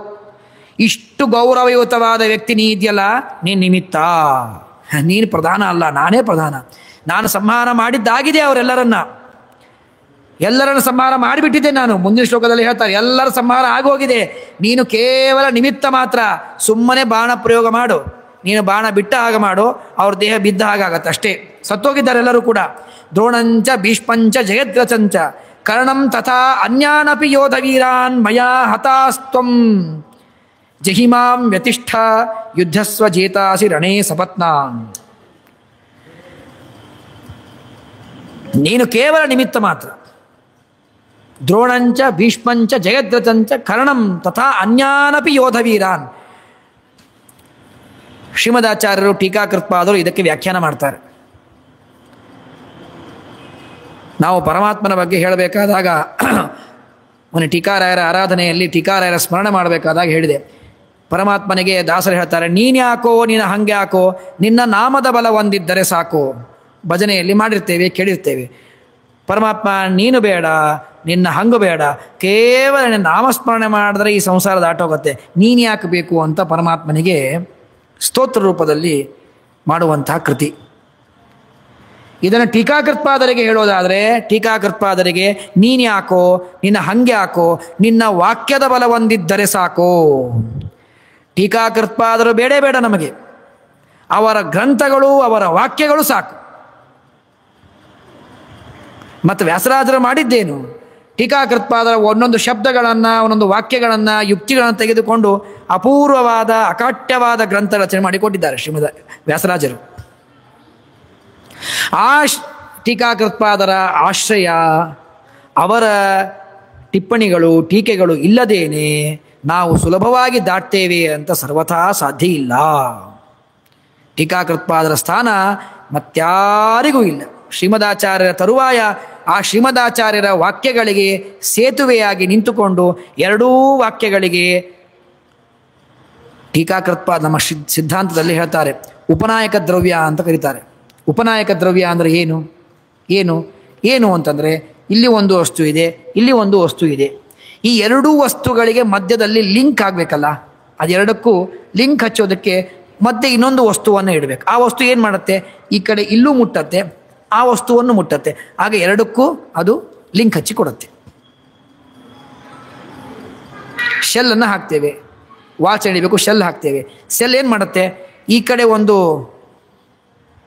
ಇಷ್ಟು ಗೌರವಯುತವಾದ ವ್ಯಕ್ತಿ ನೀ ಇದೆಯಲ್ಲ, ನೀನು ನಿಮಿತ್ತ, ನೀನು ಪ್ರಧಾನ ಅಲ್ಲ, ನಾನೇ ಪ್ರಧಾನ. ನಾನು ಸಂಹಾರ ಮಾಡಿದ್ದಾಗಿದೆ ಅವರೆಲ್ಲರನ್ನ. ಎಲ್ಲರನ್ನು ಸಂಹಾರ ಮಾಡಿಬಿಟ್ಟಿದ್ದೆ ನಾನು. ಮುಂದಿನ ಶ್ಲೋಕದಲ್ಲಿ ಹೇಳ್ತಾರೆ ಎಲ್ಲರ ಸಂಹಾರ ಆಗೋಗಿದೆ, ನೀನು ಕೇವಲ ನಿಮಿತ್ತ ಮಾತ್ರ. ಸುಮ್ಮನೆ ಬಾಣ ಪ್ರಯೋಗ ಮಾಡು, ನೀನು ಬಾಣ ಬಿಟ್ಟ ಹಾಗೆ ಮಾಡು, ಅವ್ರ ದೇಹ ಬಿದ್ದ ಹಾಗಾಗತ್ತೆ ಅಷ್ಟೇ. ಸತ್ತೋಗಿದ್ದಾರೆ ಎಲ್ಲರೂ ಕೂಡ. ದ್ರೋಣಂಚ ಭೀಷ್ಮಂಚ ಜಯದ್ರಥಂಚ ಕರ್ಣಂ ತಥಾ ಅನ್ಯಾನಪಿ ಯೋಧವೀರಾನ್ ಮಯಾ ಹತಾಸ್ತ್ವಂ ಜಹಿಮಾಂ ವ್ಯತಿಷ್ಠ ಯುದ್ಧಸ್ವ ಜೇತಾಸಿ ರಣೇ ಸಪತ್ನಾಂ. ನೀನು ಕೇವಲ ನಿಮಿತ್ತ ಮಾತ್ರ. ದ್ರೋಣಂಚ ಭೀಷ್ಮಂಚ ಜಯದ್ರಥಂಚ ಕರ್ಣಂ ತಥಾ ಅನ್ಯಾನಪಿ ಯೋಧವೀರಾನ್. ಶ್ರೀಮದಾಚಾರ್ಯರು ಟೀಕಾಕೃತ್ಪಾದರು ಇದಕ್ಕೆ ವ್ಯಾಖ್ಯಾನ ಮಾಡ್ತಾರೆ. ನಾವು ಪರಮಾತ್ಮನ ಬಗ್ಗೆ ಹೇಳಬೇಕಾದಾಗ ಮೊನ್ನೆ ಟೀಕಾರಾಯರ ಆರಾಧನೆಯಲ್ಲಿ ಟೀಕಾರಾಯರ ಸ್ಮರಣೆ ಮಾಡಬೇಕಾದಾಗ ಹೇಳಿದೆ, ಪರಮಾತ್ಮನಿಗೆ ದಾಸರು ಹೇಳ್ತಾರೆ, ನೀನ್ಯಾಕೋ ನೀನು ಹಂಗೆ ಯಾಕೋ, ನಿನ್ನ ನಾಮದ ಬಲ ಹೊಂದಿದ್ದರೆ ಸಾಕು. ಭಜನೆಯಲ್ಲಿ ಮಾಡಿರ್ತೇವೆ, ಕೇಳಿರ್ತೇವೆ. ಪರಮಾತ್ಮ ನೀನು ಬೇಡ, ನಿನ್ನ ಹಂಗು ಬೇಡ, ಕೇವಲ ನಿನ್ನ ನಾಮಸ್ಮರಣೆ ಮಾಡಿದ್ರೆ ಈ ಸಂಸಾರ ದಾಟೋಗುತ್ತೆ, ನೀನು ಯಾಕೆ ಬೇಕು ಅಂತ ಪರಮಾತ್ಮನಿಗೆ ಸ್ತೋತ್ರ ರೂಪದಲ್ಲಿ ಮಾಡುವಂತಹ ಕೃತಿ. ಇದನ್ನು ಟೀಕಾಕೃತ್ಪಾದರಿಗೆ ಹೇಳೋದಾದರೆ, ಟೀಕಾಕೃತ್ಪಾದರಿಗೆ ನೀನು ಯಾಕೋ, ನಿನ್ನ ಹಂಗೆ ಯಾಕೋ, ನಿನ್ನ ವಾಕ್ಯದ ಬಲ ಹೊಂದಿದ್ದರೆ ಸಾಕು. ಟೀಕಾಕೃತ್ಪಾದರು ಬೇಡೇ ಬೇಡ ನಮಗೆ, ಅವರ ಗ್ರಂಥಗಳು ಅವರ ವಾಕ್ಯಗಳು ಸಾಕು. ಮತ್ತು ವ್ಯಾಸರಾಜರು ಮಾಡಿದ್ದೇನು, ಟೀಕಾಕೃತ್ಪಾದರ ಒಂದೊಂದು ಶಬ್ದಗಳನ್ನು ಒಂದೊಂದು ವಾಕ್ಯಗಳನ್ನು ಯುಕ್ತಿಗಳನ್ನು ತೆಗೆದುಕೊಂಡು ಅಪೂರ್ವವಾದ ಅಕಾಟ್ಯವಾದ ಗ್ರಂಥ ರಚನೆ ಮಾಡಿಕೊಟ್ಟಿದ್ದಾರೆ ಶ್ರೀಮದ್ ವ್ಯಾಸರಾಜರು. ಆ ಟೀಕಾಕೃತ್ಪಾದರ ಆಶ್ರಯ, ಅವರ ಟಿಪ್ಪಣಿಗಳು ಟೀಕೆಗಳು ಇಲ್ಲದೇನೆ ನಾವು ಸುಲಭವಾಗಿ ದಾಟ್ತೇವೆ ಅಂತ ಸರ್ವಥಾ ಸಾಧ್ಯ ಇಲ್ಲ. ಟೀಕಾಕೃತ್ಪಾದರ ಸ್ಥಾನ ಮತ್ಯಾರಿಗೂ ಇಲ್ಲ. ಶ್ರೀಮದಾಚಾರ್ಯರ ತರುವಾಯ ಆ ಶ್ರೀಮದಾಚಾರ್ಯರ ವಾಕ್ಯಗಳಿಗೆ ಸೇತುವೆಯಾಗಿ ನಿಂತುಕೊಂಡು ಎರಡೂ ವಾಕ್ಯಗಳಿಗೆ ಟೀಕಾಕೃತ್ಪಾದ ನಮ್ಮ ಸಿದ್ಧಾಂತದಲ್ಲಿ ಹೇಳ್ತಾರೆ ಉಪನಾಯಕ ದ್ರವ್ಯ ಅಂತ ಕರೀತಾರೆ. ಉಪನಾಯಕ ದ್ರವ್ಯ ಅಂದರೆ ಏನು ಏನು ಏನು ಅಂತಂದರೆ, ಇಲ್ಲಿ ಒಂದು ವಸ್ತು ಇದೆ, ಇಲ್ಲಿ ಒಂದು ವಸ್ತು ಇದೆ, ಈ ಎರಡೂ ವಸ್ತುಗಳಿಗೆ ಮಧ್ಯದಲ್ಲಿ ಲಿಂಕ್ ಆಗಬೇಕಲ್ಲ, ಅದೆರಡಕ್ಕೂ ಲಿಂಕ್ ಹಚ್ಚೋದಕ್ಕೆ ಮಧ್ಯೆ ಇನ್ನೊಂದು ವಸ್ತುವನ್ನು ಇಡಬೇಕು. ಆ ವಸ್ತು ಏನು ಮಾಡುತ್ತೆ, ಈ ಕಡೆ ಇಲ್ಲೂ ಮುಟ್ಟತ್ತೆ, ಆ ವಸ್ತುವನ್ನು ಮುಟ್ಟತ್ತೆ, ಆಗ ಎರಡಕ್ಕೂ ಅದು ಲಿಂಕ್ ಹಚ್ಚಿ ಕೊಡುತ್ತೆ. ಶೆಲ್ಲನ್ನು ಹಾಕ್ತೇವೆ, ವಾಚ್ ಎಳಿಬೇಕು, ಶೆಲ್ ಹಾಕ್ತೇವೆ. ಶೆಲ್ ಏನು ಮಾಡುತ್ತೆ, ಈ ಕಡೆ ಒಂದು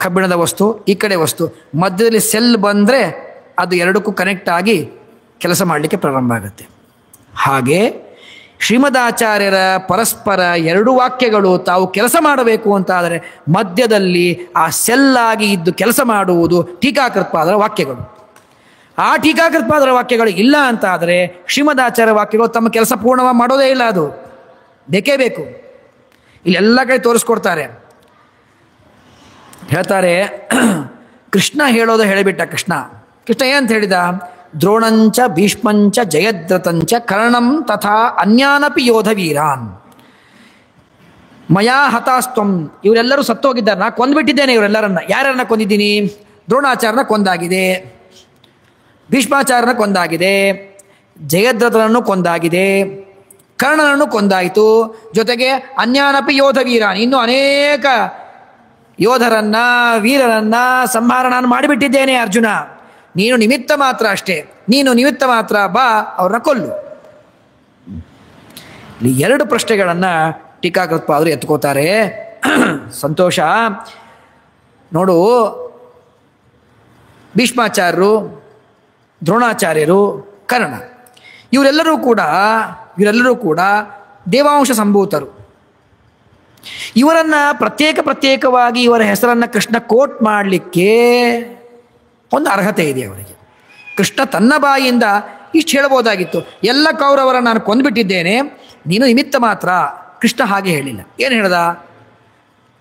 ಕಬ್ಬಿಣದ ವಸ್ತು, ಈ ಕಡೆ ವಸ್ತು, ಮಧ್ಯದಲ್ಲಿ ಸೆಲ್ ಬಂದರೆ ಅದು ಎರಡಕ್ಕೂ ಕನೆಕ್ಟ್ ಆಗಿ ಕೆಲಸ ಮಾಡಲಿಕ್ಕೆ ಪ್ರಾರಂಭ ಆಗುತ್ತೆ. ಹಾಗೆ ಶ್ರೀಮದಾಚಾರ್ಯರ ಪರಸ್ಪರ ಎರಡು ವಾಕ್ಯಗಳು ತಾವು ಕೆಲಸ ಮಾಡಬೇಕು ಅಂತ ಆದರೆ ಮಧ್ಯದಲ್ಲಿ ಆ ಸೆಲ್ಲಾಗಿ ಇದ್ದು ಕೆಲಸ ಮಾಡುವುದು ಟೀಕಾಕೃತ್ಪಾದರ ವಾಕ್ಯಗಳು. ಆ ಟೀಕಾಕೃತ್ಪಾದರ ವಾಕ್ಯಗಳು ಇಲ್ಲ ಅಂತ ಆದರೆ ಶ್ರೀಮದಾಚಾರ್ಯ ವಾಕ್ಯಗಳು ತಮ್ಮ ಕೆಲಸ ಪೂರ್ಣವಾಗಿ ಮಾಡೋದೇ ಇಲ್ಲ, ಅದು ಬೇಕೇ ಬೇಕು. ಇಲ್ಲೆಲ್ಲ ಕಡೆ ತೋರಿಸ್ಕೊಡ್ತಾರೆ. ಹೇಳ್ತಾರೆ, ಕೃಷ್ಣ ಹೇಳೋದು ಹೇಳಿಬಿಟ್ಟ. ಕೃಷ್ಣ ಏನಂತ ಹೇಳಿದ, ದ್ರೋಣಂಚ ಭೀಷ್ಮಂಚ ಜಯದ್ರಥಂಚ ಕರ್ಣಂ ತಥಾ ಅನ್ಯಾನಪಿ ಯೋಧವೀರಾನ್ ಮಯಾ ಹತಾಸ್ತ್ವಂ. ಇವರೆಲ್ಲರೂ ಸತ್ತೋಗಿದ್ದಾರೆ, ನಾ ಕೊಂದ್ಬಿಟ್ಟಿದ್ದೇನೆ ಇವರೆಲ್ಲರನ್ನ. ಯಾರನ್ನ ಕೊಂದಿದ್ದೀನಿ, ದ್ರೋಣಾಚಾರ್ಯನ ಕೊಂದಾಗಿದೆ, ಭೀಷ್ಮಾಚಾರ್ಯನ ಕೊಂದಾಗಿದೆ, ಜಯದ್ರಥನನ್ನು ಕೊಂದಾಗಿದೆ, ಕರ್ಣನನ್ನು ಕೊಂದಾಯಿತು, ಜೊತೆಗೆ ಅನ್ಯಾನಪಿ ಯೋಧವೀರಾನ್, ಇನ್ನೂ ಅನೇಕ ಯೋಧರನ್ನ ವೀರರನ್ನ ಸಂಹಾರ ನಾನು ಮಾಡಿಬಿಟ್ಟಿದ್ದೇನೆ. ಅರ್ಜುನ ನೀನು ನಿಮಿತ್ತ ಮಾತ್ರ ಅಷ್ಟೇ, ನೀನು ನಿಮಿತ್ತ ಮಾತ್ರ, ಬಾ ಅವ್ರನ್ನ ಕೊಲ್ಲು. ಇಲ್ಲಿ ಎರಡು ಪ್ರಶ್ನೆಗಳನ್ನು ಟೀಕಾಕೃತ್ಪಾದರು ಎತ್ಕೋತಾರೆ. ಸಂತೋಷ ನೋಡು, ಭೀಷ್ಮಾಚಾರ್ಯರು, ದ್ರೋಣಾಚಾರ್ಯರು, ಕರ್ಣ ಇವರೆಲ್ಲರೂ ಕೂಡ ದೇವಾಂಶ ಸಂಭೂತರು. ಇವರನ್ನು ಪ್ರತ್ಯೇಕವಾಗಿ ಇವರ ಹೆಸರನ್ನು ಕೃಷ್ಣ ಕೋಟ್ ಮಾಡಲಿಕ್ಕೆ ಒಂದು ಅರ್ಹತೆ ಇದೆ ಅವರಿಗೆ. ಕೃಷ್ಣ ತನ್ನ ಬಾಯಿಯಿಂದ ಇಷ್ಟು ಹೇಳ್ಬೋದಾಗಿತ್ತು, ಎಲ್ಲ ಕೌರವರನ್ನು ನಾನು ಕೊಂದುಬಿಟ್ಟಿದ್ದೇನೆ, ನೀನು ನಿಮಿತ್ತ ಮಾತ್ರ. ಕೃಷ್ಣ ಹಾಗೆ ಹೇಳಿಲ್ಲ. ಏನು ಹೇಳ್ದ,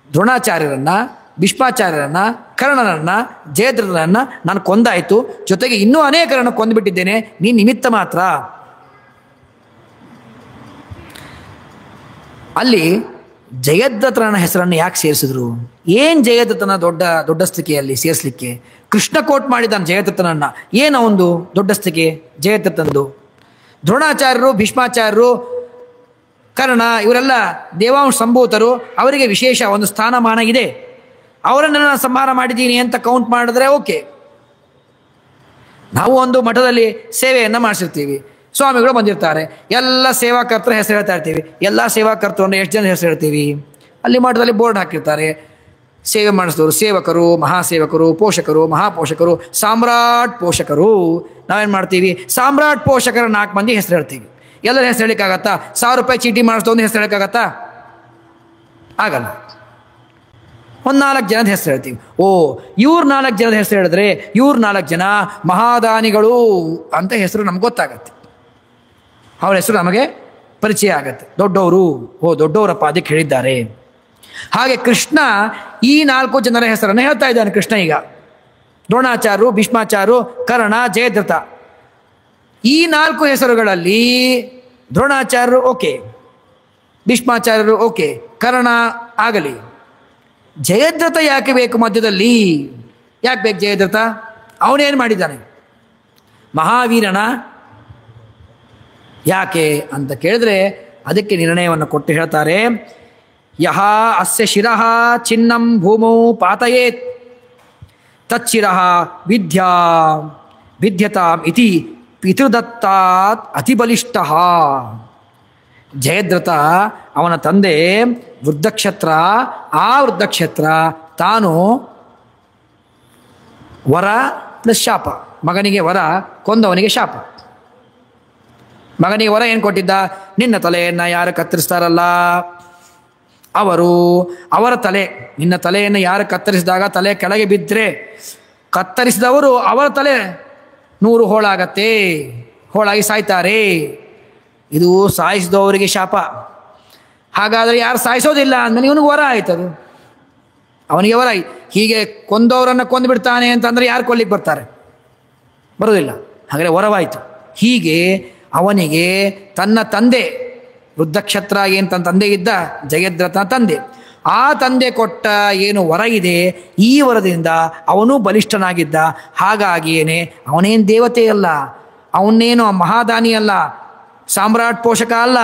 ದ್ರೋಣಾಚಾರ್ಯರನ್ನು, ಭೀಷ್ಮಾಚಾರ್ಯರನ್ನು, ಕರ್ಣನನ್ನು, ಜಯದ್ರಥನನ್ನು ನಾನು ಕೊಂದಾಯಿತು, ಜೊತೆಗೆ ಇನ್ನೂ ಅನೇಕರನ್ನು ಕೊಂದುಬಿಟ್ಟಿದ್ದೇನೆ, ನೀನು ನಿಮಿತ್ತ ಮಾತ್ರ. ಅಲ್ಲಿ ಜಯದ್ರಥನ ಹೆಸರನ್ನು ಯಾಕೆ ಸೇರಿಸಿದ್ರು, ಏನು ಜಯದ್ರಥನ ದೊಡ್ಡಸ್ತಿಕೆಯಲ್ಲಿ ಸೇರಿಸಲಿಕ್ಕೆ? ಕೃಷ್ಣ ಕೋಟ್ ಮಾಡಿದ್ದಾನೆ ಜಯದ್ರಥನನ್ನು, ಏನು ಒಂದು ದೊಡ್ಡಸ್ತಿಕೆ ಜಯದ್ರಥಂದು? ದ್ರೋಣಾಚಾರ್ಯರು, ಭೀಷ್ಮಾಚಾರ್ಯರು, ಕರ್ಣ ಇವರೆಲ್ಲ ದೇವಾಂಶ ಸಂಭೂತರು, ಅವರಿಗೆ ವಿಶೇಷ ಒಂದು ಸ್ಥಾನಮಾನ ಇದೆ, ಅವರನ್ನು ನಾನು ಸಂಹಾರ ಮಾಡಿದ್ದೀನಿ ಅಂತ ಕೌಂಟ್ ಮಾಡಿದ್ರೆ ಓಕೆ. ನಾವು ಒಂದು ಮಠದಲ್ಲಿ ಸೇವೆಯನ್ನು ಮಾಡಿಸಿರ್ತೀವಿ, ಸ್ವಾಮಿಗಳು ಬಂದಿರ್ತಾರೆ, ಎಲ್ಲ ಸೇವಾಕರ್ತರ ಹೆಸರು ಹೇಳ್ತಾ ಇರ್ತೀವಿ. ಎಲ್ಲ ಸೇವಾಕರ್ತರು ಅಂದರೆ ಎಷ್ಟು ಜನ ಹೆಸರು ಹೇಳ್ತೀವಿ? ಅಲ್ಲಿ ಮಠದಲ್ಲಿ ಬೋರ್ಡ್ ಹಾಕಿರ್ತಾರೆ, ಸೇವೆ ಮಾಡಿಸಿದವರು ಸೇವಕರು, ಮಹಾಸೇವಕರು, ಪೋಷಕರು, ಮಹಾಪೋಷಕರು, ಸಾಮ್ರಾಟ್ ಪೋಷಕರು. ನಾವೇನು ಮಾಡ್ತೀವಿ? ಸಾಮ್ರಾಟ್ ಪೋಷಕರ 4 ಮಂದಿ ಹೆಸರು ಹೇಳ್ತೀವಿ. ಎಲ್ಲರ ಹೆಸರು ಹೇಳೋಕ್ಕಾಗತ್ತಾ? 1000 ರೂಪಾಯಿ ಚೀಟಿ ಮಾಡಿಸಿದವನು ಹೆಸರು ಹೇಳೋಕ್ಕಾಗತ್ತಾ? ಆಗಲ್ಲ. ಒಂದು 4 ಜನದ ಹೆಸರು ಹೇಳ್ತೀವಿ. ಓ, ಇವ್ರು 4 ಜನದ ಹೆಸರು ಹೇಳಿದ್ರೆ ಇವ್ರು 4 ಜನ ಮಹಾದಾನಿಗಳು ಅಂತ ಹೆಸರು ನಮ್ಗೆ ಗೊತ್ತಾಗತ್ತೆ. ಅವ್ರ ಹೆಸರು ನಮಗೆ ಪರಿಚಯ ಆಗತ್ತೆ. ದೊಡ್ಡವರು, ಓ ದೊಡ್ಡವರಪ್ಪ ಅದಕ್ಕೆ ಹೇಳಿದ್ದಾರೆ. ಹಾಗೆ ಕೃಷ್ಣ ಈ 4 ಜನರ ಹೆಸರನ್ನು ಹೇಳ್ತಾ ಇದ್ದಾನೆ. ಕೃಷ್ಣ ಈಗ ದ್ರೋಣಾಚಾರ್ಯರು, ಭೀಷ್ಮಾಚಾರ್ಯರು, ಕರ್ಣ, ಜಯದ್ರಥ. ಈ 4 ಹೆಸರುಗಳಲ್ಲಿ ದ್ರೋಣಾಚಾರ್ಯರು ಓಕೆ, ಭೀಷ್ಮಾಚಾರ್ಯರು ಓಕೆ, ಕರ್ಣ ಆಗಲಿ. ಜಯದ್ರಥ ಯಾಕೆ ಬೇಕು ಮಧ್ಯದಲ್ಲಿ? ಯಾಕೆ ಬೇಕು ಜಯದ್ರಥ? ಅವನೇನು ಮಾಡಿದ್ದಾನೆ? ಮಹಾವೀರನ ಯಾಕೆ ಅಂತ ಕೇಳಿದ್ರೆ ಅದಕ್ಕೆ ನಿರ್ಣಯವನ್ನು ಕೊಟ್ಟು ಹೇಳ್ತಾರೆ. ಯಹ ಅಸ್ಯ ಶಿರಃ ಚಿನ್ನಂ ಭೂಮೌ ಪಾತಯೇತ್ ತಚ್ಚಿರಃ ವಿದ್ಯತಾಂ ಇತಿ ಪಿತೃದತ್ತಾತ್ ಅತಿಬಲಿಷ್ಠಃ. ಜಯದ್ರಥ ಅವನ ತಂದೆ ವೃದ್ಧಕ್ಷತ್ರ. ಆ ವೃದ್ಧಕ್ಷತ್ರ ತಾನು ವರ ಪ್ಲಸ್ ಶಾಪ. ಮಗನಿಗೆ ವರ, ಕೊಂದವನಿಗೆ ಶಾಪ. ಮಗನಿಗೆ ವರ ಏನು ಕೊಟ್ಟಿದ್ದ? ನಿನ್ನ ತಲೆಯನ್ನು ಯಾರು ಕತ್ತರಿಸ್ತಾರಲ್ಲ ಅವರ ತಲೆ, ನಿನ್ನ ತಲೆಯನ್ನು ಯಾರು ಕತ್ತರಿಸಿದಾಗ ತಲೆ ಕೆಳಗೆ ಬಿದ್ದರೆ ಕತ್ತರಿಸಿದವರು ಅವರ ತಲೆ 100 ಹೋಳಾಗತ್ತೆ, ಹೋಳಾಗಿ ಸಾಯ್ತಾರೆ. ಇದು ಸಾಯಿಸಿದವರಿಗೆ ಶಾಪ. ಹಾಗಾದರೆ ಯಾರು ಸಾಯಿಸೋದಿಲ್ಲ ಅಂದಮೇಲೆ ಇವನಿಗೆ ವರ ಆಯ್ತದು, ಅವನಿಗೆ ವರ. ಹೀಗೆ ಕೊಂದವರನ್ನು ಕೊಂದು ಬಿಡ್ತಾನೆ ಅಂತಂದರೆ ಯಾರು ಕೊಲ್ಲಿಕ್ಕೆ ಬರ್ತಾರೆ? ಬರೋದಿಲ್ಲ. ಹಾಗಾದರೆ ವರವಾಯಿತು. ಹೀಗೆ ಅವನಿಗೆ ತನ್ನ ತಂದೆ ವೃದ್ಧಕ್ಷತ್ರ ಏನು ತನ್ನ ತಂದೆ ಇದ್ದ, ಜಯದ್ರಥ ತಂದೆ, ಆ ತಂದೆ ಕೊಟ್ಟ ಏನು ವರ ಇದೆ, ಈ ವರದಿಂದ ಅವನೂ ಬಲಿಷ್ಠನಾಗಿದ್ದ. ಹಾಗಾಗಿಯೇನೆ ಅವನೇನು ದೇವತೆ ಅಲ್ಲ, ಅವನೇನು ಮಹಾದಾನಿ ಅಲ್ಲ, ಸಾಮ್ರಾಟ್ ಪೋಷಕ ಅಲ್ಲ,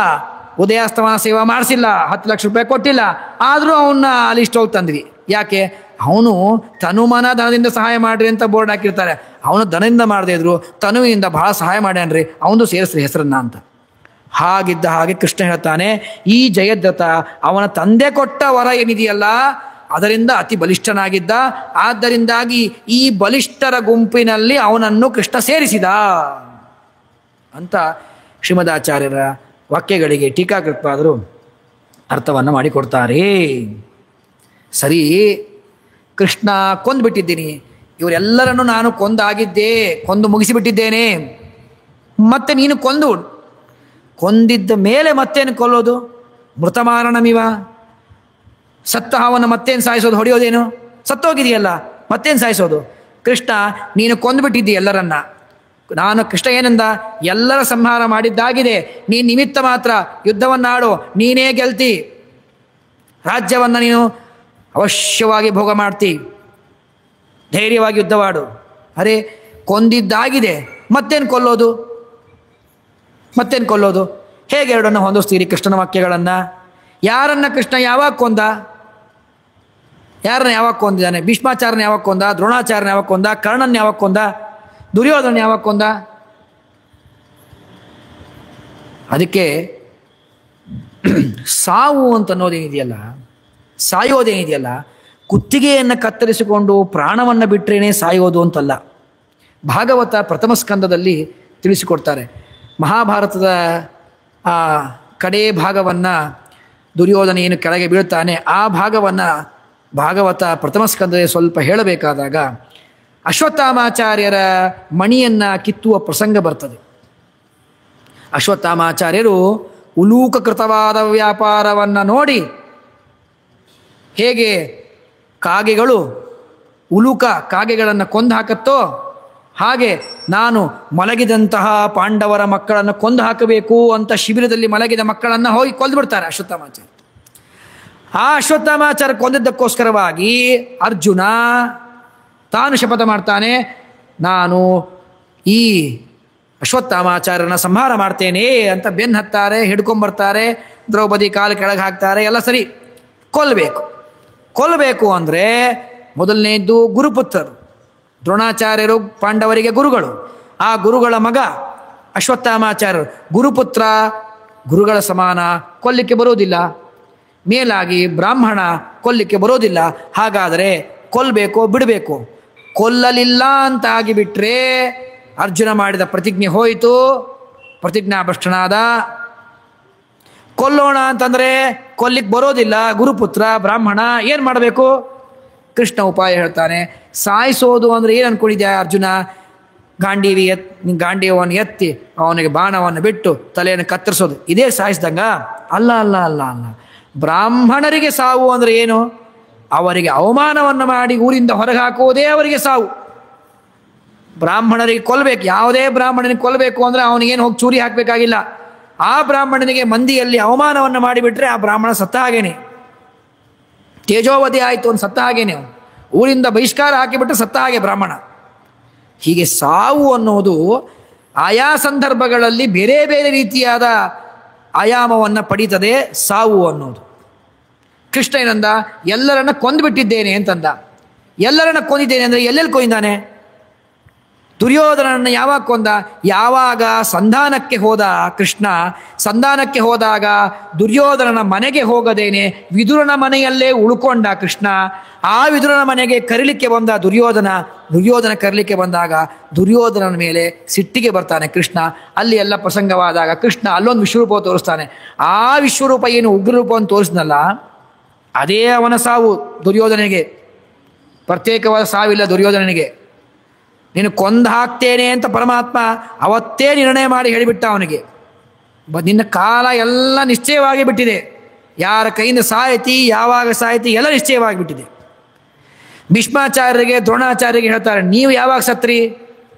ಉದಯಾಸ್ತಮಾನ ಸೇವಾ ಮಾಡಿಸಿಲ್ಲ, 10 ಲಕ್ಷ ರೂಪಾಯಿ ಕೊಟ್ಟಿಲ್ಲ. ಆದರೂ ಅವನ್ನ ಲಿಸ್ಟ್ ಹೋಗಿ ತಂದ್ವಿ. ಯಾಕೆ? ಅವನು ತನುಮನ ಧನದಿಂದ ಸಹಾಯ ಮಾಡ್ರಿ ಅಂತ ಬೋರ್ಡ್ ಹಾಕಿರ್ತಾರೆ. ಅವನು ಧನದಿಂದ ಮಾಡದೇ ಇದ್ರು ತನುವಿನಿಂದ ಬಹಳ ಸಹಾಯ ಮಾಡ್ಯಾನ್ರಿ, ಅವನು ಸೇರಿಸ್ರಿ ಹೆಸರನ್ನ ಅಂತ. ಹಾಗಿದ್ದ ಹಾಗೆ ಕೃಷ್ಣ ಹೇಳ್ತಾನೆ, ಈ ಜಯದ್ರಥ ಅವನ ತಂದೆ ಕೊಟ್ಟ ವರ ಏನಿದೆಯಲ್ಲ ಅದರಿಂದ ಅತಿ ಬಲಿಷ್ಠನಾಗಿದ್ದ. ಆದ್ದರಿಂದಾಗಿ ಈ ಬಲಿಷ್ಠರ ಗುಂಪಿನಲ್ಲಿ ಅವನನ್ನು ಕೃಷ್ಣ ಸೇರಿಸಿದ ಅಂತ ಶ್ರೀಮದಾಚಾರ್ಯರ ವಾಕ್ಯಗಳಿಗೆ ಟೀಕಾಕೃತ್ಪಾದರು ಅರ್ಥವನ್ನು ಮಾಡಿಕೊಡ್ತಾರೆ. ಸರಿ, ಕೃಷ್ಣ ಕೊಂದುಬಿಟ್ಟಿದ್ದೀನಿ, ಇವರೆಲ್ಲರನ್ನು ನಾನು ಕೊಂದು ಮುಗಿಸಿಬಿಟ್ಟಿದ್ದೇನೆ. ಮತ್ತೆ ನೀನು ಕೊಂದಿದ್ದ ಮೇಲೆ ಮತ್ತೇನು ಕೊಲ್ಲೋದು? ಮೃತಮಾರಣಮಿವ, ಸತ್ತ ಹಾವನ್ನು ಮತ್ತೇನು ಸಾಯಿಸೋದು? ಹೊಡೆಯೋದೇನು? ಸತ್ತೋಗಿದೆಯಲ್ಲ, ಮತ್ತೇನು ಸಾಯಿಸೋದು? ಕೃಷ್ಣ ನೀನು ಕೊಂದುಬಿಟ್ಟಿದ್ದಿ ಎಲ್ಲರನ್ನ. ನಾನು ಕೃಷ್ಣ ಏನಂದ? ಎಲ್ಲರ ಸಂಹಾರ ಮಾಡಿದ್ದಾಗಿದೆ, ನೀನು ನಿಮಿತ್ತ ಮಾತ್ರ, ಯುದ್ಧವನ್ನಾಡು, ನೀನೇ ಗೆಲ್ತಿ, ರಾಜ್ಯವನ್ನು ನೀನು ಅವಶ್ಯವಾಗಿ ಭೋಗ ಮಾಡ್ತಿ, ಧೈರ್ಯವಾಗಿ ಯುದ್ಧವಾಡು. ಅರೆ, ಕೊಂದಿದ್ದಾಗಿದೆ, ಮತ್ತೇನು ಕೊಲ್ಲೋದು? ಹೇಗೆ ಎರಡನ್ನು ಹೊಂದಿಸ್ತೀರಿ ಕೃಷ್ಣನ ವಾಕ್ಯಗಳನ್ನು? ಯಾರನ್ನ ಕೃಷ್ಣ ಯಾವಾಗ ಕೊಂದ? ಯಾರನ್ನ ಯಾವಾಗ ಕೊಂದಿದ್ದಾನೆ? ಭೀಷ್ಮಾಚಾರ್ಯನ ಯಾವಾಗ ಕೊಂದ? ದ್ರೋಣಾಚಾರ್ಯನ ಯಾವಾಗ ಕೊಂದ? ಕರ್ಣನ ಯಾವಾಗ ಕೊಂದ? ದುರ್ಯೋಧನ ಯಾವಾಗ ಕೊಂದ? ಅದಕ್ಕೆ ಸಾವು ಅಂತ ಅನ್ನೋದೇನಿದೆಯಲ್ಲ, ಸಾಯೋದೇನಿದೆಯಲ್ಲ, ಕುತ್ತಿಗೆಯನ್ನು ಕತ್ತರಿಸಿಕೊಂಡು ಪ್ರಾಣವನ್ನು ಬಿಟ್ಟರೇನೆ ಸಾಯೋದು ಅಂತಲ್ಲ. ಭಾಗವತ ಪ್ರಥಮ ಸ್ಕಂದದಲ್ಲಿ ತಿಳಿಸಿಕೊಡ್ತಾರೆ. ಮಹಾಭಾರತದ ಆ ಕಡೇ ಭಾಗವನ್ನು ದುರ್ಯೋಧನ ಏನು ಕೆಳಗೆ ಬೀಳ್ತಾನೆ, ಆ ಭಾಗವನ್ನು ಭಾಗವತ ಪ್ರಥಮ ಸ್ಕಂದದಲ್ಲಿ ಸ್ವಲ್ಪ ಹೇಳಬೇಕಾದಾಗ ಅಶ್ವತ್ಥಾಮಾಚಾರ್ಯರ ಮಣಿಯನ್ನು ಕಿತ್ತುವ ಪ್ರಸಂಗ ಬರ್ತದೆ. ಅಶ್ವತ್ಥಾಮಾಚಾರ್ಯರು ಉಲೂಕಕೃತವಾದ ವ್ಯಾಪಾರವನ್ನು ನೋಡಿ, ಹೇಗೆ ಕಾಗೆಗಳು ಕಾಗೆಗಳನ್ನು ಕೊಂದು ಹಾಕತ್ತೋ ಹಾಗೆ ನಾನು ಮಲಗಿದಂತಹ ಪಾಂಡವರ ಮಕ್ಕಳನ್ನು ಕೊಂದು ಹಾಕಬೇಕು ಅಂತ ಶಿಬಿರದಲ್ಲಿ ಮಲಗಿದ ಮಕ್ಕಳನ್ನು ಹೋಗಿ ಕೊಂದು ಬಿಡ್ತಾರೆ ಅಶ್ವತ್ಥಾಮಾಚಾರ್ಯ. ಆ ಅಶ್ವತ್ಥಾಮಾಚಾರ್ಯ ಕೊಂದಿದ್ದಕ್ಕೋಸ್ಕರವಾಗಿ ಅರ್ಜುನ ತಾನು ಶಪಥ ಮಾಡ್ತಾನೆ, ನಾನು ಈ ಅಶ್ವತ್ಥಾಮಾಚಾರ್ಯನ ಸಂಹಾರ ಮಾಡ್ತೇನೆ ಅಂತ ಬೆನ್ನು ಹತ್ತಾರೆ, ಹಿಡ್ಕೊಂಬರ್ತಾರೆ, ದ್ರೌಪದಿ ಕಾಲು ಕೆಳಗೆ ಹಾಕ್ತಾರೆ, ಎಲ್ಲ ಸರಿ. ಕೊಲ್ಲಬೇಕು ಅಂದರೆ ಮೊದಲನೇದ್ದು ಗುರುಪುತ್ರರು. ದ್ರೋಣಾಚಾರ್ಯರು ಪಾಂಡವರಿಗೆ ಗುರುಗಳು. ಆ ಗುರುಗಳ ಮಗ ಅಶ್ವತ್ಥಾಮಾಚಾರ್ಯರು ಗುರುಪುತ್ರ, ಗುರುಗಳ ಸಮಾನ, ಕೊಲ್ಲಿಕ್ಕೆ ಬರೋದಿಲ್ಲ. ಮೇಲಾಗಿ ಬ್ರಾಹ್ಮಣ, ಕೊಲ್ಲಿಕ್ಕೆ ಬರೋದಿಲ್ಲ. ಹಾಗಾದರೆ ಕೊಲ್ಲಬೇಕೋ ಬಿಡಬೇಕು? ಕೊಲ್ಲಲಿಲ್ಲ ಅಂತ ಆಗಿಬಿಟ್ರೆ ಅರ್ಜುನ ಮಾಡಿದ ಪ್ರತಿಜ್ಞೆ ಹೋಯಿತು, ಪ್ರತಿಜ್ಞಾಭ್ರಷ್ಟನಾದ. ಕೊಲ್ಲೋಣ ಅಂತಂದರೆ ಕೊಲ್ಲಿಕ್ಕೆ ಬರೋದಿಲ್ಲ, ಗುರುಪುತ್ರ ಬ್ರಾಹ್ಮಣ, ಏನು ಮಾಡಬೇಕು? ಕೃಷ್ಣ ಉಪಾಯ ಹೇಳ್ತಾನೆ. ಸಾಯಿಸೋದು ಅಂದರೆ ಏನು ಅಂದ್ಕೊಂಡಿದ್ಯಾ ಅರ್ಜುನ? ಗಾಂಡೀವವನ್ನು ಎತ್ತಿ ಅವನಿಗೆ ಬಾಣವನ್ನು ಬಿಟ್ಟು ತಲೆಯನ್ನು ಕತ್ತರಿಸೋದು, ಇದೇ ಸಾಯಿಸ್ದಂಗ? ಅಲ್ಲ ಅಲ್ಲ ಅಲ್ಲ ಅಲ್ಲ. ಬ್ರಾಹ್ಮಣರಿಗೆ ಸಾವು ಅಂದರೆ ಏನು? ಅವರಿಗೆ ಅವಮಾನವನ್ನು ಮಾಡಿ ಊರಿಂದ ಹೊರಗೆ ಹಾಕುವುದೇ ಅವರಿಗೆ ಸಾವು. ಬ್ರಾಹ್ಮಣರಿಗೆ ಕೊಲ್ಲಬೇಕು, ಯಾವುದೇ ಬ್ರಾಹ್ಮಣನಿಗೆ ಕೊಲ್ಲಬೇಕು ಅಂದರೆ ಅವನಿಗೇನು ಹೋಗಿ ಚೂರಿ ಹಾಕಬೇಕಾಗಿಲ್ಲ. ಆ ಬ್ರಾಹ್ಮಣನಿಗೆ ಮಂದಿಯಲ್ಲಿ ಅವಮಾನವನ್ನು ಮಾಡಿಬಿಟ್ರೆ ಆ ಬ್ರಾಹ್ಮಣ ಸತ್ತ ಹಾಗೇನೆ, ತೇಜೋವಧಿ ಆಯಿತು ಅಂತ ಸತ್ತ ಹಾಗೇನೆ, ಊರಿಂದ ಬಹಿಷ್ಕಾರ ಹಾಕಿಬಿಟ್ರೆ ಸತ್ತ ಹಾಗೆ ಬ್ರಾಹ್ಮಣ. ಹೀಗೆ ಸಾವು ಅನ್ನೋದು ಆಯಾ ಸಂದರ್ಭಗಳಲ್ಲಿ ಬೇರೆ ಬೇರೆ ರೀತಿಯಾದ ಆಯಾಮವನ್ನು ಪಡೀತದೆ ಸಾವು ಅನ್ನೋದು. ಕೃಷ್ಣ ಏನಂದ? ಎಲ್ಲರನ್ನ ಕೊಂದುಬಿಟ್ಟಿದ್ದೇನೆ ಅಂತಂದ. ಎಲ್ಲರನ್ನ ಕೊಂದಿದ್ದೇನೆ ಅಂದರೆ ಎಲ್ಲೆಲ್ಲಿ ಕೊಂದಿದ್ದಾನೆ? ದುರ್ಯೋಧನನ್ನು ಯಾವಾಗ ಕೊಂದ? ಯಾವಾಗ ಸಂಧಾನಕ್ಕೆ ಹೋದ ಕೃಷ್ಣ, ಸಂಧಾನಕ್ಕೆ ಹೋದಾಗ ದುರ್ಯೋಧನನ ಮನೆಗೆ ಹೋಗದೇನೆ ವಿದುರನ ಮನೆಯಲ್ಲೇ ಉಳ್ಕೊಂಡ ಕೃಷ್ಣ. ಆ ವಿದುರನ ಮನೆಗೆ ಕರೀಲಿಕ್ಕೆ ಬಂದ ದುರ್ಯೋಧನ ಕರೀಲಿಕ್ಕೆ ಬಂದಾಗ ದುರ್ಯೋಧನನ ಮೇಲೆ ಸಿಟ್ಟಿಗೆ ಬರ್ತಾನೆ ಕೃಷ್ಣ. ಅಲ್ಲಿ ಎಲ್ಲ ಪ್ರಸಂಗವಾದಾಗ ಕೃಷ್ಣ ಅಲ್ಲೊಂದು ವಿಶ್ವರೂಪ ತೋರಿಸ್ತಾನೆ. ಆ ವಿಶ್ವರೂಪ ಏನು ಉಗ್ರರೂಪವನ್ನು ತೋರಿಸ್ನಲ್ಲ, ಅದೇ ಅವನ ಸಾವು. ದುರ್ಯೋಧನಿಗೆ ಪ್ರತ್ಯೇಕವಾದ ಸಾವಿಲ್ಲ. ದುರ್ಯೋಧನನಿಗೆ ನೀನು ಕೊಂದು ಹಾಕ್ತೇನೆ ಅಂತ ಪರಮಾತ್ಮ ಅವತ್ತೇ ನಿರ್ಣಯ ಮಾಡಿ ಹೇಳಿಬಿಟ್ಟ ಅವನಿಗೆ. ನಿನ್ನ ಕಾಲ ಎಲ್ಲ ನಿಶ್ಚಯವಾಗಿ ಬಿಟ್ಟಿದೆ. ಯಾರ ಕೈಯಿಂದ ಸಾಯ್ತಿ, ಯಾವಾಗ ಸಾಯ್ತಿ ಎಲ್ಲ ನಿಶ್ಚಯವಾಗಿಬಿಟ್ಟಿದೆ. ಭೀಷ್ಮಾಚಾರ್ಯರಿಗೆ ದ್ರೋಣಾಚಾರ್ಯರಿಗೆ ಹೇಳ್ತಾರೆ, ನೀವು ಯಾವಾಗ ಸತ್ರಿ?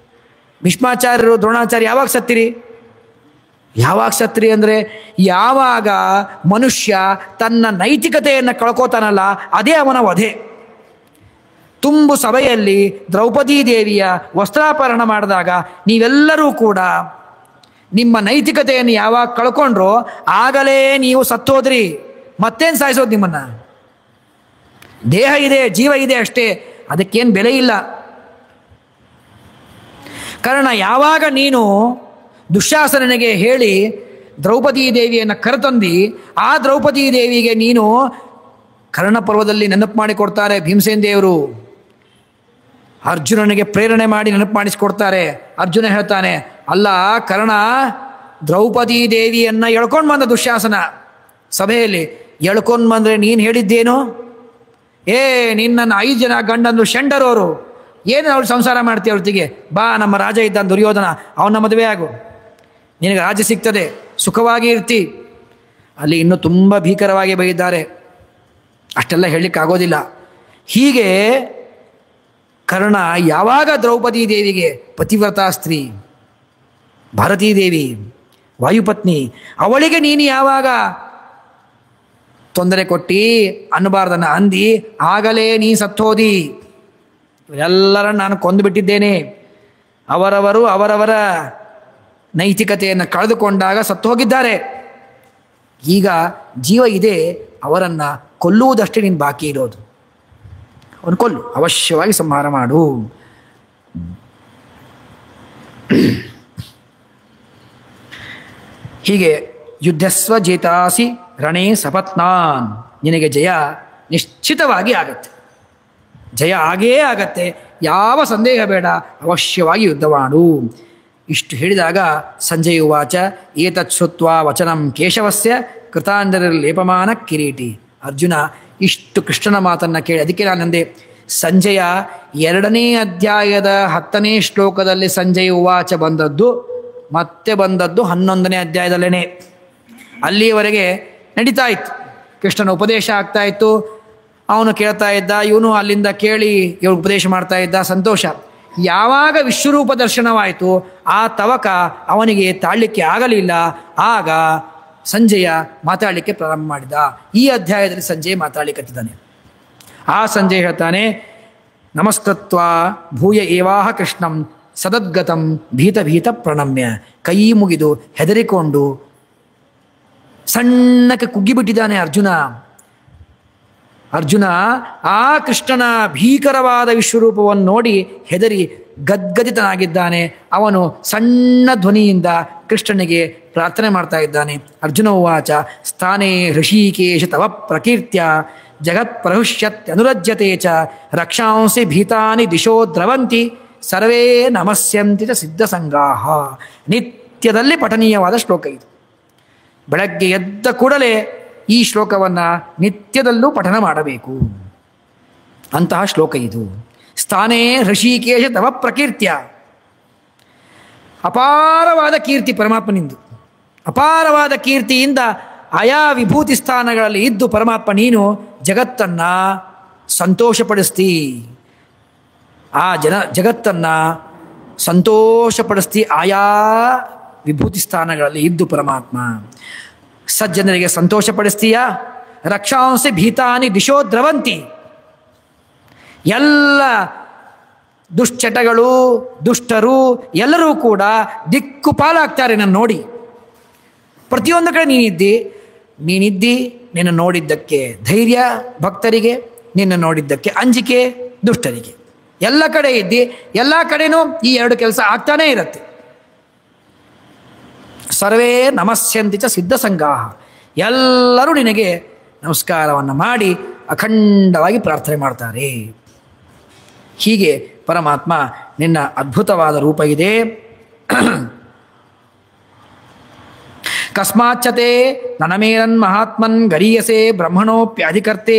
ಭೀಷ್ಮಾಚಾರ್ಯರು ದ್ರೋಣಾಚಾರ್ಯ ಯಾವಾಗ ಸತ್ತಿರಿ? ಯಾವಾಗ ಸತ್ರಿ ಅಂದರೆ ಯಾವಾಗ ಮನುಷ್ಯ ತನ್ನ ನೈತಿಕತೆಯನ್ನು ಕಳ್ಕೋತಾನಲ್ಲ, ಅದೇ ಅವನ ವಧೆ. ತುಂಬು ಸಭೆಯಲ್ಲಿ ದ್ರೌಪದೀ ದೇವಿಯ ವಸ್ತ್ರಾಪರಣ ಮಾಡಿದಾಗ ನೀವೆಲ್ಲರೂ ಕೂಡ ನಿಮ್ಮ ನೈತಿಕತೆಯನ್ನು ಯಾವಾಗ ಕಳ್ಕೊಂಡ್ರೋ ಆಗಲೇ ನೀವು ಸತ್ತೋದ್ರಿ. ಮತ್ತೇನು ಸಾಯಿಸೋದು ನಿಮ್ಮನ್ನು? ದೇಹ ಇದೆ, ಜೀವ ಇದೆ ಅಷ್ಟೇ, ಅದಕ್ಕೇನು ಬೆಲೆ ಇಲ್ಲ. ಕಾರಣ ಯಾವಾಗ ನೀನು ದುಶ್ಯಾಸನನಿಗೆ ಹೇಳಿ ದ್ರೌಪದೀ ದೇವಿಯನ್ನು ಕರೆತಂದು ಆ ದ್ರೌಪದೀ ದೇವಿಗೆ ನೀನು ಕರ್ಣಪರ್ವದಲ್ಲಿ ನೆನಪು ಮಾಡಿಕೊಡ್ತಾರೆ ಭೀಮಸೇನ ದೇವರು. ಅರ್ಜುನನಿಗೆ ಪ್ರೇರಣೆ ಮಾಡಿ ನೆನಪು ಮಾಡಿಸ್ಕೊಡ್ತಾರೆ. ಅರ್ಜುನ ಹೇಳ್ತಾನೆ, ಅಲ್ಲ ಕರ್ಣ, ದ್ರೌಪದೀ ದೇವಿಯನ್ನು ಎಳ್ಕೊಂಡು ಬಂದ ದುಶ್ಯಾಸನ ಸಭೆಯಲ್ಲಿ. ಎಳ್ಕೊಂಡು ಬಂದರೆ ನೀನು ಹೇಳಿದ್ದೇನು? ನಿನ್ನನ್ನು 5 ಜನ ಗಂಡಂದ್ರು ಷಂಡರೋರು, ಏನು ಅವಳು ಸಂಸಾರ ಮಾಡ್ತೀಯ ಅವತ್ತಿಗೆ? ಬಾ, ನಮ್ಮ ರಾಜ ಇದ್ದಾನೆ ದುರ್ಯೋಧನ, ಅವನ ಮದುವೆ ಆಗು, ನಿನಗೆ ರಾಜ್ಯ ಸಿಗ್ತದೆ, ಸುಖವಾಗಿ ಇರ್ತಿ. ಅಲ್ಲಿ ಇನ್ನೂ ತುಂಬ ಭೀಕರವಾಗಿ ಬೈದಿದ್ದಾರೆ, ಅಷ್ಟೆಲ್ಲ ಹೇಳಲಿಕ್ಕಾಗೋದಿಲ್ಲ. ಹೀಗೆ ಕರ್ಣ ಯಾವಾಗ ದ್ರೌಪದೀ ದೇವಿಗೆ, ಪತಿವ್ರತಾ ಸ್ತ್ರೀ ಭಾರತೀ ದೇವಿ ವಾಯುಪತ್ನಿ, ಅವಳಿಗೆ ನೀನು ಯಾವಾಗ ತೊಂದರೆ ಕೊಟ್ಟು ಅನ್ನಬಾರ್ದನ್ನ ಅಂದಿ, ಆಗಲೇ ನೀ ಸತ್ತೋದಿ. ಇವರೆಲ್ಲರನ್ನು ನಾನು ಕೊಂದು ಬಿಟ್ಟಿದ್ದೇನೆ. ಅವರವರು ಅವರವರ ನೈತಿಕತೆಯನ್ನು ಕಳೆದುಕೊಂಡಾಗ ಸತ್ತು ಹೋಗಿದ್ದಾರೆ. ಈಗ ಜೀವ ಇದೆ, ಅವರನ್ನು ಕೊಲ್ಲುವುದಷ್ಟೇ ನೀನು ಬಾಕಿ ಇರೋದು. ಅವನು ಕೊಲ್ಲು, ಅವಶ್ಯವಾಗಿ ಸಂಹಾರ ಮಾಡು. ಹೀಗೆ ಯುದ್ಧಸ್ವ ಜೇತಾಸಿ ರಣೇ ಸಪತ್ನಾನ್, ನಿನಗೆ ಜಯ ನಿಶ್ಚಿತವಾಗಿ ಆಗತ್ತೆ, ಜಯ ಆಗೇ ಆಗತ್ತೆ, ಯಾವ ಸಂದೇಹ ಬೇಡ, ಅವಶ್ಯವಾಗಿ ಯುದ್ಧ ಮಾಡು. ಇಷ್ಟು ಹೇಳಿದಾಗ ಸಂಜಯ ಉವಾಚ ಏತತ್ ಶ್ರುತ್ವಾ ವಚನಂ ಕೇಶವಸ್ಯ ಕೃತಾಂಜಲಿರ್ಲೇಪಮಾನ ಕಿರೀಟಿ. ಅರ್ಜುನ ಇಷ್ಟು ಕೃಷ್ಣನ ಮಾತನ್ನು ಕೇಳಿ, ಅದಕ್ಕೆ ನಾನಂದೆ ಸಂಜಯ 2ನೇ ಅಧ್ಯಾಯದ 10ನೇ ಶ್ಲೋಕದಲ್ಲಿ ಸಂಜಯ ಉವಾಚ ಬಂದದ್ದು, ಮತ್ತೆ ಬಂದದ್ದು 11ನೇ ಅಧ್ಯಾಯದಲ್ಲೇ. ಅಲ್ಲಿಯವರೆಗೆ ನಡೀತಾ ಇತ್ತು, ಕೃಷ್ಣನ ಉಪದೇಶ ಆಗ್ತಾ ಇತ್ತು, ಅವನು ಕೇಳ್ತಾ ಇದ್ದ, ಇವನು ಅಲ್ಲಿಂದ ಕೇಳಿ ಇವನು ಉಪದೇಶ ಮಾಡ್ತಾ ಇದ್ದ, ಸಂತೋಷ. ಯಾವಾಗ ವಿಶ್ವರೂಪ ದರ್ಶನವಾಯಿತು ಆ ತವಕ ಅವನಿಗೆ ತಾಳಲಿಕ್ಕೆ ಆಗಲಿಲ್ಲ. ಆಗ ಸಂಜಯ ಮಾತಾಡಲಿಕ್ಕೆ ಪ್ರಾರಂಭ ಮಾಡಿದ. ಈ ಅಧ್ಯಾಯದಲ್ಲಿ ಸಂಜಯ ಮಾತಾಡಲಿಕ್ಕತ್ತಿದ್ದಾನೆ. ಆ ಸಂಜಯ ಹೇಳ್ತಾನೆ, ನಮಸ್ಕೃತ್ವ ಭೂಯ ಏವಾಹ ಕೃಷ್ಣಂ ಸದದ್ಗತಂ ಭೀತ ಭೀತ ಪ್ರಣಮ್ಯ. ಕೈ ಮುಗಿದು ಹೆದರಿಕೊಂಡು ಸಣ್ಣಕ್ಕೆ ಕುಗ್ಗಿಬಿಟ್ಟಿದ್ದಾನೆ ಅರ್ಜುನ. ಅರ್ಜುನ ಆ ಕೃಷ್ಣನ ಭೀಕರವಾದ ವಿಶ್ವರೂಪವನ್ನು ನೋಡಿ ಹೆದರಿ ಗದ್ಗದಿತನಾಗಿದ್ದಾನೆ. ಅವನು ಸಣ್ಣ ಧ್ವನಿಯಿಂದ ಕೃಷ್ಣನಿಗೆ ಪ್ರಾರ್ಥನೆ ಮಾಡ್ತಾ ಇದ್ದಾನೆ. ಅರ್ಜುನ ಉವಾಚ ಸ್ಥಾನೇ ಹೃಷೀಕೇಶ ತವ ಪ್ರಕೀರ್ತ್ಯ ಜಗತ್ ಪ್ರಹುಷ್ಯತ್ ಅನುರಜ್ಯತೆ ಚ ರಕ್ಷಾಂಸಿ ಭೀತಾನಿ ದಿಶೋ ದ್ರವಂತಿ ಸರ್ವೇ ನಮಸ್ಯಂತಿ ಚ ಸಿದ್ಧಸಂಗಾಹ. ನಿತ್ಯದಲ್ಲಿ ಪಠನೀಯವಾದ ಶ್ಲೋಕ ಇದು. ಬೆಳಗ್ಗೆ ಎದ್ದ ಕೂಡಲೇ ಈ ಶ್ಲೋಕವನ್ನು ನಿತ್ಯದಲ್ಲೂ ಪಠನ ಮಾಡಬೇಕು. ಅಂತಹ ಶ್ಲೋಕ ಇದು. ಸ್ಥಾನೇ ಹೃಷೀಕೇಶ ತವ ಪ್ರಕೀರ್ತ್ಯ. ಅಪಾರವಾದ ಕೀರ್ತಿ ಪರಮಾತ್ಮನಿಂದು. ಅಪಾರವಾದ ಕೀರ್ತಿಯಿಂದ ಆಯಾ ವಿಭೂತಿ ಸ್ಥಾನಗಳಲ್ಲಿ ಇದ್ದು ಪರಮಾತ್ಮ ನೀನು ಜಗತ್ತನ್ನು ಸಂತೋಷಪಡಿಸ್ತಿ. ಆ ಜಗತ್ತನ್ನು ಸಂತೋಷಪಡಿಸ್ತಿ ಆಯಾ ವಿಭೂತಿ ಸ್ಥಾನಗಳಲ್ಲಿ ಇದ್ದು ಪರಮಾತ್ಮ ಸಜ್ಜನರಿಗೆ ಸಂತೋಷಪಡಿಸ್ತೀಯ. ರಕ್ಷಾಂಸಿ ಭೀತಾನಿ ದಿಶೋ ದ್ರವಂತಿ. ಎಲ್ಲ ದುಶ್ಚಟಗಳು ದುಷ್ಟರು ಎಲ್ಲರೂ ಕೂಡ ದಿಕ್ಕುಪಾಲಾಗ್ತಾರೆ ನನ್ನ ನೋಡಿ. ಪ್ರತಿಯೊಂದು ಕಡೆ ನೀನಿದ್ದಿ ನಿನ್ನ ನೋಡಿದ್ದಕ್ಕೆ ಧೈರ್ಯ ಭಕ್ತರಿಗೆ, ನಿನ್ನ ನೋಡಿದ್ದಕ್ಕೆ ಅಂಜಿಕೆ ದುಷ್ಟರಿಗೆ. ಎಲ್ಲ ಕಡೆ ಇದ್ದಿ ಎಲ್ಲ ಕಡೆನೂ ಈ ಎರಡು ಕೆಲಸ ಆಗ್ತಾನೇ ಇರುತ್ತೆ. ಸರ್ವೇ ನಮಸ್ಯಂತಿ ಚ ಸಿದ್ಧಸಂಗಾಹ. ಎಲ್ಲರೂ ನಿನಗೆ ನಮಸ್ಕಾರವನ್ನು ಮಾಡಿ ಅಖಂಡವಾಗಿ ಪ್ರಾರ್ಥನೆ ಮಾಡ್ತಾರೆ. ಹೀಗೆ ಪರಮಾತ್ಮ ನಿನ್ನ ಅದ್ಭುತವಾದ ರೂಪ ಇದೆ. ಕಸ್ಮಾಚ್ಚತೆ ನನಮೇರನ್ ಮಹಾತ್ಮನ್ ಗರೀಯಸೆ ಬ್ರಹ್ಮಣೋಪ್ಯಾಧಿಕರ್ತೆ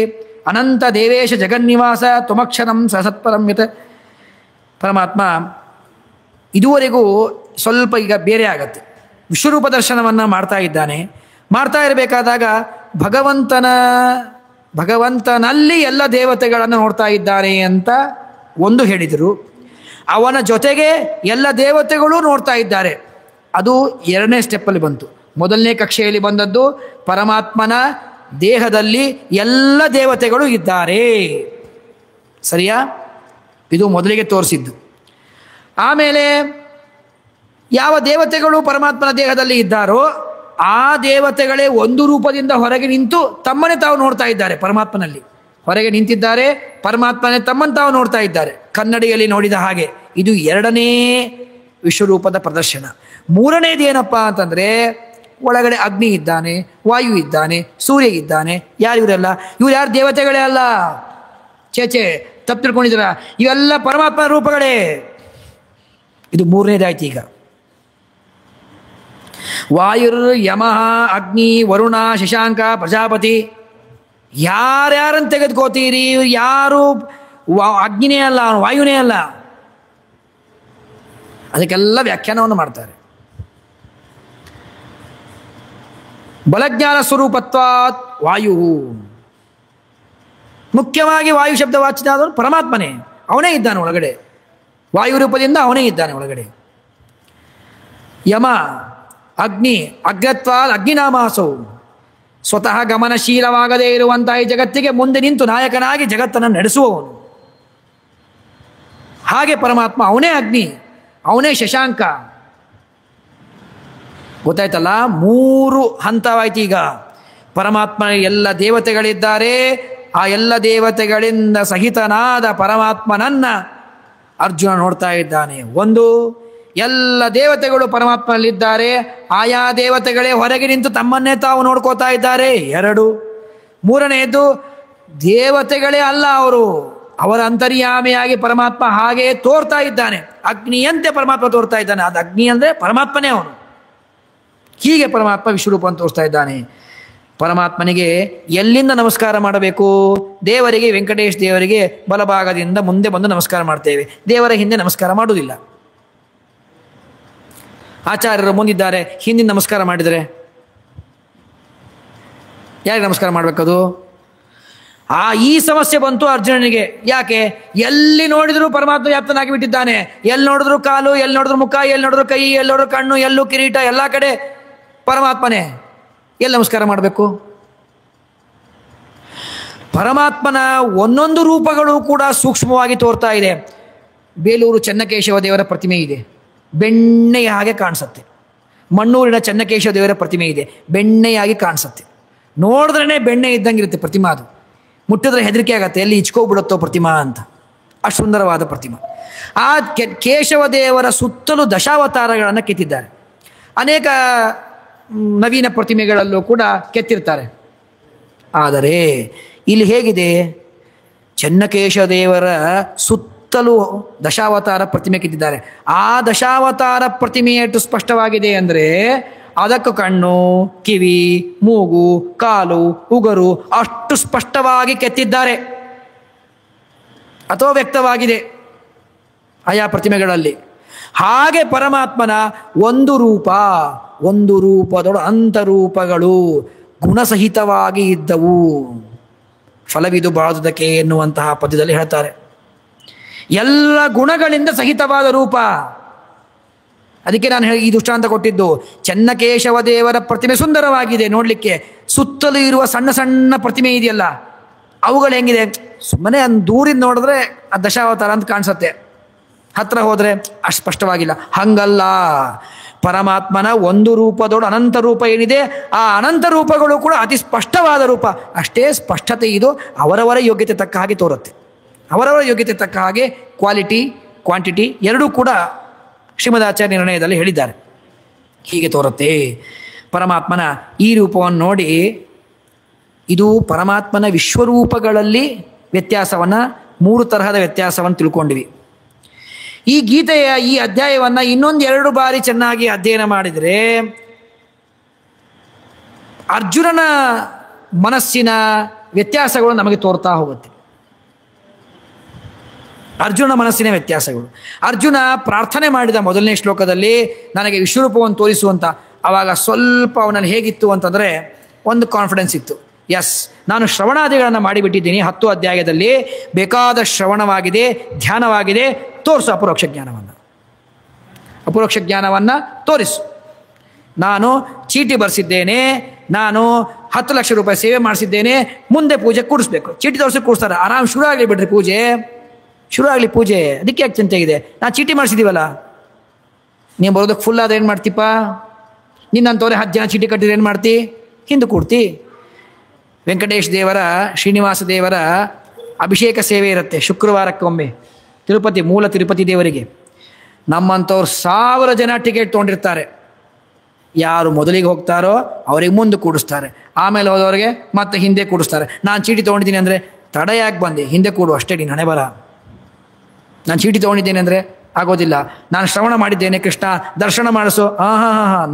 ಅನಂತ ದೇವೇಶ ಜಗನ್ನಿವಾಸ ತ್ವಮಕ್ಷರಂ ಸಸತ್ಪರಂ ಯತ್. ಪರಮಾತ್ಮ ಇದುವರೆಗೂ ಸ್ವಲ್ಪ ಈಗ ಬೇರೆ ಆಗತ್ತೆ. ವಿಶ್ವರೂಪ ದರ್ಶನವನ್ನು ಮಾಡ್ತಾ ಇದ್ದಾನೆ. ಮಾಡ್ತಾ ಇರಬೇಕಾದಾಗ ಭಗವಂತನಲ್ಲಿ ಎಲ್ಲ ದೇವತೆಗಳನ್ನು ನೋಡ್ತಾ ಇದ್ದಾನೆ ಅಂತ ಒಂದು ಹೇಳಿದರು. ಅವನ ಜೊತೆಗೆ ಎಲ್ಲ ದೇವತೆಗಳು ನೋಡ್ತಾ ಇದ್ದಾರೆ. ಅದು ಎರಡನೇ ಸ್ಟೆಪ್ಪಲ್ಲಿ ಬಂತು. ಮೊದಲನೇ ಕಕ್ಷೆಯಲ್ಲಿ ಬಂದದ್ದು ಪರಮಾತ್ಮನ ದೇಹದಲ್ಲಿ ಎಲ್ಲ ದೇವತೆಗಳು ಇದ್ದಾರೆ. ಸರಿಯಾ? ಇದು ಮೊದಲಿಗೆ ತೋರಿಸಿದ್ದು. ಆಮೇಲೆ ಯಾವ ದೇವತೆಗಳು ಪರಮಾತ್ಮನ ದೇಹದಲ್ಲಿ ಇದ್ದಾರೋ ಆ ದೇವತೆಗಳೇ ಒಂದು ರೂಪದಿಂದ ಹೊರಗೆ ನಿಂತು ತಮ್ಮನ್ನೇ ತಾವು ನೋಡ್ತಾ ಇದ್ದಾರೆ. ಪರಮಾತ್ಮನಲ್ಲಿ ಹೊರಗೆ ನಿಂತಿದ್ದಾರೆ, ಪರಮಾತ್ಮನೇ ತಮ್ಮನ್ನು ತಾವು ನೋಡ್ತಾ ಇದ್ದಾರೆ, ಕನ್ನಡಿಯಲ್ಲಿ ನೋಡಿದ ಹಾಗೆ. ಇದು ಎರಡನೇ ವಿಶ್ವರೂಪದ ಪ್ರದರ್ಶನ. ಮೂರನೇದು ಏನಪ್ಪ ಅಂತಂದರೆ, ಒಳಗಡೆ ಅಗ್ನಿ ಇದ್ದಾನೆ, ವಾಯು ಇದ್ದಾನೆ, ಸೂರ್ಯ ಇದ್ದಾನೆ. ಯಾರು ಇವರೆಲ್ಲ? ಇವ್ರು ಯಾರು ದೇವತೆಗಳೇ ಅಲ್ಲ. ಚೇಚೆ ತಪ್ಪು ತಿಳ್ಕೊಂಡಿದ್ದೀರ, ಇವೆಲ್ಲ ಪರಮಾತ್ಮನ ರೂಪಗಳೇ. ಇದು ಮೂರನೇದಾಯ್ತು. ಈಗ ವಾಯುರ್ ಯಮಃ ಅಗ್ನಿ ವರುಣ ಶಶಾಂಕ ಪ್ರಜಾಪತಿ. ಯಾರ್ಯಾರನ್ನು ತೆಗೆದುಕೋತೀರಿ? ಯಾರು ಅಗ್ನಿನೇ ಅಲ್ಲ, ವಾಯುನೇ ಅಲ್ಲ. ಅದಕ್ಕೆಲ್ಲ ವ್ಯಾಖ್ಯಾನವನ್ನು ಮಾಡ್ತಾರೆ. ಬಲಜ್ಞಾನ ಸ್ವರೂಪತ್ವಾತ್ ವಾಯು. ಮುಖ್ಯವಾಗಿ ವಾಯು ಶಬ್ದ ವಾಚ್ಯನಾದವನು ಪರಮಾತ್ಮನೇ. ಅವನೇ ಇದ್ದಾನೆ ಒಳಗಡೆ. ವಾಯು ರೂಪದಿಂದ ಅವನೇ ಇದ್ದಾನೆ ಒಳಗಡೆ. ಯಮ ಅಗ್ನಿ ಅಗ್ರತ್ವಾಲ್ ಅಗ್ನಿನಾಮಾಸೌ. ಸ್ವತಃ ಗಮನಶೀಲವಾಗದೇ ಇರುವಂತಹ ಈ ಜಗತ್ತಿಗೆ ಮುಂದೆ ನಿಂತು ನಾಯಕನಾಗಿ ಜಗತ್ತನ್ನು ನಡೆಸುವವನು. ಹಾಗೆ ಪರಮಾತ್ಮ ಅವನೇ ಅಗ್ನಿ, ಅವನೇ ಶಶಾಂಕ. ಗೊತ್ತಾಯ್ತಲ್ಲ? ಮೂರು ಹಂತವಾಯ್ತು. ಈಗ ಪರಮಾತ್ಮ ಎಲ್ಲ ದೇವತೆಗಳಿದ್ದಾರೆ. ಆ ಎಲ್ಲ ದೇವತೆಗಳಿಂದ ಸಹಿತನಾದ ಪರಮಾತ್ಮನನ್ನ ಅರ್ಜುನ ನೋಡ್ತಾ ಇದ್ದಾನೆ. ಒಂದು, ಎಲ್ಲ ದೇವತೆಗಳು ಪರಮಾತ್ಮನಲ್ಲಿದ್ದಾರೆ, ಆಯಾ ದೇವತೆಗಳೇ ಹೊರಗೆ ನಿಂತು ತಮ್ಮನ್ನೇ ತಾವು ನೋಡ್ಕೋತಾ ಇದ್ದಾರೆ. ಎರಡು, ಮೂರನೆಯದು ದೇವತೆಗಳೇ ಅಲ್ಲ, ಅವರ ಅಂತರ್ಯಾಮಿಯಾಗಿ ಪರಮಾತ್ಮ ಹಾಗೆ ತೋರ್ತಾ ಇದ್ದಾನೆ. ಅಗ್ನಿಯಂತೆ ಪರಮಾತ್ಮ ತೋರ್ತಾ ಇದ್ದಾನೆ. ಅದು ಅಗ್ನಿ ಅಂದರೆ ಪರಮಾತ್ಮನೇ ಅವನು. ಹೀಗೆ ಪರಮಾತ್ಮ ವಿಶ್ವರೂಪವನ್ನು ತೋರಿಸ್ತಾ ಇದ್ದಾನೆ. ಪರಮಾತ್ಮನಿಗೆ ಎಲ್ಲಿಂದ ನಮಸ್ಕಾರ ಮಾಡಬೇಕು? ದೇವರಿಗೆ, ವೆಂಕಟೇಶ್ ದೇವರಿಗೆ ಬಲಭಾಗದಿಂದ ಮುಂದೆ ಬಂದು ನಮಸ್ಕಾರ ಮಾಡ್ತೇವೆ. ದೇವರ ಹಿಂದೆ ನಮಸ್ಕಾರ ಮಾಡುವುದಿಲ್ಲ. ಆಚಾರ್ಯರು ಮುಂದಿದ್ದಾರೆ, ಹಿಂದಿನ ನಮಸ್ಕಾರ ಮಾಡಿದರೆ ಯಾರಿಗೆ ನಮಸ್ಕಾರ ಮಾಡಬೇಕದು? ಈ ಸಮಸ್ಯೆ ಬಂತು ಅರ್ಜುನನಿಗೆ. ಯಾಕೆ? ಎಲ್ಲಿ ನೋಡಿದ್ರು ಪರಮಾತ್ಮ ವ್ಯಾಪ್ತನಾಗಿ ಬಿಟ್ಟಿದ್ದಾನೆ. ಎಲ್ಲಿ ನೋಡಿದ್ರು ಕಾಲು, ಎಲ್ಲಿ ನೋಡಿದ್ರು ಮುಖ, ಎಲ್ಲಿ ನೋಡಿದ್ರು ಕೈ, ಎಲ್ಲಿ ನೋಡಿದ್ರು ಕಣ್ಣು, ಎಲ್ಲೂ ಕಿರೀಟ, ಎಲ್ಲ ಕಡೆ ಪರಮಾತ್ಮನೇ. ಎಲ್ಲಿ ನಮಸ್ಕಾರ ಮಾಡಬೇಕು? ಪರಮಾತ್ಮನ ಒಂದೊಂದು ರೂಪಗಳು ಕೂಡ ಸೂಕ್ಷ್ಮವಾಗಿ ತೋರ್ತಾ ಇದೆ. ಬೇಲೂರು ಚೆನ್ನಕೇಶವ ದೇವರ ಪ್ರತಿಮೆ ಇದೆ, ಬೆಣ್ಣೆಯ ಹಾಗೆ ಕಾಣಿಸುತ್ತೆ. ಮಣ್ಣೂರಿನ ಚೆನ್ನಕೇಶವ ದೇವರ ಪ್ರತಿಮೆ ಇದೆ, ಬೆಣ್ಣೆಯಾಗಿ ಕಾಣಿಸುತ್ತೆ. ನೋಡಿದ್ರೇ ಬೆಣ್ಣೆ ಇದ್ದಂಗಿರುತ್ತೆ ಪ್ರತಿಮಾ. ಅದು ಮುಟ್ಟಿದ್ರೆ ಹೆದರಿಕೆ ಆಗತ್ತೆ, ಎಲ್ಲಿ ಇಚ್ಕೋಬಿಡುತ್ತೋ ಪ್ರತಿಮಾ ಅಂತ. ಅಷ್ಟು ಸುಂದರವಾದ ಪ್ರತಿಮಾ. ಆ ಕೇಶವದೇವರ ಸುತ್ತಲೂ ದಶಾವತಾರಗಳನ್ನು ಕೆತ್ತಿದ್ದಾರೆ. ಅನೇಕ ನವೀನ ಪ್ರತಿಮೆಗಳಲ್ಲೂ ಕೂಡ ಕೆತ್ತಿರ್ತಾರೆ. ಆದರೆ ಇಲ್ಲಿ ಹೇಗಿದೆ, ಚೆನ್ನಕೇಶವದೇವರ ಸುತ್ತಲೂ ದಶಾವತಾರ ಪ್ರತಿಮೆ ಕೆತ್ತಿದ್ದಾರೆ. ಆ ದಶಾವತಾರ ಪ್ರತಿಮೆ ಎಷ್ಟು ಸ್ಪಷ್ಟವಾಗಿದೆ ಅಂದರೆ ಅದಕ್ಕೆ ಕಣ್ಣು, ಕಿವಿ, ಮೂಗು, ಕಾಲು, ಉಗುರು ಅಷ್ಟು ಸ್ಪಷ್ಟವಾಗಿ ಕೆತ್ತಿದ್ದಾರೆ ಅಥವಾ ವ್ಯಕ್ತವಾಗಿದೆ ಆಯಾ ಪ್ರತಿಮೆಗಳಲ್ಲಿ. ಹಾಗೆ ಪರಮಾತ್ಮನ ಒಂದು ರೂಪ, ಒಂದು ರೂಪದೊಳ ಅಂತರೂಪಗಳು ಗುಣಸಹಿತವಾಗಿ ಇದ್ದವು. ಫಲವಿದು ಬಾದುದಕ್ಕೆ ಎನ್ನುವಂತಹ ಪದ್ಯದಲ್ಲಿ ಹೇಳ್ತಾರೆ, ಎಲ್ಲ ಗುಣಗಳಿಂದ ಸಹಿತವಾದ ರೂಪ. ಅದಕ್ಕೆ ನಾನು ಈ ದೃಷ್ಟಾಂತ ಕೊಟ್ಟಿದ್ದು. ಚೆನ್ನಕೇಶವ ದೇವರ ಪ್ರತಿಮೆ ಸುಂದರವಾಗಿದೆ ನೋಡಲಿಕ್ಕೆ, ಸುತ್ತಲೂ ಇರುವ ಸಣ್ಣ ಸಣ್ಣ ಪ್ರತಿಮೆ ಇದೆಯಲ್ಲ ಅವುಗಳು ಹೆಂಗಿದೆ, ಸುಮ್ಮನೆ ದೂರಿಂದ ನೋಡಿದ್ರೆ ಆ ದಶಾವತಾರ ಅಂತ ಕಾಣಿಸುತ್ತೆ, ಹತ್ರ ಹೋದರೆ ಅಷ್ಟು ಸ್ಪಷ್ಟವಾಗಿಲ್ಲ. ಹಂಗಲ್ಲ, ಪರಮಾತ್ಮನ ಒಂದು ರೂಪದೊಡ ಅನಂತ ರೂಪ ಏನಿದೆ ಆ ಅನಂತ ರೂಪಗಳು ಕೂಡ ಅತಿ ಸ್ಪಷ್ಟವಾದ ರೂಪ. ಅಷ್ಟೇ ಸ್ಪಷ್ಟತೆ ಇದು ಅವರವರ ಯೋಗ್ಯತೆ ತಕ್ಕ ಹಾಗೆ ತೋರುತ್ತೆ. ಅವರವರ ಯೋಗ್ಯತೆ ತಕ್ಕ ಹಾಗೆ ಕ್ವಾಲಿಟಿ ಕ್ವಾಂಟಿಟಿ ಎರಡೂ ಕೂಡ ಶ್ರೀಮದಾಚಾರ್ಯ ನಿರ್ಣಯದಲ್ಲಿ ಹೇಳಿದ್ದಾರೆ. ಹೀಗೆ ತೋರುತ್ತೆ ಪರಮಾತ್ಮನ ಈ ರೂಪವನ್ನು ನೋಡಿ. ಇದು ಪರಮಾತ್ಮನ ವಿಶ್ವರೂಪಗಳಲ್ಲಿ ವ್ಯತ್ಯಾಸವನ್ನು, ಮೂರು ತರಹದ ವ್ಯತ್ಯಾಸವನ್ನು ತಿಳ್ಕೊಂಡಿವಿ. ಈ ಗೀತೆಯ ಈ ಅಧ್ಯಾಯವನ್ನು ಇನ್ನೊಂದು 2 ಬಾರಿ ಚೆನ್ನಾಗಿ ಅಧ್ಯಯನ ಮಾಡಿದರೆ ಅರ್ಜುನನ ಮನಸ್ಸಿನ ವ್ಯತ್ಯಾಸಗಳು ನಮಗೆ ತೋರ್ತಾ ಹೋಗುತ್ತೆ. ಅರ್ಜುನ ಮನಸ್ಸಿನ ವ್ಯತ್ಯಾಸಗಳು. ಅರ್ಜುನ ಪ್ರಾರ್ಥನೆ ಮಾಡಿದ ಮೊದಲನೇ ಶ್ಲೋಕದಲ್ಲಿ ನನಗೆ ವಿಶ್ವರೂಪವನ್ನು ತೋರಿಸುವಂತ, ಆವಾಗ ಸ್ವಲ್ಪ ಅವನಲ್ಲಿ ಹೇಗಿತ್ತು ಅಂತಂದರೆ ಒಂದು ಕಾನ್ಫಿಡೆನ್ಸ್ ಇತ್ತು. ಎಸ್, ನಾನು ಶ್ರವಣಾದಿಗಳನ್ನು ಮಾಡಿಬಿಟ್ಟಿದ್ದೀನಿ, 10 ಅಧ್ಯಾಯದಲ್ಲಿ ಬೇಕಾದ ಶ್ರವಣವಾಗಿದೆ, ಧ್ಯಾನವಾಗಿದೆ, ತೋರಿಸು ಅಪರೋಕ್ಷ ಜ್ಞಾನವನ್ನು, ಅಪರೋಕ್ಷ ಜ್ಞಾನವನ್ನು ತೋರಿಸು. ನಾನು ಚೀಟಿ ಬರೆಸಿದ್ದೇನೆ, ನಾನು 10 ಲಕ್ಷ ರೂಪಾಯಿ ಸೇವೆ ಮಾಡಿಸಿದ್ದೇನೆ, ಮುಂದೆ ಪೂಜೆ ಕೂಡಿಸ್ಬೇಕು. ಚೀಟಿ ತೋರಿಸಿ ಕೂಡಿಸ್ತಾರೆ, ಆರಾಮ್ ಶುರು ಆಗಲಿ ಬಿಡ್ರಿ ಪೂಜೆ, ಶುರು ಆಗಲಿ ಪೂಜೆ. ಅದಕ್ಕೆ ಯಾಕೆ ಚಿಂತೆ ಇದೆ, ನಾನು ಚೀಟಿ ಮಾಡಿಸಿದ್ದೀವಲ್ಲ, ನೀವು ಬರೋದಕ್ಕೆ ಫುಲ್ ಆದ್ರೆ ಏನು ಮಾಡ್ತೀಪ್ಪ, ನಿನ್ನಂತವ್ರೆ 10 ಜನ ಚೀಟಿ ಕಟ್ಟಿದ್ರೆ ಏನು ಮಾಡ್ತಿ, ಹಿಂದೆ ಕೂಡ್ತಿ. ವೆಂಕಟೇಶ್ ದೇವರ, ಶ್ರೀನಿವಾಸ ದೇವರ ಅಭಿಷೇಕ ಸೇವೆ ಇರುತ್ತೆ ಶುಕ್ರವಾರಕ್ಕೊಮ್ಮೆ, ತಿರುಪತಿ, ಮೂಲ ತಿರುಪತಿ ದೇವರಿಗೆ. ನಮ್ಮಂಥವ್ರು 1000 ಜನ ಟಿಕೆಟ್ ತೊಗೊಂಡಿರ್ತಾರೆ. ಯಾರು ಮೊದಲಿಗೆ ಹೋಗ್ತಾರೋ ಅವ್ರಿಗೆ ಮುಂದೆ ಕೂಡಿಸ್ತಾರೆ, ಆಮೇಲೆ ಹೋದವ್ರಿಗೆ ಮತ್ತೆ ಹಿಂದೆ ಕೂಡಿಸ್ತಾರೆ. ನಾನು ಚೀಟಿ ತೊಗೊಂಡಿದ್ದೀನಿ ಅಂದರೆ ತಡ ಯಾಕೆ ಬಂದೆ, ಹಿಂದೆ ಕೂಡು ಅಷ್ಟೇ, ನೀನು ಹಣೆ ಬರ. ನಾನು ಚೀಟಿ ತೊಗೊಂಡಿದ್ದೇನೆ ಅಂದರೆ ಆಗೋದಿಲ್ಲ. ನಾನು ಶ್ರವಣ ಮಾಡಿದ್ದೇನೆ, ಕೃಷ್ಣ ದರ್ಶನ ಮಾಡಿಸು.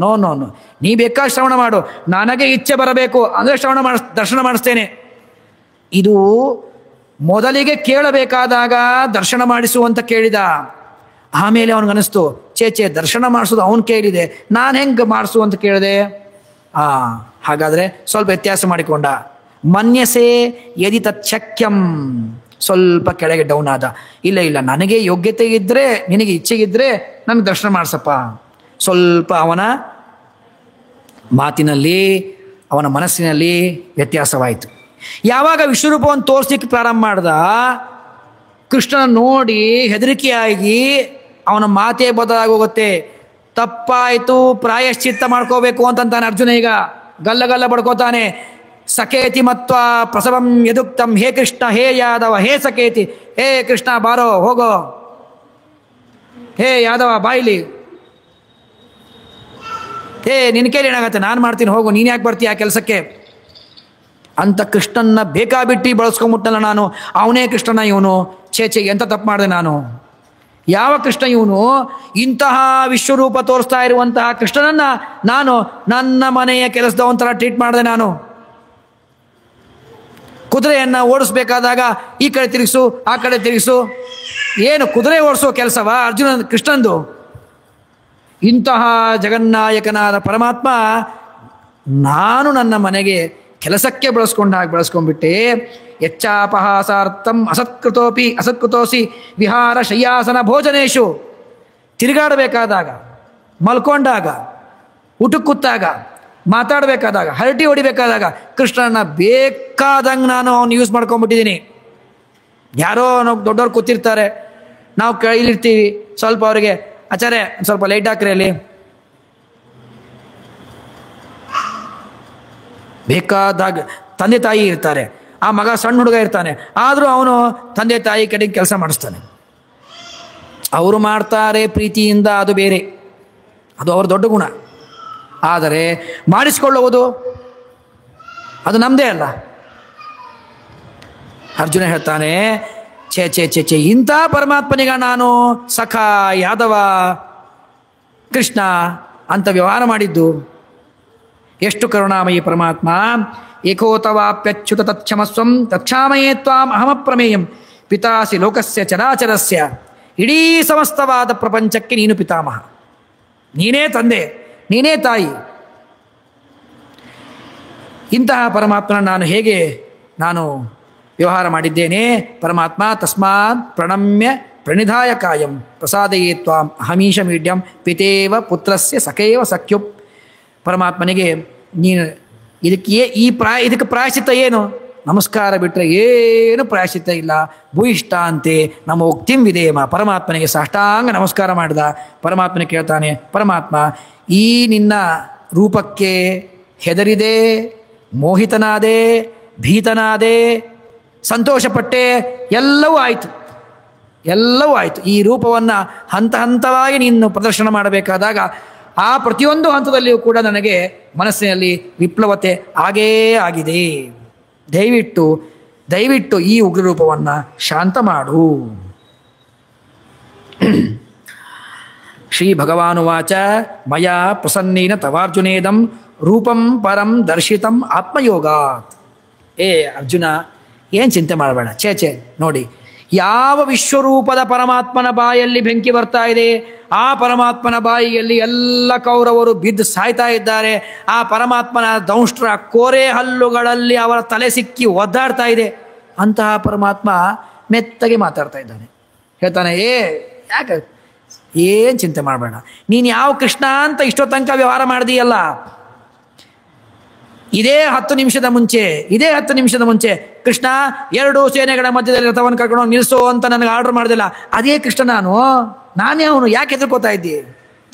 ನೋ ನೋ ನೋ, ನೀ ಬೇಕಾದ ಶ್ರವಣ ಮಾಡು, ನನಗೆ ಇಚ್ಛೆ ಬರಬೇಕು ಅಂದರೆ ದರ್ಶನ ಮಾಡಿಸ್ತೇನೆ. ಇದು ಮೊದಲಿಗೆ ಕೇಳಬೇಕಾದಾಗ ದರ್ಶನ ಮಾಡಿಸು ಅಂತ ಕೇಳಿದ. ಆಮೇಲೆ ಅವನಿಗನಿಸ್ತು, ಚೇಚೆ ದರ್ಶನ ಮಾಡಿಸೋದು ಅವನು ಕೇಳಿದೆ, ನಾನು ಹೆಂಗೆ ಮಾಡಿಸು ಅಂತ ಕೇಳಿದೆ. ಹಾಗಾದರೆ ಸ್ವಲ್ಪ ವ್ಯತ್ಯಾಸ ಮಾಡಿಕೊಂಡ. ಮನ್ಯಸೆ ಯದಿ ತಚ್ಛಕ್ಯಂ, ಸ್ವಲ್ಪ ಕೆಳಗೆ ಡೌನ್ ಆದ. ಇಲ್ಲ ಇಲ್ಲ, ನನಗೆ ಯೋಗ್ಯತೆ ಇದ್ದರೆ, ನಿನಗೆ ಇಚ್ಛೆ ಇದ್ದರೆ ನನಗೆ ದರ್ಶನ ಮಾಡಿಸಪ್ಪ. ಸ್ವಲ್ಪ ಅವನ ಮಾತಿನಲ್ಲಿ, ಅವನ ಮನಸ್ಸಿನಲ್ಲಿ ವ್ಯತ್ಯಾಸವಾಯಿತು. ಯಾವಾಗ ವಿಶ್ವರೂಪವನ್ನು ತೋರಿಸ್ಲಿಕ್ಕೆ ಪ್ರಾರಂಭ ಮಾಡ್ದ, ಕೃಷ್ಣನ ನೋಡಿ ಹೆದರಿಕೆಯಾಗಿ ಅವನ ಮಾತೇ ಬದಲಾಗೋಗುತ್ತೆ. ತಪ್ಪಾಯಿತು, ಪ್ರಾಯಶ್ಚಿತ್ತ ಮಾಡ್ಕೋಬೇಕು ಅಂತಂತಾನೆ ಅರ್ಜುನ. ಈಗ ಗಲ್ಲ ಗಲ್ಲ ಬಡ್ಕೋತಾನೆ. ಸಕೇತಿ ಮತ್ವ ಪ್ರಸವಂ ಯದುಕ್ತಂ, ಹೇ ಕೃಷ್ಣ, ಹೇ ಯಾದವ, ಹೇ ಸಕೇತಿ, ಹೇ ಕೃಷ್ಣ ಬಾರೋ ಹೋಗೋ, ಹೇ ಯಾದವ ಬಾಯಿಲಿ, ಹೇ ನಿನ್ನ ಕೈಲಿ ಏನಾಗತ್ತೆ, ನಾನು ಮಾಡ್ತೀನಿ ಹೋಗು, ನೀನು ಯಾಕೆ ಬರ್ತೀಯ ಆ ಕೆಲಸಕ್ಕೆ ಅಂತ ಕೃಷ್ಣನ್ನ ಬೇಕಾಬಿಟ್ಟು ಬಳಸ್ಕೊಂಬಿಟ್ಟಲ್ಲ ನಾನು. ಅವನೇ ಕೃಷ್ಣನ ಇವನು, ಛೇಚೆ ಎಂತ ತಪ್ಪು ಮಾಡಿದೆ ನಾನು. ಯಾವ ಕೃಷ್ಣ ಇವನು, ಇಂತಹ ವಿಶ್ವರೂಪ ತೋರಿಸ್ತಾ ಇರುವಂತಹ ಕೃಷ್ಣನನ್ನ ನಾನು ನನ್ನ ಮನೆಯ ಕೆಲಸದವಂತರ ಟ್ರೀಟ್ ಮಾಡಿದೆ ನಾನು. ಕುದುರೆಯನ್ನು ಓಡಿಸ್ಬೇಕಾದಾಗ ಈ ಕಡೆ ತಿರುಗಿಸು, ಆ ಕಡೆ ತಿರುಗಿಸು, ಏನು ಕುದುರೆ ಓಡಿಸೋ ಕೆಲಸವಾ ಅರ್ಜುನ ಕೃಷ್ಣಂದು? ಇಂತಹ ಜಗನ್ನಾಯಕನಾದ ಪರಮಾತ್ಮ ನಾನು ನನ್ನ ಮನೆಗೆ ಕೆಲಸಕ್ಕೆ ಬಳಸ್ಕೊಂಡ್ಬಿಟ್ಟೆ. ಯಚ್ಚಾಪಹಾಸಾರ್ಥಂ ಅಸತ್ಕೃತೋಸಿ ವಿಹಾರ ಶಯ್ಯಾಸನ ಭೋಜನೇಶು, ತಿರುಗಾಡಬೇಕಾದಾಗ, ಮಲ್ಕೊಂಡಾಗ, ಊಟಕ್ಕೆ ಕೂತಾಗ, ಮಾತಾಡಬೇಕಾದಾಗ, ಹರಟಿ ಹೊಡಿಬೇಕಾದಾಗ ಕೃಷ್ಣನ ಬೇಕಾದಂಗೆ ನಾನು ಅವನು ಯೂಸ್ ಮಾಡ್ಕೊಂಡ್ಬಿಟ್ಟಿದ್ದೀನಿ. ಯಾರೋ ನಾವು ದೊಡ್ಡವ್ರು ಕೂತಿರ್ತಾರೆ, ನಾವು ಕೈಲಿರ್ತೀವಿ, ಸ್ವಲ್ಪ ಅವರಿಗೆ ಆಚಾರ್ಯ ಸ್ವಲ್ಪ ಲೈಟ್ ಹಾಕ್ರಿ ಅಲ್ಲಿ, ಬೇಕಾದಾಗ ತಂದೆ ತಾಯಿ ಇರ್ತಾರೆ, ಆ ಮಗ ಸಣ್ಣ ಹುಡುಗ ಇರ್ತಾನೆ, ಆದರೂ ಅವನು ತಂದೆ ತಾಯಿ ಕಡೆಗೆ ಕೆಲಸ ಮಾಡಿಸ್ತಾನೆ. ಅವರು ಮಾಡ್ತಾರೆ ಪ್ರೀತಿಯಿಂದ, ಅದು ಬೇರೆ, ಅದು ಅವ್ರ ದೊಡ್ಡ ಗುಣ. ಆದರೆ ಮಾಡಿಸ್ಕೊಳ್ಳುವುದು ಅದು ನಮ್ಮದೇ ಅಲ್ಲ. ಅರ್ಜುನ ಹೇಳ್ತಾನೆ, ಛೇ ಛೇ ಛೇ ಛೇ, ಇಂಥ ಪರಮಾತ್ಮನಿಗ ನಾನು ಸಖ, ಯಾದವ, ಕೃಷ್ಣ ಅಂತ ವ್ಯವಹಾರ ಮಾಡಿದ್ದು. ಎಷ್ಟು ಕರುಣಾಮಯಿ ಪರಮಾತ್ಮ. ಏಕೋತವಾಪ್ಯಚ್ಯುತ ತತ್ಕ್ಷಮಸ್ವಂ ತಕ್ಷಾಮಯೇ ತ್ವಾಂ ಅಹಮಪ್ರಮೇಯಂ ಪಿತಾಸಿ ಲೋಕಸ್ಯ ಚರಾಚರಸ್ಯ. ಇಡೀ ಸಮಸ್ತವಾದ ಪ್ರಪಂಚಕ್ಕೆ ನೀನು ಪಿತಾಮಹ, ನೀನೇ ತಂದೆ, ನೀನೇ ತಾಯಿ. ಇಂತಹ ಪರಮಾತ್ಮನ ನಾನು ಹೇಗೆ ವ್ಯವಹಾರ ಮಾಡಿದ್ದೇನೆ. ಪರಮಾತ್ಮ ತಸ್ಮಾತ್ ಪ್ರಣಮ್ಯ ಪ್ರಣಿಧಾಯ ಕಾಯಂ ಪ್ರಸಾದಯೇ ತ್ವಾಂ ಅಹಮೀಶ ಮೀಡ್ಯಂ ಪಿತೇವ ಪುತ್ರಸ್ಯ ಸಖೇವ ಸಖ್ಯುಪ್. ಪರಮಾತ್ಮನಿಗೆ ನೀನು ಇದಕ್ಕೆ ಪ್ರಾಯಶ್ಚಿತ್ತ ಏನು? ನಮಸ್ಕಾರ ಬಿಟ್ಟರೆ ಏನು ಪ್ರಾಯಶ್ಚಿತ್ತ ಇಲ್ಲ. ಭೂಯಿಷ್ಠ ಅಂತೆ ನಮ್ಮ ಉಕ್ತಿಂ ವಿಧೇಮ. ಪರಮಾತ್ಮನಿಗೆ ಸಾಷ್ಟಾಂಗ ನಮಸ್ಕಾರ ಮಾಡಿದ. ಪರಮಾತ್ಮನ ಕೇಳ್ತಾನೆ, ಪರಮಾತ್ಮ ಈ ನಿನ್ನ ರೂಪಕ್ಕೆ ಹೆದರಿದೆ, ಮೋಹಿತನಾದೆ, ಭೀತನಾದೆ, ಸಂತೋಷಪಟ್ಟೆ, ಎಲ್ಲವೂ ಆಯಿತು, ಎಲ್ಲವೂ ಆಯಿತು. ಈ ರೂಪವನ್ನು ಹಂತ ಹಂತವಾಗಿ ನೀನು ಪ್ರದರ್ಶನ ಮಾಡಬೇಕಾದಾಗ ಆ ಪ್ರತಿಯೊಂದು ಹಂತದಲ್ಲಿಯೂ ಕೂಡ ನನಗೆ ಮನಸ್ಸಿನಲ್ಲಿ ವಿಪ್ಲವತೆ ಆಗೇ ಆಗಿದೆ. ದಯವಿಟ್ಟು ಈ ಉಗ್ರರೂಪವನ್ನು ಶಾಂತ ಮಾಡು. ಶ್ರೀ ಭಗವಾನುವಾಚ ಮಯಾ ಪ್ರಸನ್ನೇನ ತವಾರ್ಜುನೇದಂ ರೂಪಂ ಪರಂ ದರ್ಶಿತಂ ಆತ್ಮಯೋಗಾತ್. ಅರ್ಜುನ, ಏನು ಚಿಂತೆ ಮಾಡಬೇಡ. ಛೇ ನೋಡಿ, ಯಾವ ವಿಶ್ವರೂಪದ ಪರಮಾತ್ಮನ ಬಾಯಲ್ಲಿ ಬೆಂಕಿ ಬರ್ತಾ ಇದೆ, ಆ ಪರಮಾತ್ಮನ ಬಾಯಿಯಲ್ಲಿ ಎಲ್ಲ ಕೌರವರು ಬಿದ್ದು ಸಾಯ್ತಾ ಇದ್ದಾರೆ. ಆ ಪರಮಾತ್ಮನ ದಂಷ್ಟ್ರ ಕೋರೆ ಹಲ್ಲುಗಳಲ್ಲಿ ಅವರ ತಲೆ ಸಿಕ್ಕಿ ಒದ್ದಾಡ್ತಾ ಇದೆ. ಅಂತಹ ಪರಮಾತ್ಮ ಮೆತ್ತಗೆ ಮಾತಾಡ್ತಾ ಇದ್ದಾನೆ. ಹೇಳ್ತಾನೆ, ಯಾಕೆ ಏನು ಚಿಂತೆ ಮಾಡಬೇಡ. ನೀನು ಯಾವ ಕೃಷ್ಣ ಅಂತ ಇಷ್ಟೋ ತನಕ ವ್ಯವಹಾರ ಮಾಡಿದೀಯಲ್ಲ, ಇದೇ 10 ನಿಮಿಷದ ಮುಂಚೆ ಕೃಷ್ಣ 2 ಸೇನೆಗಳ ಮಧ್ಯದಲ್ಲಿ ರಥವನ್ನು ಕರ್ಕೊಂಡು ನಿಲ್ಲಿಸು ಅಂತ ನನಗೆ ಆರ್ಡರ್ ಮಾಡಿದಿಲ್ಲ. ಅದೇ ಕೃಷ್ಣ ನಾನೇ ಅವನು. ಯಾಕೆ ಹೆದರ್ಕೋತಾ ಇದ್ದಿ?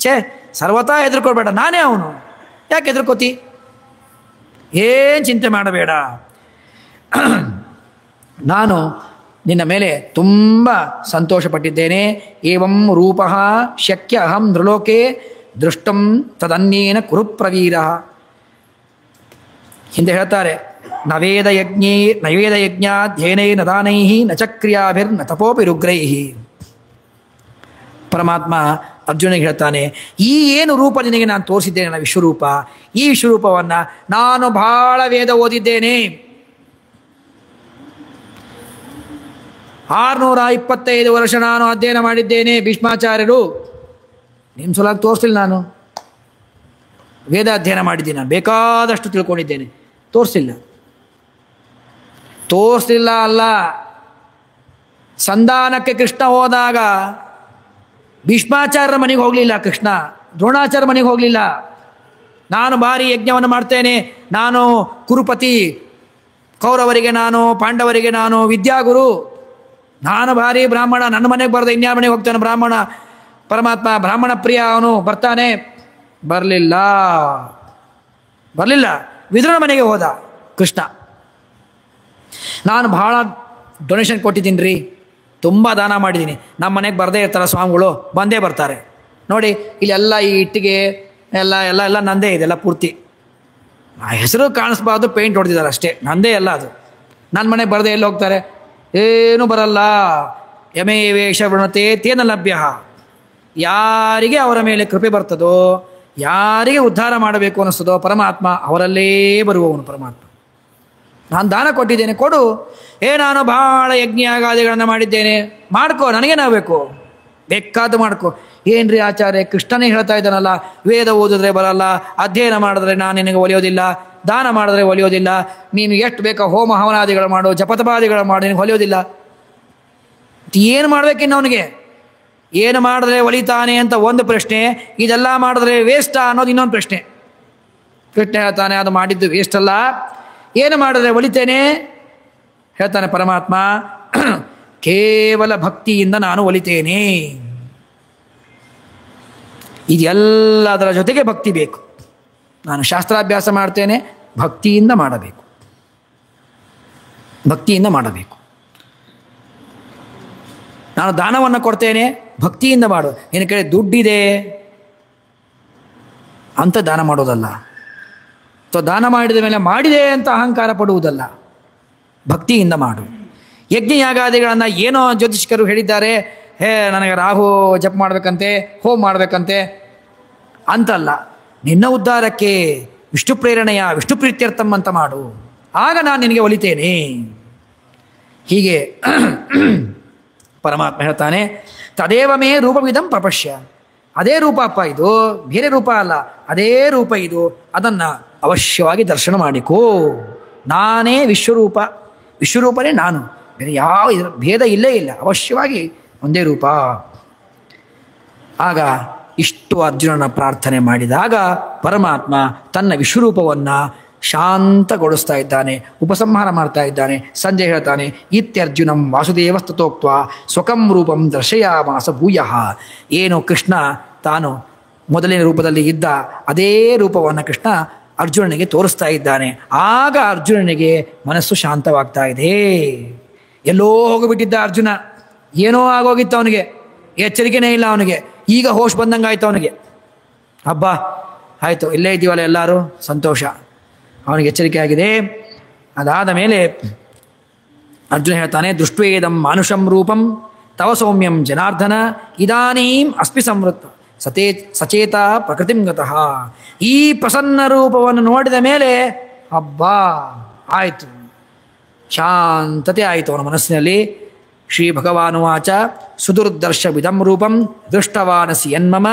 ಸರ್ವತಾ ಹೆದರ್ಕೊಳ್ಬೇಡ, ನಾನೇ ಅವನು. ಯಾಕೆ ಹೆದರ್ಕೋತಿ? ಏನು ಚಿಂತೆ ಮಾಡಬೇಡ. ನಾನು ನಿನ್ನ ಮೇಲೆ ತುಂಬ ಸಂತೋಷಪಟ್ಟಿದ್ದೇನೆ. ಏವಂ ರೂಪ ಶಕ್ಯ ಅಹಂ ನೃಲೋಕೆ ದೃಷ್ಟಂ ತದನ್ಯೇನ ಕುರು ಪ್ರವೀರ. ಹಿಂದೆ ಹೇಳ್ತಾರೆ, ನವೇದ ಯಜ್ಞಾಧ್ಯಯನೈ ನ ದಾನೈ ನ ಚಕ್ರಿಯಾಭಿರ್ನ ತಪೋಪಿ ರುಗ್ರೈ. ಪರಮಾತ್ಮ ಅರ್ಜುನಿಗೆ ಹೇಳ್ತಾನೆ, ಈ ಏನು ರೂಪ ನಿನಗೆ ನಾನು ತೋರಿಸಿದ್ದೇನೆ, ನನ್ನ ವಿಶ್ವರೂಪ, ಈ ವಿಶ್ವರೂಪವನ್ನು ನಾನು ಬಹಳ ವೇದ ಓದಿದ್ದೇನೆ. 625 ವರ್ಷ ನಾನು ಅಧ್ಯಯನ ಮಾಡಿದ್ದೇನೆ. ಭೀಷ್ಮಾಚಾರ್ಯರು ನಿಮ್ಮ ಸಲುವಾಗಿ ತೋರಿಸಲಿಲ್ಲ. ನಾನು ವೇದ ಅಧ್ಯಯನ ಮಾಡಿದ್ದೀನಿ, ನಾನು ಬೇಕಾದಷ್ಟು ತಿಳ್ಕೊಂಡಿದ್ದೇನೆ. ತೋರಿಸಲಿಲ್ಲ ಅಲ್ಲ, ಸಂಧಾನಕ್ಕೆ ಕೃಷ್ಣ ಹೋದಾಗ ಭೀಷ್ಮಾಚಾರ್ಯರ ಮನೆಗೆ ಹೋಗಲಿಲ್ಲ ಕೃಷ್ಣ, ದ್ರೋಣಾಚಾರ್ಯ ಮನೆಗೆ ಹೋಗಲಿಲ್ಲ. ನಾನು ಭಾರಿ ಯಜ್ಞವನ್ನು ಮಾಡ್ತೇನೆ, ನಾನು ಕುರುಪತಿ, ಕೌರವರಿಗೆ ನಾನು, ಪಾಂಡವರಿಗೆ ನಾನು ವಿದ್ಯಾಗುರು, ನಾನು ಭಾರಿ ಬ್ರಾಹ್ಮಣ, ನನ್ನ ಮನೆಗೆ ಬರೆದ ಇನ್ಯಾರ ಮನೆಗೆ ಹೋಗ್ತಾನೆ ಬ್ರಾಹ್ಮಣ. ಪರಮಾತ್ಮ ಬ್ರಾಹ್ಮಣ ಪ್ರಿಯ, ಅವನು ಬರ್ತಾನೆ. ಬರಲಿಲ್ಲ. ವಿದುರನ ಮನೆಗೆ ಹೋದ ಕೃಷ್ಣ. ನಾನು ಬಹಳ ಡೊನೇಷನ್ ಕೊಟ್ಟಿದ್ದೀನಿ ರೀ, ತುಂಬ ದಾನ ಮಾಡಿದ್ದೀನಿ. ನಮ್ಮ ಮನೆಗೆ ಬರದೇ ಇರ್ತಾರೆ ಸ್ವಾಮಿಗಳು, ಬಂದೇ ಬರ್ತಾರೆ. ನೋಡಿ ಇಲ್ಲೆಲ್ಲ ಈ ಇಟ್ಟಿಗೆ ಎಲ್ಲ ನಂದೇ ಇದೆಲ್ಲ ಪೂರ್ತಿ. ಆ ಹೆಸರು ಕಾಣಿಸ್ಬಾರ್ದು, ಪೇಂಟ್ ಹೊಡೆದಿದ್ದಾರೆ ಅಷ್ಟೇ, ನಂದೇ ಎಲ್ಲ ಅದು. ನನ್ನ ಮನೆಗೆ ಬರದೇ ಎಲ್ಲಿ ಹೋಗ್ತಾರೆ? ಏನೂ ಬರಲ್ಲ. ಯಮೇ ವೇಷ ವೃಣತೆ ತೇನ ಲಭ್ಯ. ಯಾರಿಗೆ ಅವರ ಮೇಲೆ ಕೃಪೆ ಬರ್ತದೋ, ಯಾರಿಗೆ ಉದ್ಧಾರ ಮಾಡಬೇಕು ಅನ್ನಿಸ್ತದೋ ಪರಮಾತ್ಮ ಅವರಲ್ಲೇ ಬರುವವನು ಪರಮಾತ್ಮ. ನಾನು ದಾನ ಕೊಟ್ಟಿದ್ದೇನೆ, ಕೊಡು. ನಾನು ಬಹಳ ಯಜ್ಞಯಾಗಾದಿಗಳನ್ನು ಮಾಡಿದ್ದೇನೆ, ಮಾಡ್ಕೋ, ನನಗೇನಾಗಬೇಕು? ಬೇಕಾದ್ದು ಮಾಡ್ಕೋ. ಏನ್ರಿ ಆಚಾರ್ಯ, ಕೃಷ್ಣನೇ ಹೇಳ್ತಾ ಇದ್ದಾನಲ್ಲ, ವೇದ ಓದಿದ್ರೆ ಬರಲ್ಲ, ಅಧ್ಯಯನ ಮಾಡಿದ್ರೆ ನಾನು ನಿನಗೆ ಒಲಿಯೋದಿಲ್ಲ, ದಾನ ಮಾಡಿದ್ರೆ ಒಲಿಯೋದಿಲ್ಲ, ನೀನು ಎಷ್ಟು ಬೇಕೋ ಹೋಮ ಹವನಾದಿಗಳು ಮಾಡು, ಜಪತಪಾದಿಗಳು ಮಾಡು, ನಿನಗೆ ಹೊಲಿಯೋದಿಲ್ಲ. ಏನು ಮಾಡ್ಬೇಕಿನ್ನು ಅವನಿಗೆ? ಏನು ಮಾಡಿದ್ರೆ ಒಲಿತಾನೆ ಅಂತ ಒಂದು ಪ್ರಶ್ನೆ, ಇದೆಲ್ಲ ಮಾಡಿದ್ರೆ ವೇಸ್ಟಾ ಅನ್ನೋದು ಇನ್ನೊಂದು ಪ್ರಶ್ನೆ. ಕೃಷ್ಣ ಹೇಳ್ತಾನೆ, ಅದು ಮಾಡಿದ್ದು ವೇಸ್ಟ್ ಅಲ್ಲ, ಏನು ಮಾಡಿದ್ರೆ ಒಲಿತೇನೆ? ಹೇಳ್ತಾನೆ ಪರಮಾತ್ಮ, ಕೇವಲ ಭಕ್ತಿಯಿಂದ ನಾನು ಒಲಿತೇನೆ. ಇದೆಲ್ಲದರ ಜೊತೆಗೆ ಭಕ್ತಿ ಬೇಕು. ನಾನು ಶಾಸ್ತ್ರಾಭ್ಯಾಸ ಮಾಡ್ತೇನೆ, ಭಕ್ತಿಯಿಂದ ಮಾಡಬೇಕು. ಭಕ್ತಿಯಿಂದ ಮಾಡಬೇಕು. ನಾನು ದಾನವನ್ನು ಕೊಡ್ತೇನೆ, ಭಕ್ತಿಯಿಂದ ಮಾಡು. ನಿನ್ನ ಕಡೆ ದುಡ್ಡಿದೆ ಅಂತ ದಾನ ಮಾಡೋದಲ್ಲ, ಅಥವಾ ದಾನ ಮಾಡಿದ ಮೇಲೆ ಮಾಡಿದೆ ಅಂತ ಅಹಂಕಾರ ಪಡುವುದಲ್ಲ, ಭಕ್ತಿಯಿಂದ ಮಾಡು. ಯಜ್ಞಯಾಗಾದಿಗಳನ್ನು ಏನೋ ಜ್ಯೋತಿಷ್ಕರು ಹೇಳಿದ್ದಾರೆ, ನನಗೆ ರಾಹು ಜಪ ಮಾಡಬೇಕಂತೆ, ಹೋಮ ಮಾಡಬೇಕಂತೆ ಅಂತಲ್ಲ. ನಿನ್ನ ಉದ್ಧಾರಕ್ಕೆ ವಿಷ್ಣು ಪ್ರೇರಣೆಯ ವಿಷ್ಣು ಪ್ರೀತ್ಯರ್ಥಂ ಅಂತ ಮಾಡು, ಆಗ ನಾನು ನಿನಗೆ ಒಲಿತೇನೆ. ಹೀಗೆ ಪರಮಾತ್ಮ ಹೇಳ್ತಾನೆ, ತದೇವ ಮೇ ರೂಪವಿದಂ ಪ್ರಪಶ್ಯ. ಅದೇ ರೂಪ ಅಪ್ಪ, ಇದು ಬೇರೆ ರೂಪ ಅಲ್ಲ, ಅದೇ ರೂಪ ಇದು, ಅದನ್ನು ಅವಶ್ಯವಾಗಿ ದರ್ಶನ ಮಾಡಿಕೋ. ನಾನೇ ವಿಶ್ವರೂಪ, ವಿಶ್ವರೂಪನೇ ನಾನು, ಬೇರೆ ಯಾವ ಭೇದ ಇಲ್ಲೇ ಇಲ್ಲ, ಅವಶ್ಯವಾಗಿ ಒಂದೇ ರೂಪ. ಆಗ ಇಷ್ಟು ಅರ್ಜುನನ ಪ್ರಾರ್ಥನೆ ಮಾಡಿದಾಗ ಪರಮಾತ್ಮ ತನ್ನ ವಿಶ್ವರೂಪವನ್ನು ಶಾಂತಗೊಳಿಸ್ತಾ ಇದ್ದಾನೆ, ಉಪಸಂಹಾರ ಮಾಡ್ತಾ ಇದ್ದಾನೆ. ಸಂಜೆ ಹೇಳ್ತಾನೆ, ಇತ್ಯರ್ಜುನಂ ವಾಸುದೇವಸ್ತತೋಕ್ತ ಸ್ವಕಂ ರೂಪಂ ದರ್ಶಯಾಮಾಸ ಭೂಯಃ. ಏನು ಕೃಷ್ಣ ತಾನು ಮೊದಲಿನ ರೂಪದಲ್ಲಿ ಇದ್ದ ಅದೇ ರೂಪವನ್ನು ಕೃಷ್ಣ ಅರ್ಜುನನಿಗೆ ತೋರಿಸ್ತಾ ಇದ್ದಾನೆ. ಆಗ ಅರ್ಜುನನಿಗೆ ಮನಸ್ಸು ಶಾಂತವಾಗ್ತಾ ಇದೆ. ಎಲ್ಲೋ ಹೋಗಿಬಿಟ್ಟಿದ್ದ ಅರ್ಜುನ, ಏನೋ ಆಗೋಗಿತ್ತು ಅವನಿಗೆ, ಎಚ್ಚರಿಕೆನೇ ಇಲ್ಲ ಅವನಿಗೆ. ಈಗ ಹೋಶ್ ಬಂದಂಗೆ ಆಯ್ತು ಅವನಿಗೆ. ಹಬ್ಬ ಆಯಿತು, ಇಲ್ಲೇ ಇದ್ದೀವಲ್ಲ ಎಲ್ಲರೂ, ಸಂತೋಷ. ಅವನಿಗೆ ಎಚ್ಚರಿಕೆ ಆಗಿದೆ. ಅದಾದ ಮೇಲೆ ಅರ್ಜುನ ಹೇಳ್ತಾನೆ, ದೃಷ್ಟ್ವೇದಂ ಮಾನುಷಂ ರೂಪಂ ತವ ಸೌಮ್ಯಂ ಜನಾರ್ದನ ಇದಾನೀಂ ಅಸ್ಮಿ ಸಂವೃತ್ತ ಸಚೇತ ಪ್ರಕೃತಿಂ ಗತಃ. ಈ ಪ್ರಸನ್ನ ರೂಪವನ್ನು ನೋಡಿದ ಮೇಲೆ ಹಬ್ಬ ಆಯಿತು, ಶಾಂತತೆ ಆಯಿತು ಅವನ ಮನಸ್ಸಿನಲ್ಲಿ. ಶ್ರೀ ಭಗವಾನುವಾಚ ಸುದುರ್ದರ್ಶ ವಿಧಂ ರೂಪಂ ದೃಷ್ಟವಾನಸಿ ಯನ್ಮಮ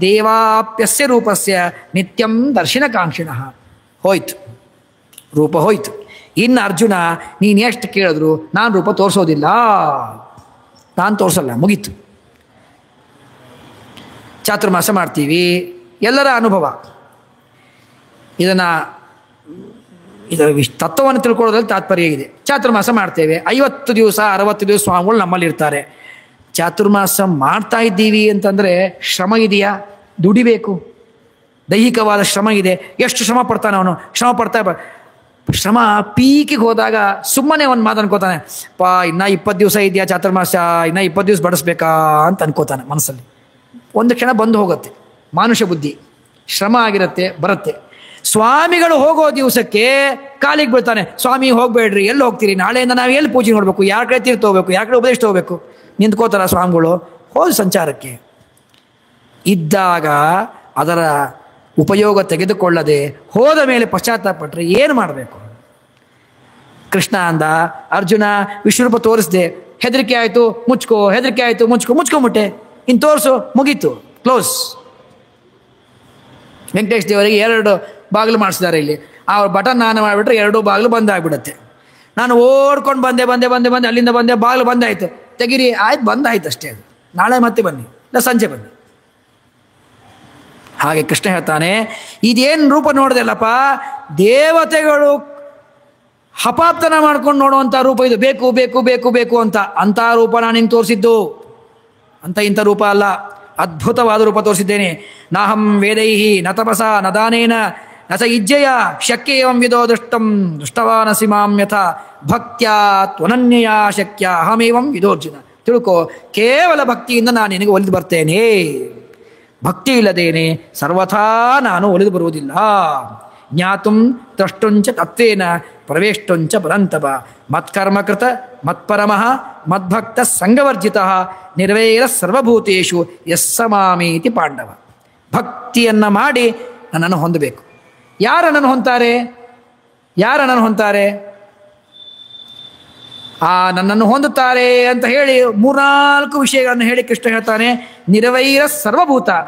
ದೇವಾಪ್ಯಸ್ಯ ರೂಪಸ್ಯ ನಿತ್ಯಂ ದರ್ಶನ ಕಾಂಕ್ಷಿಣಃ. ಹೋಯ್ತು, ರೂಪ ಹೋಯ್ತು. ಇನ್ನು ಅರ್ಜುನ, ನೀನು ಎಷ್ಟು ಕೇಳಿದ್ರು ನಾನು ರೂಪ ತೋರಿಸೋದಿಲ್ಲ, ನಾನು ತೋರಿಸಲ್ಲ, ಮುಗೀತು. ಚಾತುರ್ಮಾಸ ಮಾಡ್ತೀವಿ, ಎಲ್ಲರ ಅನುಭವ. ಇದರ ತತ್ವವನ್ನು ತಿಳ್ಕೊಳ್ಳೋದ್ರಲ್ಲಿ ತಾತ್ಪರ್ಯ ಇದೆ. ಚಾತುರ್ಮಾಸ ಮಾಡ್ತೇವೆ, 50 ದಿವಸ 60 ದಿವಸ ಸ್ವಾಮಿಗಳು ನಮ್ಮಲ್ಲಿರ್ತಾರೆ. ಚಾತುರ್ಮಾಸ ಮಾಡ್ತಾ ಇದ್ದೀವಿ ಅಂತಂದರೆ ಶ್ರಮ ಇದೆಯಾ? ದುಡಿಬೇಕು, ದೈಹಿಕವಾದ ಶ್ರಮ ಇದೆ. ಎಷ್ಟು ಶ್ರಮ ಪಡ್ತಾನೆ ಅವನು, ಶ್ರಮ ಪೀಕಿಗೆ ಹೋದಾಗ ಸುಮ್ಮನೆ ಒಂದು ಮಾತು ಅನ್ಕೋತಾನೆ, ಇನ್ನೂ 20 ದಿವಸ ಇದೆಯಾ ಚಾತುರ್ಮಾಸ, ಇನ್ನೂ 20 ದಿವಸ ಬಡಿಸ್ಬೇಕಾ ಅಂತ ಅನ್ಕೋತಾನೆ ಮನಸ್ಸಲ್ಲಿ. ಒಂದು ಕ್ಷಣ ಬಂದು ಹೋಗುತ್ತೆ. ಮಾನುಷ ಬುದ್ಧಿ, ಶ್ರಮ ಆಗಿರುತ್ತೆ, ಬರುತ್ತೆ. ಸ್ವಾಮಿಗಳು ಹೋಗೋ ದಿವಸಕ್ಕೆ ಕಾಲಿಗೆ ಬೀಳ್ತಾನೆ, ಸ್ವಾಮಿ ಹೋಗಬೇಡ್ರಿ, ಎಲ್ಲಿ ಹೋಗ್ತೀರಿ, ನಾಳೆಯಿಂದ ನಾವು ಎಲ್ಲಿ ಪೂಜೆ ನೋಡಬೇಕು, ಯಾರ ಕಡೆ ತೀರ್ಥ ಹೋಗ್ಬೇಕು, ಯಾರ ಕಡೆ ಉಪದೇಶ ಹೋಗ್ಬೇಕು, ನಿಂತ್ಕೋತಾರ ಸ್ವಾಮಿಗಳು. ಹೋದ ಸಂಚಾರಕ್ಕೆ ಇದ್ದಾಗ ಅದರ ಉಪಯೋಗ ತೆಗೆದುಕೊಳ್ಳದೆ ಹೋದ ಮೇಲೆ ಪಶ್ಚಾತ್ತಾಪಟ್ಟರೆ ಏನು ಮಾಡಬೇಕು? ಕೃಷ್ಣ ಅಂದ, ಅರ್ಜುನ ವಿಶ್ವರೂಪ ತೋರಿಸ್ದೆ, ಹೆದರಿಕೆ ಆಯಿತು ಮುಚ್ಕೋ, ಹೆದರಿಕೆ ಆಯಿತು ಮುಚ್ಕೊಂಬಿಟ್ಟೆ, ಇನ್ನು ತೋರಿಸು, ಮುಗೀತು, ಕ್ಲೋಸ್. ವೆಂಕಟೇಶ್ ದೇವರಿಗೆ 2 ಬಾಗಿಲು ಮಾಡಿಸಿದ್ದಾರೆ ಇಲ್ಲಿ. ಆ ಬಟನ್ ಆನ್ ಮಾಡಿಬಿಟ್ರೆ 2 ಬಾಗಿಲು ಬಂದಾಗ್ಬಿಡುತ್ತೆ. ನಾನು ಓಡ್ಕೊಂಡು ಬಂದೆ, ಅಲ್ಲಿಂದ ಬಂದೆ, ಬಾಗಿಲು ಬಂದಾಯಿತು, ತೆಗಿರಿ, ಆಯ್ತು, ಬಂದಾಯ್ತು ಅಷ್ಟೇ. ಅದು ನಾಳೆ ಮತ್ತೆ ಬನ್ನಿ, ಇಲ್ಲ ಸಂಜೆ ಬನ್ನಿ. ಹಾಗೆ ಕೃಷ್ಣ ಹೇಳ್ತಾನೆ, ಇದೇನು ರೂಪ ನೋಡ್ದಲ್ಲಪ್ಪ, ದೇವತೆಗಳು ಹಪಾಪ್ತನ ಮಾಡ್ಕೊಂಡು ನೋಡುವಂಥ ರೂಪ ಇದು. ಬೇಕು ಬೇಕು ಬೇಕು ಬೇಕು ಅಂಥ ರೂಪ ನಾನು ನಿಂಗೆ ತೋರಿಸಿದ್ದು, ಇಂಥ ರೂಪ ಅಲ್ಲ. ಅದ್ಭುತವಾದ ರೂಪ ತೋರಿಸಿದ್ದೇನೆ. ನಾಹಂ ವೇದೈಹಿ ನ ತಪಸಾ ನ ದಾನೇನ ನ ಸ ಇಜ್ಜಯ ಶಕ್ಯ ಏವಂ ವಿದೋ ದೃಷ್ಟವಾನಸಿ ಮಾಂ ಯಥಾ ಭಕ್ತ್ಯಾ ತ್ವನನ್ಯಯ ಶಕ್ಯ ಅಹಮೇವಂ ವಿದೋರ್ಜುನ. ತಿಳ್ಕೊ, ಕೇವಲ ಭಕ್ತಿಯಿಂದ ನಾನು ನಿನಗೆ ಒಲಿದು ಬರ್ತೇನೆ. ಭಕ್ತಿ ಇಲ್ಲದೇನೆ ಸರ್ವಥಾ ನಾನು ಒಲಿದು ಬರುವುದಿಲ್ಲ. ಜ್ಞಾತುಂ ದ್ರಷ್ಟುಂಚ ತತ್ವೇನ ಪ್ರವೇಷ್ಟುಂಚ ಪರಂತಪ ಮತ್ಕರ್ಮಕೃತ ಮತ್ಪರಮಃ ಮದ್ಭಕ್ತ ಸಂಗವರ್ಜಿತ ನಿರ್ವೈರ ಸರ್ವಭೂತೇಷು ಯಸ್ಸಮಾಮೀತಿ ಪಾಂಡವ. ಭಕ್ತಿಯನ್ನು ಮಾಡಿ ನನ್ನನ್ನು ಹೊಂದಬೇಕು. ಯಾರು ನನ್ನನ್ನು ಹೊಂತಾರೆ? ನನ್ನನ್ನು ಹೊಂದುತ್ತಾರೆ ಅಂತ ಹೇಳಿ 3-4 ವಿಷಯಗಳನ್ನು ಹೇಳಿ ಕೃಷ್ಣ ಹೇಳ್ತಾನೆ. ನಿರ್ವೈರ ಸರ್ವಭೂತಾನ,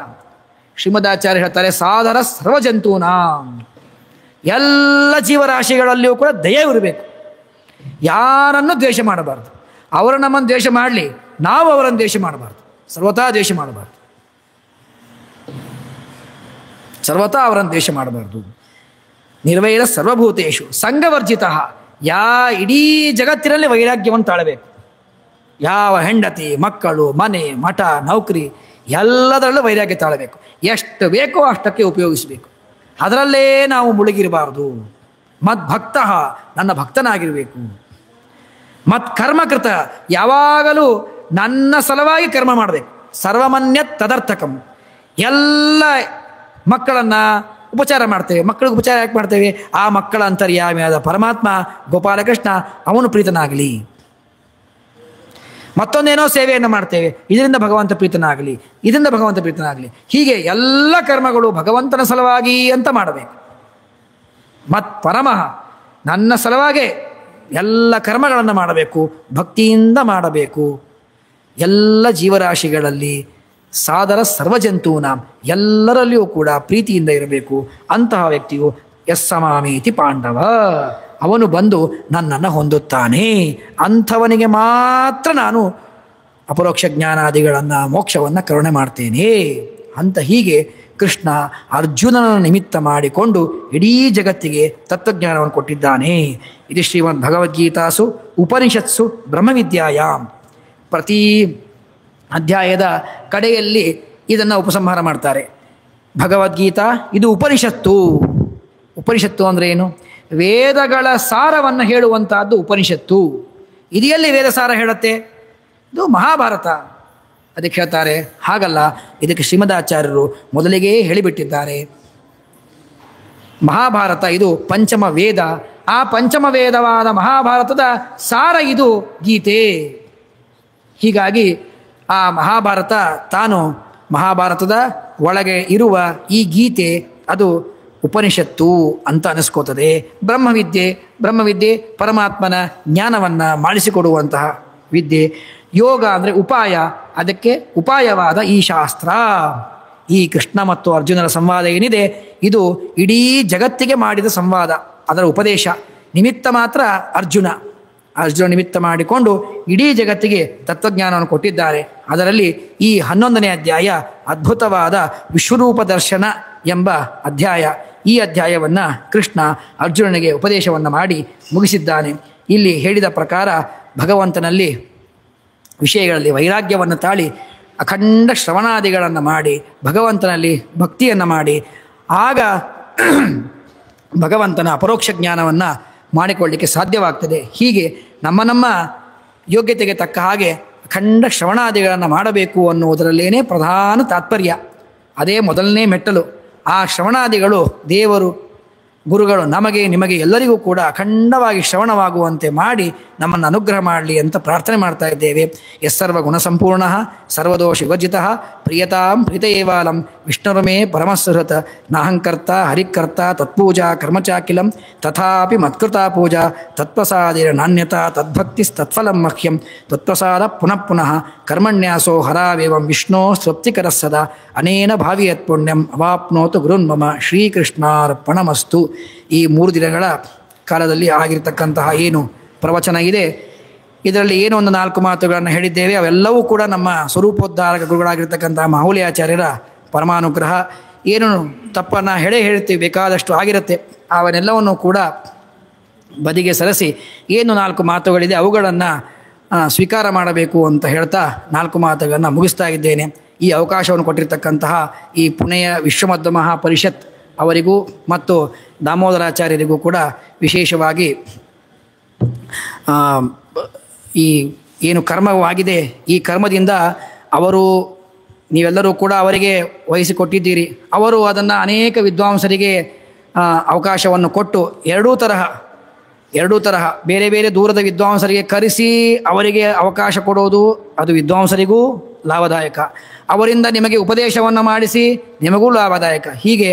ಶ್ರೀಮದಾಚಾರ್ಯ ಹೇಳ್ತಾರೆ, ಸಾಧರ ಸರ್ವಜಂತೂನ, ಎಲ್ಲ ಜೀವರಾಶಿಗಳಲ್ಲಿಯೂ ಕೂಡ ದಯೆ ಇರಬೇಕು. ಯಾರನ್ನು ದ್ವೇಷ ಮಾಡಬಾರ್ದು. ಅವರು ನಮ್ಮನ್ನು ದ್ವೇಷ ಮಾಡಲಿ, ನಾವು ಅವರನ್ನು ದ್ವೇಷ ಮಾಡಬಾರ್ದು, ಸರ್ವತಾ ದ್ವೇಷ ಮಾಡಬಾರ್ದು, ಸರ್ವತಾ ಅವರನ್ನು ದ್ವೇಷ ಮಾಡಬಾರ್ದು. ನಿರ್ವೈರ ಸರ್ವಭೂತೇಷು ಸಂಘವರ್ಜಿತ, ಇಡೀ ಜಗತ್ತಿನಲ್ಲಿ ವೈರಾಗ್ಯವನ್ನು ತಾಳಬೇಕು. ಯಾವ ಹೆಂಡತಿ, ಮಕ್ಕಳು, ಮನೆ, ಮಠ, ನೌಕರಿ ಎಲ್ಲದರಲ್ಲೂ ವೈರಾಗ್ಯ ತಾಳಬೇಕು. ಎಷ್ಟು ಬೇಕೋ ಅಷ್ಟಕ್ಕೆ ಉಪಯೋಗಿಸಬೇಕು. ಅದರಲ್ಲೇ ನಾವು ಮುಳುಗಿರಬಾರ್ದು. ಮದ್ಭಕ್ತ, ನನ್ನ ಭಕ್ತನಾಗಿರಬೇಕು. ಮತ್ ಕರ್ಮಕೃತ, ಯಾವಾಗಲೂ ನನ್ನ ಸಲುವಾಗಿ ಕರ್ಮ ಮಾಡಬೇಕು. ಸರ್ವಮನ್ಯತ್ ತದರ್ಥಕಂ. ಎಲ್ಲ ಮಕ್ಕಳನ್ನು ಉಪಚಾರ ಮಾಡ್ತೇವೆ. ಮಕ್ಕಳಿಗೆ ಉಪಚಾರ ಯಾಕೆ ಮಾಡ್ತೇವೆ? ಆ ಮಕ್ಕಳ ಅಂತರ್ಯಾಮಿಯಾದ ಪರಮಾತ್ಮ ಗೋಪಾಲಕೃಷ್ಣ ಅವನು ಪ್ರೀತನಾಗಲಿ. ಮತ್ತೊಂದೇನೋ ಸೇವೆಯನ್ನು ಮಾಡ್ತೇವೆ, ಇದರಿಂದ ಭಗವಂತ ಪ್ರೀತನಾಗಲಿ, ಇದರಿಂದ ಭಗವಂತ ಪ್ರೀತನಾಗಲಿ. ಹೀಗೆ ಎಲ್ಲ ಕರ್ಮಗಳು ಭಗವಂತನ ಸಲುವಾಗಿ ಅಂತ ಮಾಡಬೇಕು. ಮತ್ ಪರಮಃ, ನನ್ನ ಸಲುವಾಗೇ ಎಲ್ಲ ಕರ್ಮಗಳನ್ನು ಮಾಡಬೇಕು, ಭಕ್ತಿಯಿಂದ ಮಾಡಬೇಕು. ಎಲ್ಲ ಜೀವರಾಶಿಗಳಲ್ಲಿ ಸಾದರ ಸರ್ವಜಂತೂನ, ಎಲ್ಲರಲ್ಲಿಯೂ ಕೂಡ ಪ್ರೀತಿಯಿಂದ ಇರಬೇಕು. ಅಂತಹ ವ್ಯಕ್ತಿಯು ಯಸ್ಸಮಾಮೇತಿ ಪಾಂಡವ, ಅವನು ಬಂದು ನನ್ನನ್ನು ಹೊಂದುತ್ತಾನೆ. ಅಂಥವನಿಗೆ ಮಾತ್ರ ನಾನು ಅಪರೋಕ್ಷ ಜ್ಞಾನಾದಿಗಳನ್ನು ಮೋಕ್ಷವನ್ನು ಕರುಣೆ ಮಾಡ್ತೇನೆ ಅಂತ ಹೀಗೆ ಕೃಷ್ಣ ಅರ್ಜುನನ ನಿಮಿತ್ತ ಮಾಡಿಕೊಂಡು ಇಡೀ ಜಗತ್ತಿಗೆ ತತ್ವಜ್ಞಾನವನ್ನು ಕೊಟ್ಟಿದ್ದಾನೆ. ಇದು ಶ್ರೀಮದ್ ಭಗವದ್ಗೀತಾಸು ಉಪನಿಷತ್ಸು ಬ್ರಹ್ಮವಿದ್ಯಾಯಾಮ್. ಪ್ರತಿ ಅಧ್ಯಾಯದ ಕಡೆಯಲ್ಲಿ ಇದನ್ನು ಉಪಸಂಹಾರ ಮಾಡ್ತಾರೆ. ಭಗವದ್ಗೀತಾ ಇದು ಉಪನಿಷತ್ತು. ಉಪನಿಷತ್ತು ಅಂದರೆ ಏನು? ವೇದಗಳ ಸಾರವನ್ನು ಹೇಳುವಂತಹದ್ದು ಉಪನಿಷತ್ತು. ಇದು ಎಲ್ಲಿ ವೇದ ಸಾರ ಹೇಳುತ್ತೆ? ಇದು ಮಹಾಭಾರತ. ಅದಕ್ಕೆ ಹೇಳ್ತಾರೆ ಹಾಗಲ್ಲ, ಇದಕ್ಕೆ ಶ್ರೀಮದಾಚಾರ್ಯರು ಮೊದಲಿಗೆ ಹೇಳಿಬಿಟ್ಟಿದ್ದಾರೆ. ಮಹಾಭಾರತ ಇದು ಪಂಚಮ ವೇದ. ಆ ಪಂಚಮ ವೇದವಾದ ಮಹಾಭಾರತದ ಸಾರ ಇದು ಗೀತೆ. ಹೀಗಾಗಿ ಆ ಮಹಾಭಾರತ ತಾನು ಮಹಾಭಾರತದ ಒಳಗೆ ಇರುವ ಈ ಗೀತೆ ಅದು ಉಪನಿಷತ್ತು ಅಂತ ಅನಿಸ್ಕೋತದೆ. ಬ್ರಹ್ಮವಿದ್ಯೆ ಪರಮಾತ್ಮನ ಜ್ಞಾನವನ್ನು ಮಾಡಿಸಿಕೊಡುವಂತಹ ವಿದ್ಯೆ. ಯೋಗ ಅಂದರೆ ಉಪಾಯ, ಅದಕ್ಕೆ ಉಪಾಯವಾದ ಈ ಶಾಸ್ತ್ರ. ಈ ಕೃಷ್ಣ ಮತ್ತು ಅರ್ಜುನರ ಸಂವಾದ ಏನಿದೆ ಇದು ಇಡೀ ಜಗತ್ತಿಗೆ ಮಾಡಿದ ಸಂವಾದ. ಅದರ ಉಪದೇಶ ನಿಮಿತ್ತ ಮಾತ್ರ ಅರ್ಜುನ ನಿಮಿತ್ತ ಮಾಡಿಕೊಂಡು ಇಡೀ ಜಗತ್ತಿಗೆ ತತ್ವಜ್ಞಾನವನ್ನು ಕೊಟ್ಟಿದ್ದಾರೆ. ಅದರಲ್ಲಿ ಈ 11ನೇ ಅಧ್ಯಾಯ ಅದ್ಭುತವಾದ ವಿಶ್ವರೂಪ ದರ್ಶನ ಎಂಬ ಅಧ್ಯಾಯ. ಈ ಅಧ್ಯಾಯವನ್ನು ಕೃಷ್ಣ ಅರ್ಜುನನಿಗೆ ಉಪದೇಶವನ್ನು ಮಾಡಿ ಮುಗಿಸಿದ್ದಾನೆ. ಇಲ್ಲಿ ಹೇಳಿದ ಪ್ರಕಾರ ಭಗವಂತನಲ್ಲಿ ವಿಷಯಗಳಲ್ಲಿ ವೈರಾಗ್ಯವನ್ನು ತಾಳಿ ಅಖಂಡ ಶ್ರವಣಾದಿಗಳನ್ನು ಮಾಡಿ ಭಗವಂತನಲ್ಲಿ ಭಕ್ತಿಯನ್ನು ಮಾಡಿ ಆಗ ಭಗವಂತನ ಅಪರೋಕ್ಷ ಜ್ಞಾನವನ್ನು ಮಾಡಿಕೊಳ್ಳಲಿಕ್ಕೆ ಸಾಧ್ಯವಾಗ್ತದೆ. ಹೀಗೆ ನಮ್ಮ ಯೋಗ್ಯತೆಗೆ ತಕ್ಕ ಹಾಗೆ ಅಖಂಡ ಶ್ರವಣಾದಿಗಳನ್ನು ಮಾಡಬೇಕು ಅನ್ನುವುದರಲ್ಲೇನೇ ಪ್ರಧಾನ ತಾತ್ಪರ್ಯ. ಅದೇ ಮೊದಲನೇ ಮೆಟ್ಟಲು. ಆ ಶ್ರವಣಾದಿಗಳು ದೇವರು ಗುರುಗಳು ನಮಗೆ ನಿಮಗೆ ಎಲ್ಲರಿಗೂ ಕೂಡ ಅಖಂಡವಾಗಿ ಶ್ರವಣವಾಗುವಂತೆ ಮಾಡಿ ನಮ್ಮನ್ನು ಅನುಗ್ರಹ ಮಾಡಲಿ ಅಂತ ಪ್ರಾರ್ಥನೆ ಮಾಡ್ತಾ ಇದ್ದೇವೆ. ಯಸ್ಸರ್ವ ಗುಣಸಂಪೂರ್ಣ ಸರ್ವದೋಷ ವಿವರ್ಜಿತ ಪ್ರಿಯತಾಂ ಪ್ರೀತಯೇವಾಲಂ ವಿಷ್ಣುರಮೇ ಪರಮಸುಹೃತ ನಾಹಂಕರ್ತ ಹರಿಕರ್ತ ತತ್ಪೂಜಾ ಕರ್ಮಚಾಕಿಲಂ ತಥಾಪಿ ಮತ್ಕೃತಾ ಪೂಜಾ ತತ್ಪ್ರಸಾದೇನ ನಾಣ್ಯತಾ ತದ್ಭಕ್ತಿಸ್ತತ್ಫಲಂ ಮಹ್ಯಂ ತತ್ಪ್ರಸಾದ ಪುನಃ ಪುನಃ ಕರ್ಮಣ್ಯಾಸೋ ಹರಾವೇವಂ ವಿಷ್ಣೋ ತೃಪ್ತಿಕರ ಸದಾ ಅನೇನ ಭಾವಿಯತ್ ಪುಣ್ಯಂ ಅವಾಪ್ನೋತು ಗುರುನ್ಮಮ ಶ್ರೀಕೃಷ್ಣಾರ್ಪಣಮಸ್ತು. ಈ 3 ದಿನಗಳ ಕಾಲದಲ್ಲಿ ಆಗಿರ್ತಕ್ಕಂತಹ ಏನು ಪ್ರವಚನ ಇದೆ ಇದರಲ್ಲಿ ಏನೋ ಒಂದು 4 ಮಾತುಗಳನ್ನು ಹೇಳಿದ್ದೇವೆ. ಅವೆಲ್ಲವೂ ಕೂಡ ನಮ್ಮ ಸ್ವರೂಪೋದ್ಧಾರಕ ಗುರುಗಳಾಗಿರ್ತಕ್ಕಂತಹ ಮಾಹುಲಿ ಆಚಾರ್ಯರ ಪರಮಾನುಗ್ರಹ. ಏನು ತಪ್ಪನ್ನು ಹೇಳ್ತೀವಿ ಬೇಕಾದಷ್ಟು ಆಗಿರುತ್ತೆ, ಅವನ್ನೆಲ್ಲವನ್ನು ಕೂಡ ಬದಿಗೆ ಸರಿಸಿ ಏನು 4 ಮಾತುಗಳಿದೆ ಅವುಗಳನ್ನು ಸ್ವೀಕಾರ ಮಾಡಬೇಕು ಅಂತ ಹೇಳ್ತಾ 4 ಮಾತುಗಳನ್ನು ಮುಗಿಸ್ತಾ ಇದ್ದೇನೆ. ಈ ಅವಕಾಶವನ್ನು ಕೊಟ್ಟಿರ್ತಕ್ಕಂತಹ ಈ ಪುಣೆಯ ವಿಶ್ವಮಧ್ವ ಮಹಾಪರಿಷತ್ ಅವರಿಗೂ ಮತ್ತು ದಾಮೋದರಾಚಾರ್ಯರಿಗೂ ಕೂಡ ವಿಶೇಷವಾಗಿ ಈ ಏನು ಕರ್ಮವಾಗಿದೆ ಈ ಕರ್ಮದಿಂದ ನೀವೆಲ್ಲರೂ ಕೂಡ ಅವರಿಗೆ ವಹಿಸಿಕೊಟ್ಟಿದ್ದೀರಿ. ಅವರು ಅದನ್ನು ಅನೇಕ ವಿದ್ವಾಂಸರಿಗೆ ಅವಕಾಶವನ್ನು ಕೊಟ್ಟು ಎರಡೂ ತರಹ ಬೇರೆ ಬೇರೆ ದೂರದ ವಿದ್ವಾಂಸರಿಗೆ ಕರೆಸಿ ಅವರಿಗೆ ಅವಕಾಶ ಕೊಡೋದು ಅದು ವಿದ್ವಾಂಸರಿಗೂ ಲಾಭದಾಯಕ. ಅವರಿಂದ ನಿಮಗೆ ಉಪದೇಶವನ್ನು ಮಾಡಿಸಿ ನಿಮಗೂ ಲಾಭದಾಯಕ. ಹೀಗೆ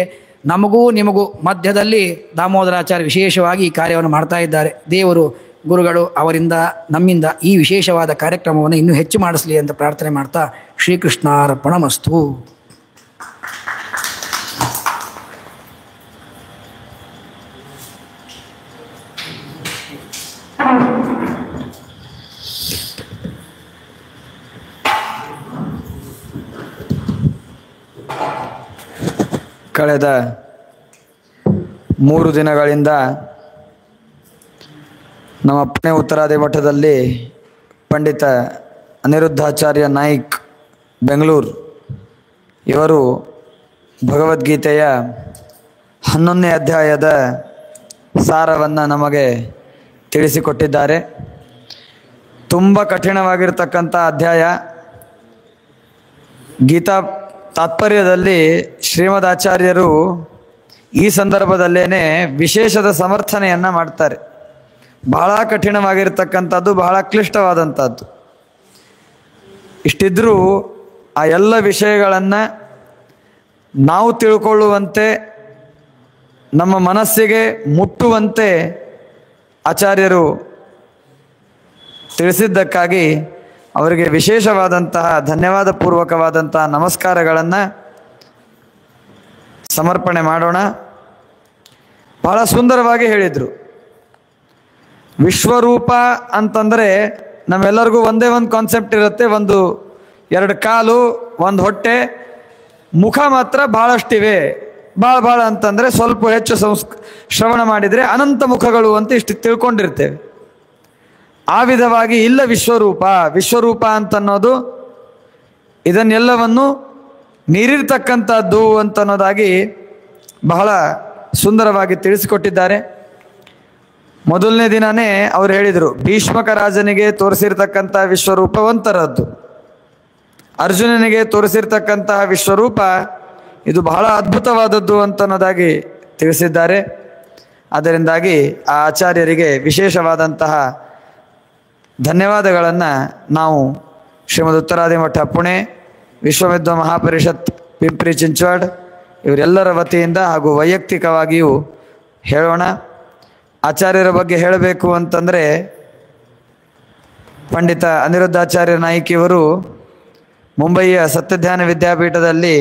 ನಮಗೂ ನಿಮಗೂ ಮಧ್ಯದಲ್ಲಿ ದಾಮೋದರಾಚಾರ್ಯ ವಿಶೇಷವಾಗಿ ಈ ಕಾರ್ಯವನ್ನು ಮಾಡ್ತಾ ಇದ್ದಾರೆ. ದೇವರು ಗುರುಗಳು ಅವರಿಂದ ನಮ್ಮಿಂದ ಈ ವಿಶೇಷವಾದ ಕಾರ್ಯಕ್ರಮವನ್ನು ಇನ್ನೂ ಹೆಚ್ಚು ಮಾಡಿಸಲಿ ಅಂತ ಪ್ರಾರ್ಥನೆ ಮಾಡ್ತಾ ಶ್ರೀಕೃಷ್ಣಾರ್ಪಣಮಸ್ತು. ಕಳೆದ 3 ದಿನಗಳಿಂದ ನಮ್ಮ ಪುಣೆ ಉತ್ತರಾದಿ ಮಠದಲ್ಲಿ ಪಂಡಿತ ಅನಿರುದ್ಧಾಚಾರ್ಯ ನಾಯ್ಕ್ ಬೆಂಗಳೂರು ಇವರು ಭಗವದ್ಗೀತೆಯ 11ನೇ ಅಧ್ಯಾಯದ ಸಾರವನ್ನು ನಮಗೆ ತಿಳಿಸಿಕೊಟ್ಟಿದ್ದಾರೆ. ತುಂಬ ಕಠಿಣವಾಗಿರ್ತಕ್ಕಂಥ ಅಧ್ಯಾಯ. ಗೀತಾ ತಾತ್ಪರ್ಯದಲ್ಲಿ ಶ್ರೀಮದ್ ಆಚಾರ್ಯರು ಈ ಸಂದರ್ಭದಲ್ಲೇನೆ ವಿಶೇಷದ ಸಮರ್ಥನೆಯನ್ನು ಮಾಡ್ತಾರೆ. ಬಹಳ ಕಠಿಣವಾಗಿರ್ತಕ್ಕಂಥದ್ದು, ಬಹಳ ಕ್ಲಿಷ್ಟವಾದಂಥದ್ದು. ಇಷ್ಟಿದ್ರೂ ಆ ಎಲ್ಲ ವಿಷಯಗಳನ್ನು ನಾವು ತಿಳ್ಕೊಳ್ಳುವಂತೆ, ನಮ್ಮ ಮನಸ್ಸಿಗೆ ಮುಟ್ಟುವಂತೆ ಆಚಾರ್ಯರು ತಿಳಿಸಿದ್ದಕ್ಕಾಗಿ ಅವರಿಗೆ ವಿಶೇಷವಾದಂತಹ ಧನ್ಯವಾದ ಪೂರ್ವಕವಾದಂತಹ ನಮಸ್ಕಾರಗಳನ್ನು ಸಮರ್ಪಣೆ ಮಾಡೋಣ. ಬಹಳ ಸುಂದರವಾಗಿ ಹೇಳಿದರು. ವಿಶ್ವರೂಪ ಅಂತಂದರೆ ನಮ್ಮೆಲ್ಲರಿಗೂ ಒಂದೇ ಒಂದು ಕಾನ್ಸೆಪ್ಟ್ ಇರುತ್ತೆ. ಒಂದು ಎರಡು ಕಾಲು, ಒಂದು ಹೊಟ್ಟೆ, ಮುಖ ಮಾತ್ರ ಭಾಳಷ್ಟಿವೆ. ಭಾಳ ಅಂತಂದರೆ ಸ್ವಲ್ಪ ಹೆಚ್ಚು ಶ್ರವಣ ಮಾಡಿದರೆ ಅನಂತ ಮುಖಗಳು ಅಂತ ಇಷ್ಟು ತಿಳ್ಕೊಂಡಿರ್ತೇವೆ. ಆ ವಿಧವಾಗಿ ಇಲ್ಲ ವಿಶ್ವರೂಪ ಅಂತನ್ನೋದು ಇದನ್ನೆಲ್ಲವನ್ನು ಮೀರಿರ್ತಕ್ಕಂಥದ್ದು ಅಂತನ್ನೋದಾಗಿ ಬಹಳ ಸುಂದರವಾಗಿ ತಿಳಿಸಿಕೊಟ್ಟಿದ್ದಾರೆ. ಮೊದಲನೇ ದಿನವೇ ಅವರು ಹೇಳಿದರು, ಭೀಷ್ಮಕ ರಾಜನಿಗೆ ತೋರಿಸಿರ್ತಕ್ಕಂಥ ವಿಶ್ವರೂಪ ಒಂಥರದ್ದು, ಅರ್ಜುನನಿಗೆ ತೋರಿಸಿರ್ತಕ್ಕಂತಹ ವಿಶ್ವರೂಪ ಇದು ಬಹಳ ಅದ್ಭುತವಾದದ್ದು ಅಂತನ್ನೋದಾಗಿ ತಿಳಿಸಿದ್ದಾರೆ. ಅದರಿಂದಾಗಿ ಆ ಆಚಾರ್ಯರಿಗೆ ವಿಶೇಷವಾದಂತಹ ಧನ್ಯವಾದಗಳನ್ನು ನಾವು ಶ್ರೀಮದ್ ಉತ್ತರಾದಿ ಮಠ ಪುಣೆ, ವಿಶ್ವವಿದ್ವ ಮಹಾಪರಿಷತ್ ಪಿಂಪ್ರಿ ಚಿಂಚವಾಡ್ ಇವರೆಲ್ಲರ ವತಿಯಿಂದ ಹಾಗೂ ವೈಯಕ್ತಿಕವಾಗಿಯೂ ಹೇಳೋಣ. ಆಚಾರ್ಯರ ಬಗ್ಗೆ ಹೇಳಬೇಕು ಅಂತಂದರೆ ಪಂಡಿತ ಅನಿರುದ್ಧಾಚಾರ್ಯ ನಾಯ್ಕ್ ಇವರು ಮುಂಬಯಿಯ ಸತ್ಯಧ್ಯಾನ ವಿದ್ಯಾಪೀಠದಲ್ಲಿ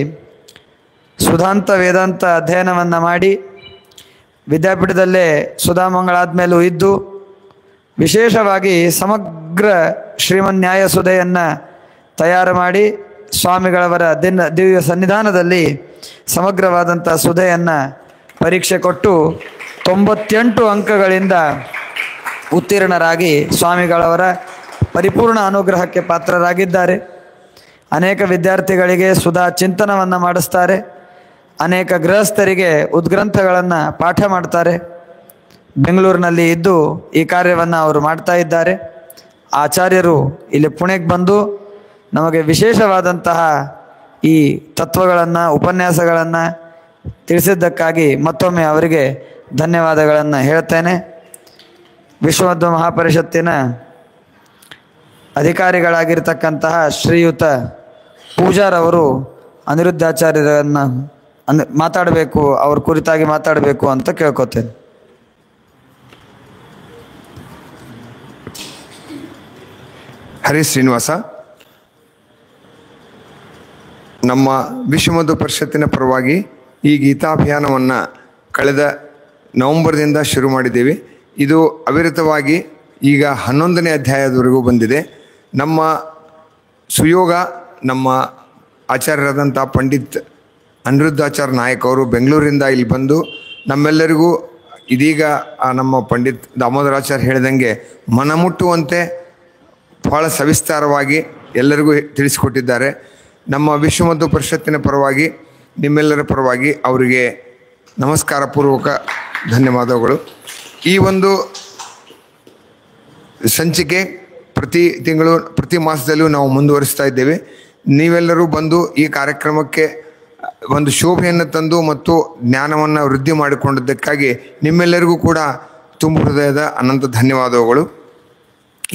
ಸುಧಾಂತ ವೇದಾಂತ ಅಧ್ಯಯನವನ್ನು ಮಾಡಿ ವಿದ್ಯಾಪೀಠದಲ್ಲೇ ಸುಧಾಮಂಗಳಾದ ಇದ್ದು ವಿಶೇಷವಾಗಿ ಸಮಗ್ರ ಶ್ರೀಮನ್ಯಾಯ ಸುಧೆಯನ್ನು ತಯಾರು ಮಾಡಿ ಸ್ವಾಮಿಗಳವರ ದಿವ್ಯ ಸನ್ನಿಧಾನದಲ್ಲಿ ಸಮಗ್ರವಾದಂಥ ಸುಧೆಯನ್ನು ಪರೀಕ್ಷೆ ಕೊಟ್ಟು 98 ಅಂಕಗಳಿಂದ ಉತ್ತೀರ್ಣರಾಗಿ ಸ್ವಾಮಿಗಳವರ ಪರಿಪೂರ್ಣ ಅನುಗ್ರಹಕ್ಕೆ ಪಾತ್ರರಾಗಿದ್ದಾರೆ. ಅನೇಕ ವಿದ್ಯಾರ್ಥಿಗಳಿಗೆ ಸುಧಾ ಚಿಂತನವನ್ನು ಮಾಡಿಸ್ತಾರೆ. ಅನೇಕ ಗೃಹಸ್ಥರಿಗೆ ಉದ್ಗ್ರಂಥಗಳನ್ನು ಪಾಠ ಮಾಡ್ತಾರೆ. ಬೆಂಗಳೂರಿನಲ್ಲಿ ಇದ್ದು ಈ ಕಾರ್ಯವನ್ನು ಅವರು ಮಾಡ್ತಾ ಇದ್ದಾರೆ. ಆಚಾರ್ಯರು ಇಲ್ಲಿ ಪುಣೆಗೆ ಬಂದು ನಮಗೆ ವಿಶೇಷವಾದಂತಹ ಈ ತತ್ವಗಳನ್ನು, ಉಪನ್ಯಾಸಗಳನ್ನು ತಿಳಿಸಿದ್ದಕ್ಕಾಗಿ ಮತ್ತೊಮ್ಮೆ ಅವರಿಗೆ ಧನ್ಯವಾದಗಳನ್ನು ಹೇಳ್ತೇನೆ. ವಿಶ್ವವಿದ್ವ ಮಹಾಪರಿಷತ್ತಿನ ಅಧಿಕಾರಿಗಳಾಗಿರ್ತಕ್ಕಂತಹ ಶ್ರೀಯುತ ಪೂಜಾರವರು ಅನಿರುದ್ಧಾಚಾರ್ಯರನ್ನು ಮಾತಾಡಬೇಕು, ಅವ್ರ ಕುರಿತಾಗಿ ಮಾತಾಡಬೇಕು ಅಂತ ಕೇಳ್ಕೊತೇನೆ. ಹರಿ ಶ್ರೀನಿವಾಸ, ನಮ್ಮ ವಿಶ್ವಮಧು ಪರಿಷತ್ತಿನ ಪರವಾಗಿ ಈ ಗೀತಾಭಿಯಾನವನ್ನು ಕಳೆದ ನವೆಂಬರ್ದಿಂದ ಶುರು ಮಾಡಿದ್ದೇವೆ. ಇದು ಅವಿರತವಾಗಿ ಈಗ 11ನೇ ಅಧ್ಯಾಯದವರೆಗೂ ಬಂದಿದೆ. ನಮ್ಮ ಸುಯೋಗ ನಮ್ಮ ಆಚಾರ್ಯರಾದಂಥ ಪಂಡಿತ್ ಅನಿರುದ್ಧಾಚಾರ್ಯ ನಾಯಕ್ ಅವರು ಬೆಂಗಳೂರಿಂದ ಇಲ್ಲಿ ಬಂದು ನಮ್ಮೆಲ್ಲರಿಗೂ ಇದೀಗ ನಮ್ಮ ಪಂಡಿತ್ ದಾಮೋದರಾಚಾರ್ಯ ಹೇಳಿದಂಗೆ ಮನಮುಟ್ಟುವಂತೆ ಬಹಳ ಸವಿಸ್ತಾರವಾಗಿ ಎಲ್ಲರಿಗೂ ತಿಳಿಸಿಕೊಟ್ಟಿದ್ದಾರೆ. ನಮ್ಮ ವಿಶ್ವಮಧು ಪರಿಷತ್ತಿನ ಪರವಾಗಿ, ನಿಮ್ಮೆಲ್ಲರ ಪರವಾಗಿ ಅವರಿಗೆ ನಮಸ್ಕಾರ ಪೂರ್ವಕ ಧನ್ಯವಾದಗಳು. ಈ ಒಂದು ಸಂಚಿಕೆ ಪ್ರತಿ ತಿಂಗಳು, ಪ್ರತಿ ಮಾಸದಲ್ಲೂ ನಾವು ಮುಂದುವರಿಸ್ತಾ ಇದ್ದೇವೆ. ನೀವೆಲ್ಲರೂ ಬಂದು ಈ ಕಾರ್ಯಕ್ರಮಕ್ಕೆ ಒಂದು ಶೋಭೆಯನ್ನು ತಂದು ಮತ್ತು ಜ್ಞಾನವನ್ನು ವೃದ್ಧಿ ಮಾಡಿಕೊಂಡಿದ್ದಕ್ಕಾಗಿ ನಿಮ್ಮೆಲ್ಲರಿಗೂ ಕೂಡ ತುಂಬ ಹೃದಯದ ಅನಂತ ಧನ್ಯವಾದಗಳು.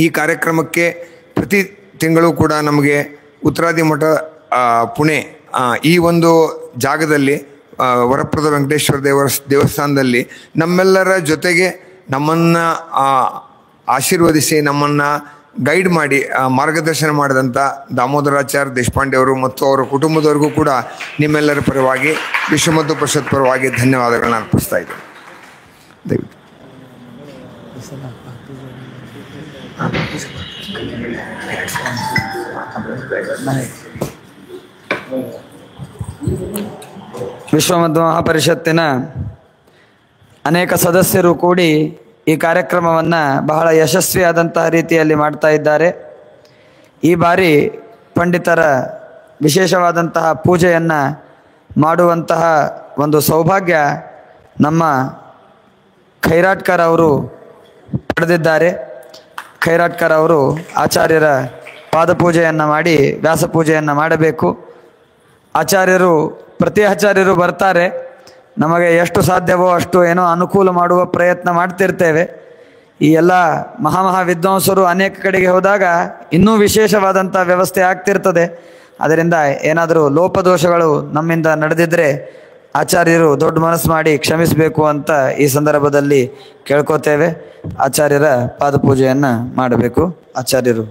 ಈ ಕಾರ್ಯಕ್ರಮಕ್ಕೆ ಪ್ರತಿ ತಿಂಗಳು ಕೂಡ ನಮಗೆ ಉತ್ತರಾದಿ ಮಠ ಪುಣೆ ಈ ಒಂದು ಜಾಗದಲ್ಲಿ ವರಪ್ರದ ವೆಂಕಟೇಶ್ವರ ದೇವಸ್ಥಾನದಲ್ಲಿ ನಮ್ಮೆಲ್ಲರ ಜೊತೆಗೆ ನಮ್ಮನ್ನು ಆಶೀರ್ವದಿಸಿ ನಮ್ಮನ್ನು ಗೈಡ್ ಮಾಡಿ ಮಾರ್ಗದರ್ಶನ ಮಾಡಿದಂಥ ದಾಮೋದರಾಚಾರ್ಯ ದೇಶಪಾಂಡೆ ಅವರು ಮತ್ತು ಅವರ ಕುಟುಂಬದವರಿಗೂ ಕೂಡ ನಿಮ್ಮೆಲ್ಲರ ಪರವಾಗಿ ವಿಶ್ವಮಧು ಪರಿಷತ್ ಪರವಾಗಿ ಧನ್ಯವಾದಗಳನ್ನ ಅರ್ಪಿಸ್ತಾ ಇದ್ದೇನೆ. ದಯವಿಟ್ಟು ವಿಶ್ವಮಧು ಮಹಾಪರಿಷತ್ತಿನ ಅನೇಕ ಸದಸ್ಯರು ಕೂಡಿ ಈ ಕಾರ್ಯಕ್ರಮವನ್ನು ಬಹಳ ಯಶಸ್ವಿಯಾದಂತಹ ರೀತಿಯಲ್ಲಿ ಮಾಡ್ತಾ ಇದ್ದಾರೆ. ಈ ಬಾರಿ ಪಂಡಿತರ ವಿಶೇಷವಾದಂತಹ ಪೂಜೆಯನ್ನು ಮಾಡುವಂತಹ ಒಂದು ಸೌಭಾಗ್ಯ ನಮ್ಮ ಖೈರಾಟ್ಕರ್ ಅವರು ಪಡೆದಿದ್ದಾರೆ. ಖೈರಾಟ್ಕರ್ ಅವರು ಆಚಾರ್ಯರ ಪಾದಪೂಜೆಯನ್ನು ಮಾಡಿ ವ್ಯಾಸಪೂಜೆಯನ್ನು ಮಾಡಬೇಕು. ಆಚಾರ್ಯರು ಪ್ರತಿ ಆಚಾರ್ಯರು ಬರ್ತಾರೆ, ನಮಗೆ ಎಷ್ಟು ಸಾಧ್ಯವೋ ಅಷ್ಟು ಏನೋ ಅನುಕೂಲ ಮಾಡುವ ಪ್ರಯತ್ನ ಮಾಡ್ತಿರ್ತೇವೆ. ಈ ಎಲ್ಲ ಮಹಾ ವಿದ್ವಾಂಸರು ಅನೇಕ ಕಡೆಗೆ ಹೋದಾಗ ಇನ್ನೂ ವಿಶೇಷವಾದಂಥ ವ್ಯವಸ್ಥೆ ಆಗ್ತಿರ್ತದೆ. ಅದರಿಂದ ಏನಾದರೂ ಲೋಪದೋಷಗಳು ನಮ್ಮಿಂದ ನಡೆದಿದ್ದರೆ ಆಚಾರ್ಯರು ದೊಡ್ಡ ಮನಸ್ಸು ಮಾಡಿ ಕ್ಷಮಿಸಬೇಕು ಅಂತ ಈ ಸಂದರ್ಭದಲ್ಲಿ ಕೇಳ್ಕೋತೇವೆ. ಆಚಾರ್ಯರ ಪಾದಪೂಜೆಯನ್ನು ಮಾಡಬೇಕು. ಆಚಾರ್ಯರು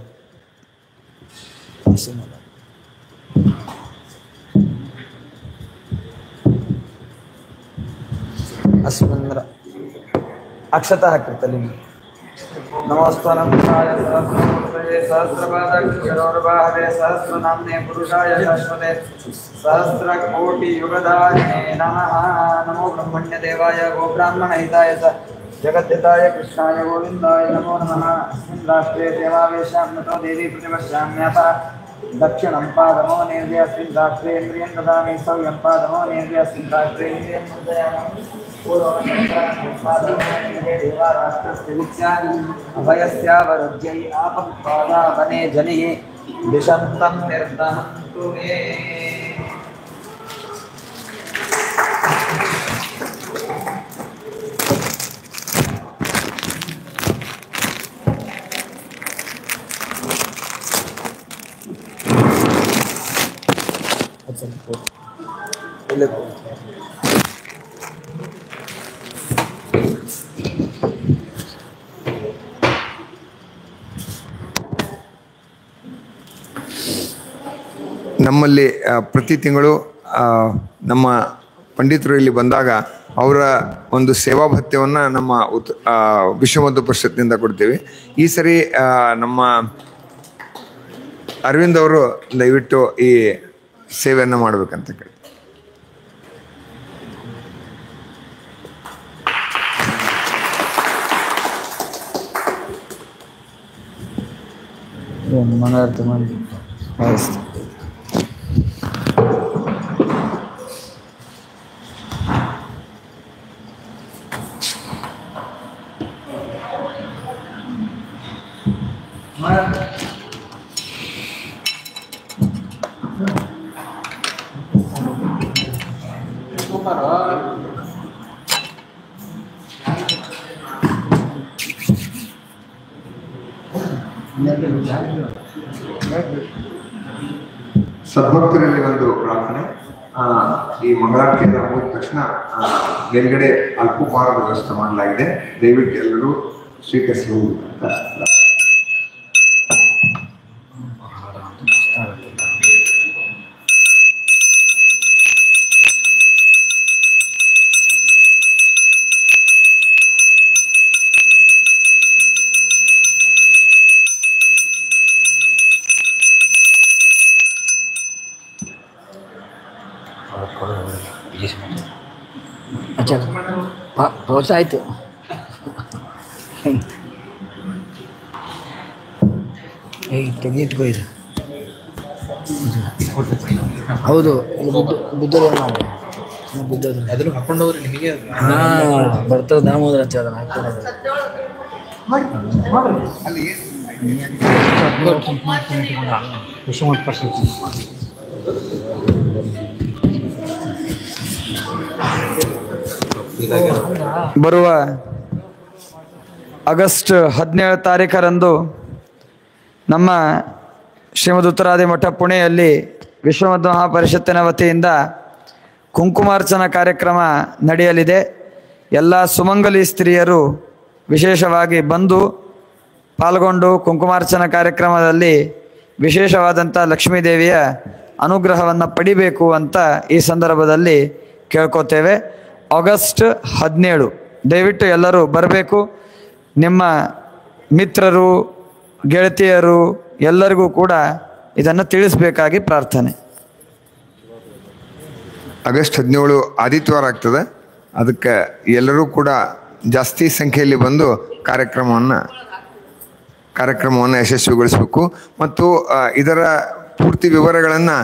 ಅಸ್ಮಂದ್ರ ಅಕ್ಷತಾ ಹಾಕಿರ್ತಲ್ಲಿ ನಮಸ್ಕಾರಾಯ ಸಹಸ್ರಪಾದಕ್ಷರೋರ್ವಾಹವೇ ಸಹಸ್ರನಾಮ್ನೇ ಪುರುಷಾಯ ಶಾಶ್ವತೆ ಸಹಸ್ರಕೋಟಿ ಯುಗಧಾರಿಣೇ ನಮಃ. ನಮೋ ಬ್ರಹ್ಮಣ್ಯ ದೇವಾಯ ಗೋ ಬ್ರಾಹ್ಮಣ ಹಿತಾಯ ಸ ಜಗದ್ಧಿತಾಯ ಕೃಷ್ಣಾಯ ಗೋವಿಂದಾಯ ನಮೋ ನಮಃ. ಅಸ್ಮಿನ್ ರಾಷ್ಟ್ರೇ ಸೇವಾವೇಶಾಂ ನತೋ ದೇವಿ ಪ್ರತಿಪಶ್ಯಾಮ್ಯಥ ದಕ್ಷಿಣಂ ಪಾದಮೋ ನೇರ್ಯ ಅಸ್ಮಿನ್ ರಾಷ್ಟ್ರೇ ಇಂದ್ರಿಯಂ ದದಾಮಿ ಸವ್ಯಂ ಪಾದಮೋ ನೇರ್ಯ ಅಸ್ಮಿನ್ ರಾಷ್ಟ್ರೇ ಇಂದ್ರಿಯಂ ಮುದ್ರಯಾಮಿ ಅಭಯಸ್ಯಾವರುದ್ಧೈ ಆಪತ್ಪಾದಾವನೇ ಜನಿಹಿ ದಿಶಂತಂ ನಿರ್ಧನಂತು ಮೇ. ನಮ್ಮಲ್ಲಿ ಪ್ರತಿ ತಿಂಗಳು ನಮ್ಮ ಪಂಡಿತರು ಇಲ್ಲಿ ಬಂದಾಗ ಅವರ ಒಂದು ಸೇವಾ ಭತ್ಯವನ್ನು ನಮ್ಮ ವಿಶ್ವಮಧ್ವ ಪರಿಷತ್ನಿಂದ ಕೊಡ್ತೀವಿ. ಈ ಸರಿ ನಮ್ಮ ಅರವಿಂದ್ ಅವರು ದಯವಿಟ್ಟು ಈ ಸೇವೆಯನ್ನು ಮಾಡಬೇಕಂತ ಕೇಳಿ. ಮಂಗಳಾರತಿ ಮಾಡಿ ಸದ್ಭಕ್ತರಲ್ಲಿ ಒಂದು ಪ್ರಾರ್ಥನೆ. ಈ ಮಂಗಳಾರತಿಯನ್ನು ಮುಗಿದ ತಕ್ಷಣ ಮೇಲ್ಗಡೆ ಅಲ್ಪೋಪಹಾರದ ವ್ಯವಸ್ಥೆ ಮಾಡಲಾಗಿದೆ. ದಯವಿಟ್ಟು ಎಲ್ಲರೂ ಸ್ವೀಕರಿಸಬಹುದು ಅಂತ. अच्छा ಪ್ರೋತ್ಸಾಹ ಆಯಿತು. ತೆಗೆದಿಟ್ಕೊ ಇದು. ಹೌದು ಬುದ್ಧರು ಬುದ್ಧರು ಅದನ್ನು ಹಾಕೊಂಡವ್ರು ನಿಮಗೆ ಬರ್ತದೆ. ದಾಮೋದರ ಹಚ್ಚ ಅದನ್ನು ಬರುವ ಆಗಸ್ಟ್ 17 ತಾರೀಖರಂದು ನಮ್ಮ ಶ್ರೀಮದ್ ಉತ್ತರಾದಿ ಮಠ ಪುಣೆಯಲ್ಲಿ ವಿಶ್ವಮಧ್ವ ಮಹಾಪರಿಷತ್ತಿನ ವತಿಯಿಂದ ಕುಂಕುಮಾರ್ಚನಾ ಕಾರ್ಯಕ್ರಮ ನಡೆಯಲಿದೆ. ಎಲ್ಲ ಸುಮಂಗಲಿ ಸ್ತ್ರೀಯರು ವಿಶೇಷವಾಗಿ ಬಂದು ಪಾಲ್ಗೊಂಡು ಕುಂಕುಮಾರ್ಚನಾ ಕಾರ್ಯಕ್ರಮದಲ್ಲಿ ವಿಶೇಷವಾದಂಥ ಲಕ್ಷ್ಮೀದೇವಿಯ ಅನುಗ್ರಹವನ್ನು ಪಡಿಬೇಕು ಅಂತ ಈ ಸಂದರ್ಭದಲ್ಲಿ ಕೇಳ್ಕೊತೇವೆ. ಆಗಸ್ಟ್ 17 ದಯವಿಟ್ಟು ಎಲ್ಲರೂ ಬರಬೇಕು. ನಿಮ್ಮ ಮಿತ್ರರು ಗೆಳತಿಯರು ಎಲ್ಲರಿಗೂ ಕೂಡ ಇದನ್ನು ತಿಳಿಸಬೇಕಾಗಿ ಪ್ರಾರ್ಥನೆ. ಆಗಸ್ಟ್ 17 ಆದಿತ್ಯವಾರ ಆಗ್ತದೆ. ಅದಕ್ಕೆ ಎಲ್ಲರೂ ಕೂಡ ಜಾಸ್ತಿ ಸಂಖ್ಯೆಯಲ್ಲಿ ಬಂದು ಕಾರ್ಯಕ್ರಮವನ್ನು ಯಶಸ್ವಿಗೊಳಿಸಬೇಕು. ಮತ್ತು ಇದರ ಪೂರ್ತಿ ವಿವರಗಳನ್ನು